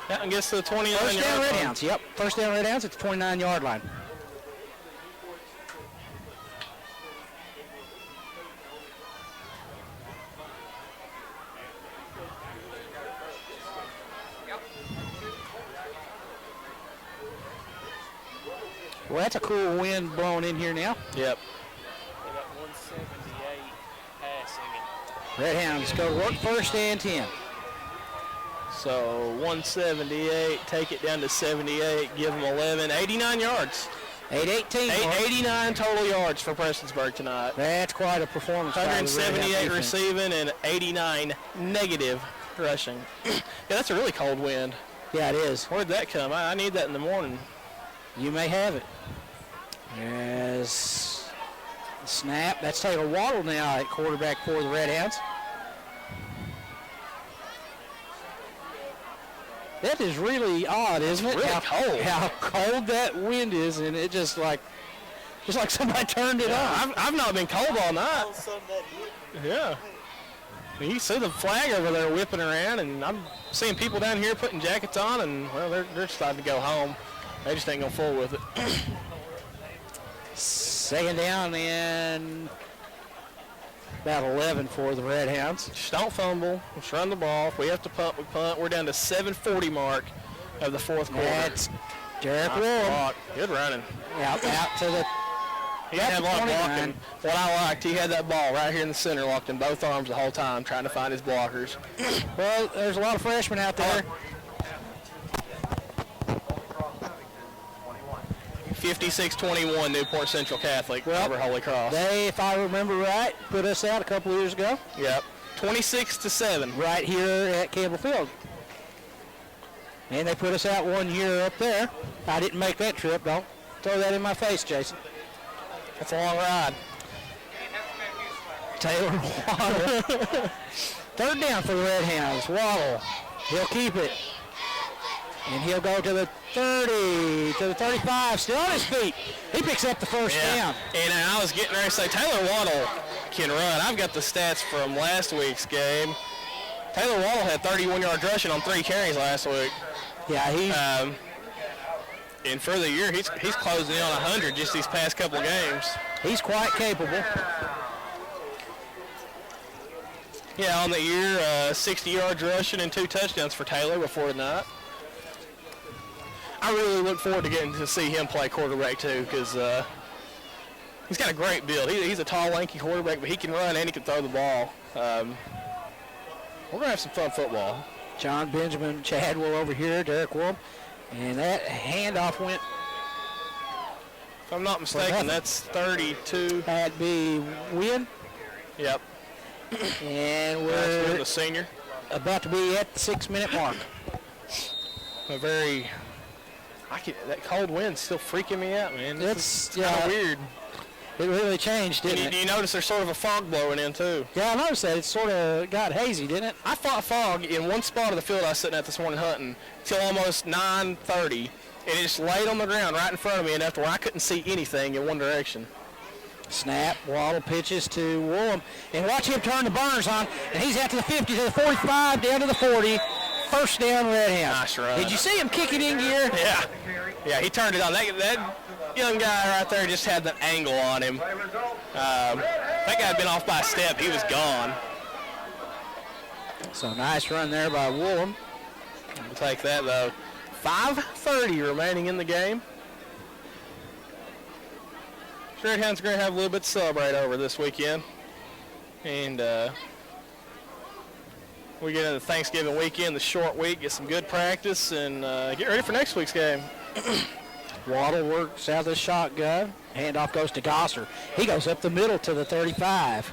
S2: That one gets to the 29
S1: First down
S2: yard line.
S1: Redhounds. Yep, first down Redhounds at the 29-yard line. Well, that's a cool wind blowing in here now.
S2: Yep.
S5: They got 178 passing.
S1: Redhounds go to work, first and 10.
S2: So 178, take it down to 78, give them 11, 89 yards.
S1: 8-18.
S2: 89 total yards for Prestonsburg tonight.
S1: That's quite a performance. by the Redhound
S2: 178
S1: defense.
S2: receiving and 89 negative rushing. Yeah, that's a really cold wind.
S1: Yeah, it is.
S2: Where'd that come? I need that in the morning.
S1: You may have it. As snap, that's Taylor Waddle now at quarterback for the Redhounds. That is really odd, isn't it?
S2: Really cold.
S1: How cold that wind is, and it just like somebody turned it on.
S2: I've not been cold all night.
S5: All of a sudden that hit.
S2: Yeah. You see the flag over there whipping around, and I'm seeing people down here putting jackets on, and, well, they're starting to go home. They just ain't going to fool with it.
S1: Second down and about 11 for the Redhounds.
S2: Just don't fumble. Just run the ball. If we have to punt, we punt. We're down to 7:40 mark of the fourth quarter.
S1: That's Derek
S2: Nice
S1: Willem
S2: block. Good running.
S1: out to the
S2: He didn't have a lot of
S1: 29.
S2: blocking. What I liked, he had that ball right here in the center, locked in both arms the whole time, trying to find his blockers.
S1: Well, there's a lot of freshmen out there.
S2: 56-21, Newport Central Catholic over Holy Cross.
S1: They, if I remember right, put us out a couple years ago.
S2: Yep. 26-7.
S1: Right here at Campbell Field. And they put us out 1 year up there. I didn't make that trip. Don't throw that in my face, Jason.
S2: That's a long ride.
S1: Taylor Waddle. Third down for the Redhounds. Waddle. He'll keep it. And he'll go to the 30, to the 35, still on his feet. He picks up the first down.
S2: And I was getting ready to say, Taylor Waddle can run. I've got the stats from last week's game. Taylor Waddle had 31 yards rushing on 3 carries last week.
S1: Yeah, he.
S2: And for the year, he's closing in on 100 just these past couple games.
S1: He's quite capable.
S2: Yeah, on the year, 60 yards rushing and 2 touchdowns for Taylor before tonight. I really look forward to getting to see him play quarterback too, because he's got a great build. He's a tall, lanky quarterback, but he can run and he can throw the ball. We're going to have some fun football.
S1: John Benjamin Chadwell over here, Derek Willem. And that handoff went.
S2: If I'm not mistaken, that's 32.
S1: That'd be Win.
S2: Yep.
S1: And
S2: That's
S1: we're
S2: the senior.
S1: about to be at the 6-minute mark.
S2: That cold wind's still freaking me out, man.
S1: It's
S2: kind of weird.
S1: It really changed, didn't
S2: And
S1: it?
S2: you notice there's sort of a fog blowing in too.
S1: Yeah, I noticed that. It sort of got hazy, didn't it?
S2: I fought fog in one spot of the field I was sitting at this morning hunting till almost 9:30, and it just laid on the ground right in front of me, and after I couldn't see anything in one direction.
S1: Snap, Waddle pitches to Willem. And watch him turn the burners on. And he's out to the 50, to the 45, down to the 40. First down, Redhound.
S2: Nice run.
S1: Did you see him kick it in gear?
S2: Yeah. Yeah, he turned it on. That young guy right there just had that angle on him. That guy had been off by a step. He was gone.
S1: So nice run there by Woolham.
S2: We'll take that, though. 5:30 remaining in the game. Redhounds are going to have a little bit to celebrate over this weekend. And we get into Thanksgiving weekend, the short week, get some good practice, and get ready for next week's game.
S1: Waddle works out the shotgun. Handoff goes to Gosser. He goes up the middle to the 35.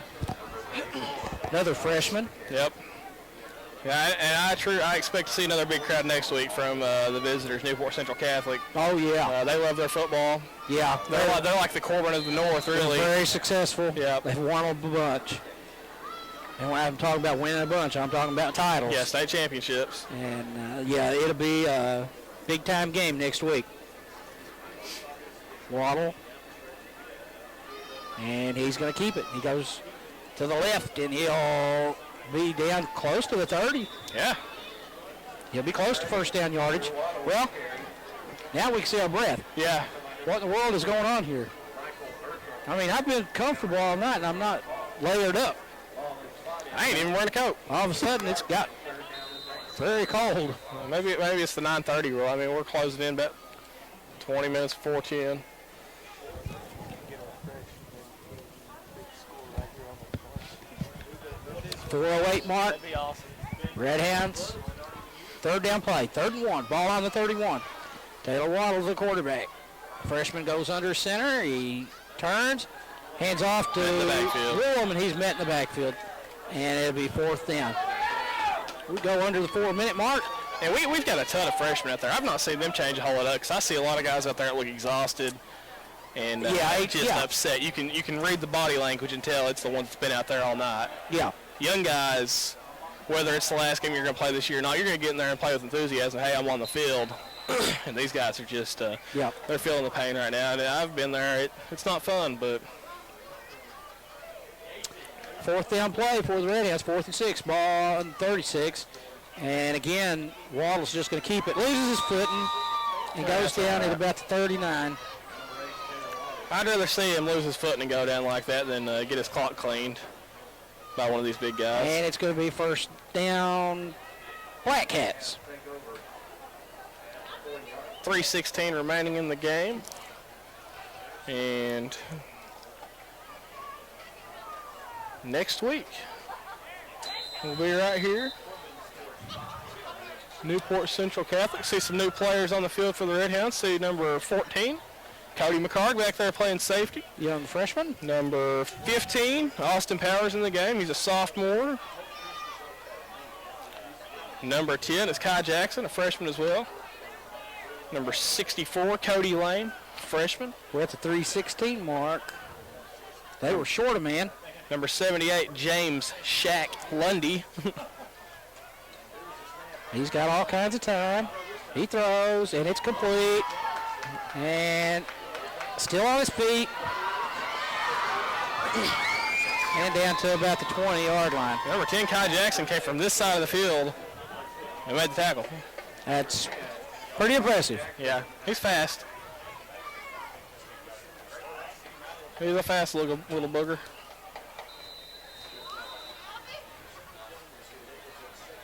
S1: Another freshman.
S2: Yep. Yeah, and I expect to see another big crowd next week from the visitors, Newport Central Catholic.
S1: Oh, yeah.
S2: They love their football.
S1: Yeah.
S2: They're like the Corbin of the North, really.
S1: They're very successful.
S2: Yeah.
S1: They've won a bunch. And when I'm talking about winning a bunch, I'm talking about titles.
S2: Yeah, state championships.
S1: And, yeah, it'll be a big-time game next week. Waddle. And he's going to keep it. He goes to the left, and he'll be down close to the 30.
S2: Yeah.
S1: He'll be close to first down yardage. Well, now we can see our breath.
S2: Yeah.
S1: What in the world is going on here? I mean, I've been comfortable all night, and I'm not layered up.
S2: I ain't even wearing a coat.
S1: All of a sudden, it's got very cold.
S2: Maybe it's the 9:30 rule. I mean, we're closing in about 20 minutes before 10.
S1: .408 mark.
S5: That'd be awesome.
S1: Redhounds. Third down play. 3rd and 1. Ball on the 31. Taylor Waddle, the quarterback. Freshman goes under center. He turns. Hands off to Willem, and he's met in the backfield. And it'll be 4th down. We go under the 4-minute mark.
S2: And we've got a ton of freshmen out there. I've not seen them change a whole lot because I see a lot of guys out there that look exhausted and just upset. You can read the body language and tell it's the one that's been out there all night.
S1: Yeah.
S2: Young guys, whether it's the last game you're going to play this year or not, you're going to get in there and play with enthusiasm. Hey, I'm on the field. And these guys are just, they're feeling the pain right now. And I've been there. It's not fun, but.
S1: 4th down play for the Redhounds. 4th and 6. Ball on 36. And again, Waddle's just going to keep it. Loses his footing and goes down at about the 39.
S2: I'd rather see him lose his footing and go down like that than get his clock cleaned by one of these big guys.
S1: And it's going to be 1st down, Black Cats.
S2: 3:16 remaining in the game. And next week, we'll be right here. Newport Central Catholic. See some new players on the field for the Redhounds. See number 14, Cody McCarg back there playing safety.
S1: Young freshman.
S2: Number 15, Austin Powers in the game. He's a sophomore. Number 10 is Kai Jackson, a freshman as well. Number 64, Cody Lane, freshman.
S1: We're at the 3:16 mark. They were short a man.
S2: Number 78, James Shaq Lundy.
S1: He's got all kinds of time. He throws, and it's complete. And still on his feet. And down to about the 20-yard line.
S2: Number 10, Kai Jackson, came from this side of the field and made the tackle.
S1: That's pretty impressive.
S2: Yeah, he's fast. He's a fast little booger.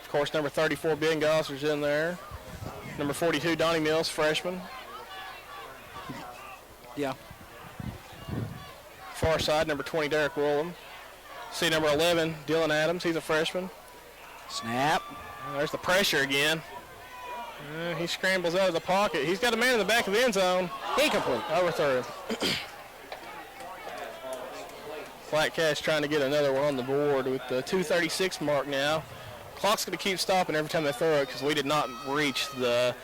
S2: Of course, number 34, Ben Gosser's in there. Number 42, Donnie Mills, freshman.
S1: Yeah.
S2: Far side, number 20, Derek Willem. See number 11, Dylan Adams. He's a freshman.
S1: Snap.
S2: There's the pressure again. He scrambles out of the pocket. He's got a man in the back of the end zone.
S1: Incomplete.
S2: Overthrow. Black Cats trying to get another one on the board with the 2:36 mark now. Clock's going to keep stopping every time they throw it because we did not reach the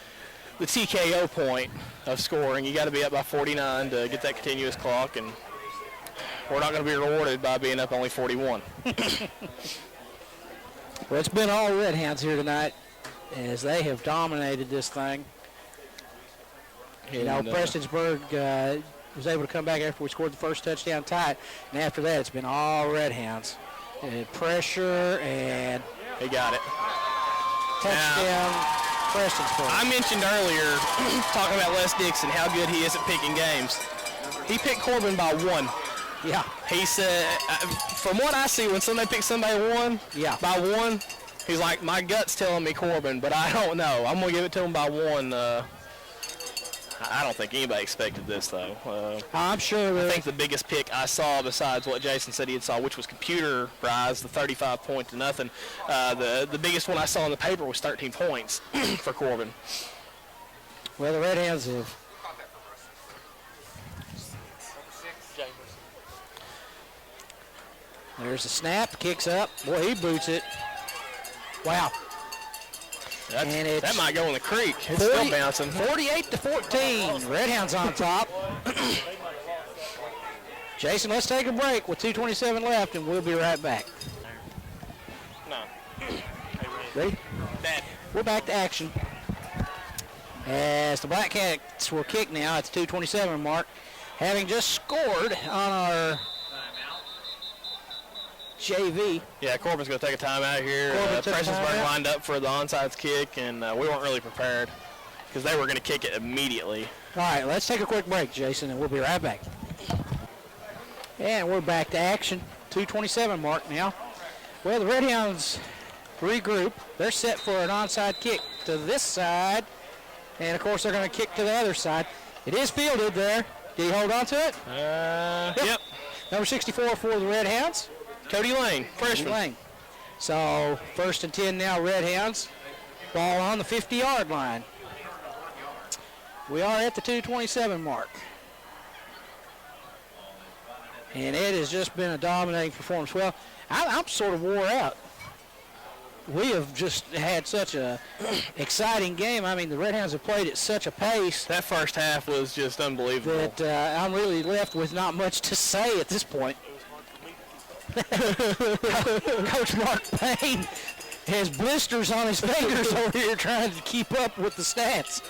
S2: TKO point of scoring. You got to be up by 49 to get that continuous clock, and we're not going to be rewarded by being up only 41.
S1: Well, it's been all Redhounds here tonight as they have dominated this thing. You know, Prestonsburg was able to come back after we scored the first touchdown, tie it, and after that it's been all Redhounds. And pressure and
S2: he got it.
S1: Touchdown, Prestonsburg.
S2: I mentioned earlier, talking about Les Dixon, how good he is at picking games. He picked Corbin by 1.
S1: Yeah.
S2: He said, from what I see, when somebody picks somebody by 1, He's like, my gut's telling me Corbin, but I don't know. I'm going to give it to him by 1. I don't think anybody expected this, though.
S1: I'm sure.
S2: I think the biggest pick I saw, besides what Jason said he had saw, which was computerized, the 35-0. The biggest one I saw in the paper was 13 points for Corbin.
S1: Well, the Redhounds have. There's a snap, kicks up. Boy, he boots it. Wow.
S2: That might go in the creek. It's still bouncing.
S1: 48-14. Redhounds on top. Jason, let's take a break with 2:27 left, and we'll be right back.
S2: No.
S1: Ready?
S2: Dad.
S1: We're back to action. As the Black Cats will kick now at the 2:27 mark, having just scored on our JV.
S2: Yeah, Corbin's going to take a timeout here. Prestonsburg lined up for the onside kick, and we weren't really prepared because they were going to kick it immediately.
S1: All right, let's take a quick break, Jason, and we'll be right back. And we're back to action. 2:27 mark now. Well, the Redhounds regroup. They're set for an onside kick to this side, and of course they're going to kick to the other side. It is fielded there. Did he hold on to it?
S2: Yep.
S1: Number 64 for the Redhounds.
S2: Cody Lane, freshman.
S1: Lane. So 1st and 10 now, Redhounds. Ball on the 50-yard line. We are at the 2:27 mark. And it has just been a dominating performance. Well, I'm sort of wore out. We have just had such a exciting game. I mean, the Redhounds have played at such a pace.
S2: That first half was just unbelievable.
S1: That I'm really left with not much to say at this point. Coach Mark Payne has blisters on his fingers over here trying to keep up with the stats.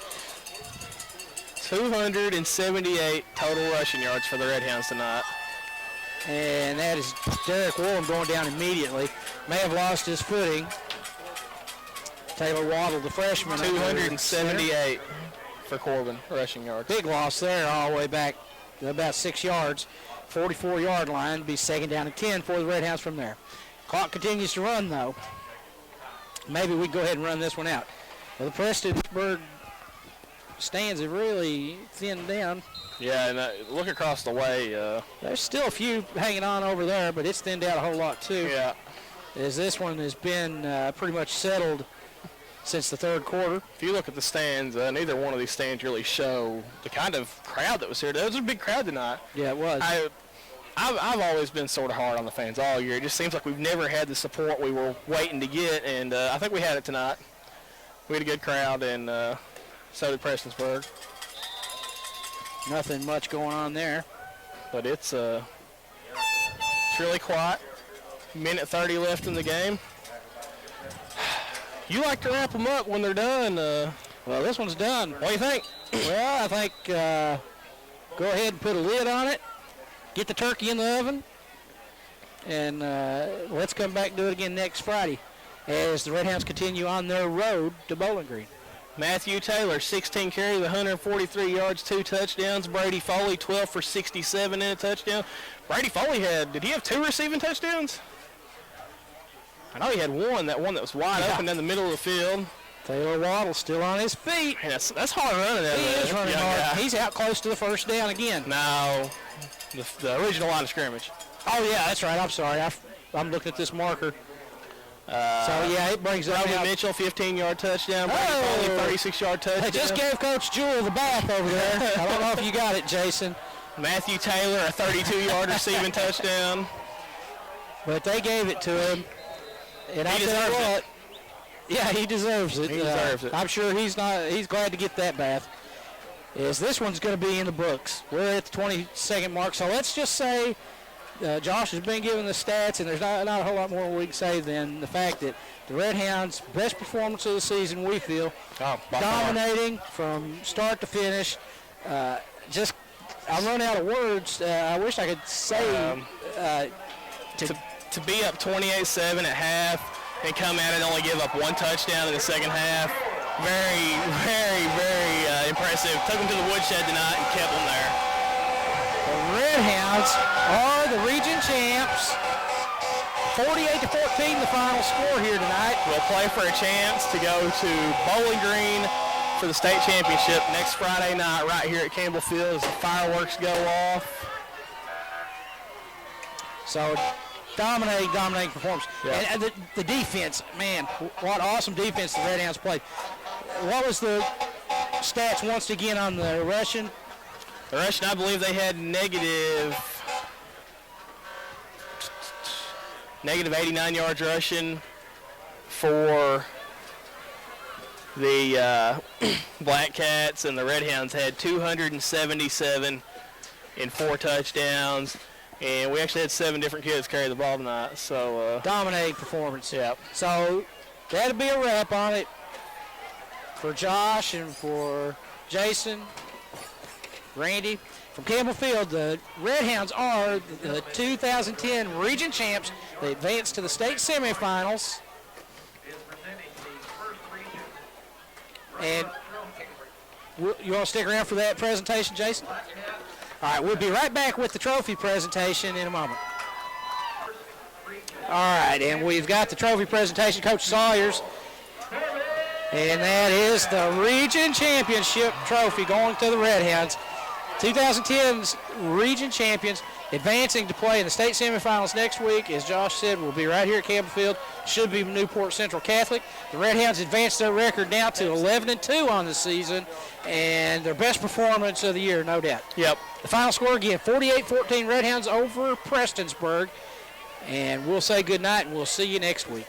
S2: 278 total rushing yards for the Redhounds tonight.
S1: And that is Derek Woolham going down immediately. May have lost his footing. Taylor Waddle, the freshman.
S2: 278 for Corbin rushing yards.
S1: Big loss there all the way back to about 6 yards. 44-yard line, be 2nd down and 10 for the Redhounds from there. Clock continues to run, though. Maybe we can go ahead and run this one out. Well, the Prestonsburg stands have really thinned down.
S2: Yeah, and look across the way.
S1: There's still a few hanging on over there, but it's thinned out a whole lot, too.
S2: Yeah.
S1: As this one has been pretty much settled since the 3rd quarter.
S2: If you look at the stands, neither one of these stands really show the kind of crowd that was here. There was a big crowd tonight.
S1: Yeah, it was.
S2: I've always been sort of hard on the fans all year. It just seems like we've never had the support we were waiting to get, and I think we had it tonight. We had a good crowd, and so did Prestonsburg.
S1: Nothing much going on there.
S2: But it's really quiet. Minute 30 left in the game. You like to wrap them up when they're done.
S1: Well, this one's done.
S2: What do you think?
S1: Well, I think go ahead and put a lid on it. Get the turkey in the oven. And let's come back and do it again next Friday as the Redhounds continue on their road to Bowling Green.
S2: Matthew Taylor, 16 carries, 143 yards, 2 touchdowns. Brady Foley, 12 for 67 and a touchdown. Brady Foley did he have 2 receiving touchdowns? I know he had one that was wide open down the middle of the field.
S1: Taylor Waddle still on his feet.
S2: Man, that's hard running.
S1: He is running hard.
S2: Guy.
S1: He's out close to the 1st down again.
S2: No, the original line of scrimmage.
S1: Oh, yeah, that's right. I'm sorry. I'm looking at this marker. So, yeah, it brings up
S2: Robbie Mitchell, 15-yard touchdown. Brady Foley, 36-yard touchdown.
S1: They just gave Coach Jewell the bath over there. I don't know if you got it, Jason.
S2: Matthew Taylor, a 32-yard receiving touchdown.
S1: But they gave it to him. And I tell you what, yeah, he deserves it.
S2: He deserves it.
S1: I'm sure he's glad to get that bath. This one's going to be in the books. We're at the 22nd mark, so let's just say Josh has been given the stats, and there's not a whole lot more we can say than the fact that the Redhounds' best performance of the season, we feel, dominating from start to finish. I'm running out of words. I wish I could say
S2: to be up 28-7 at half and come at it and only give up 1 touchdown in the second half. Very, very, very impressive. Took them to the woodshed tonight and kept them there.
S1: The Redhounds are the region champs. 48-14 the final score here tonight.
S2: We'll play for a chance to go to Bowling Green for the state championship next Friday night right here at Campbell Field as the fireworks go off.
S1: So dominating performance.
S2: Yeah.
S1: And the defense, man, what awesome defense the Redhounds played. What was the stats once again on the rushing?
S2: The rushing, I believe they had negative 89 yards rushing for the Black Cats, and the Redhounds had 277 and 4 touchdowns. And we actually had 7 different kids carry the ball tonight. So
S1: Dominating performance.
S2: yeah.
S1: So that'll be a wrap on it for Josh and for Jason, Randy. From Campbell Field, the Redhounds are the 2010 region champs. They advanced to the state semifinals. And you want to stick around for that presentation, Jason? All right, we'll be right back with the trophy presentation in a moment. All right, and we've got the trophy presentation, Coach Sawyers. And that is the region championship trophy going to the Redhounds. 2010's region champions advancing to play in the state semifinals next week. As Josh said, we'll be right here at Campbell Field. Should be Newport Central Catholic. The Redhounds advanced their record now to 11-2 on the season, and their best performance of the year, no doubt.
S2: Yep.
S1: The final score again, 48-14 Redhounds over Prestonsburg. And we'll say good night, and we'll see you next week.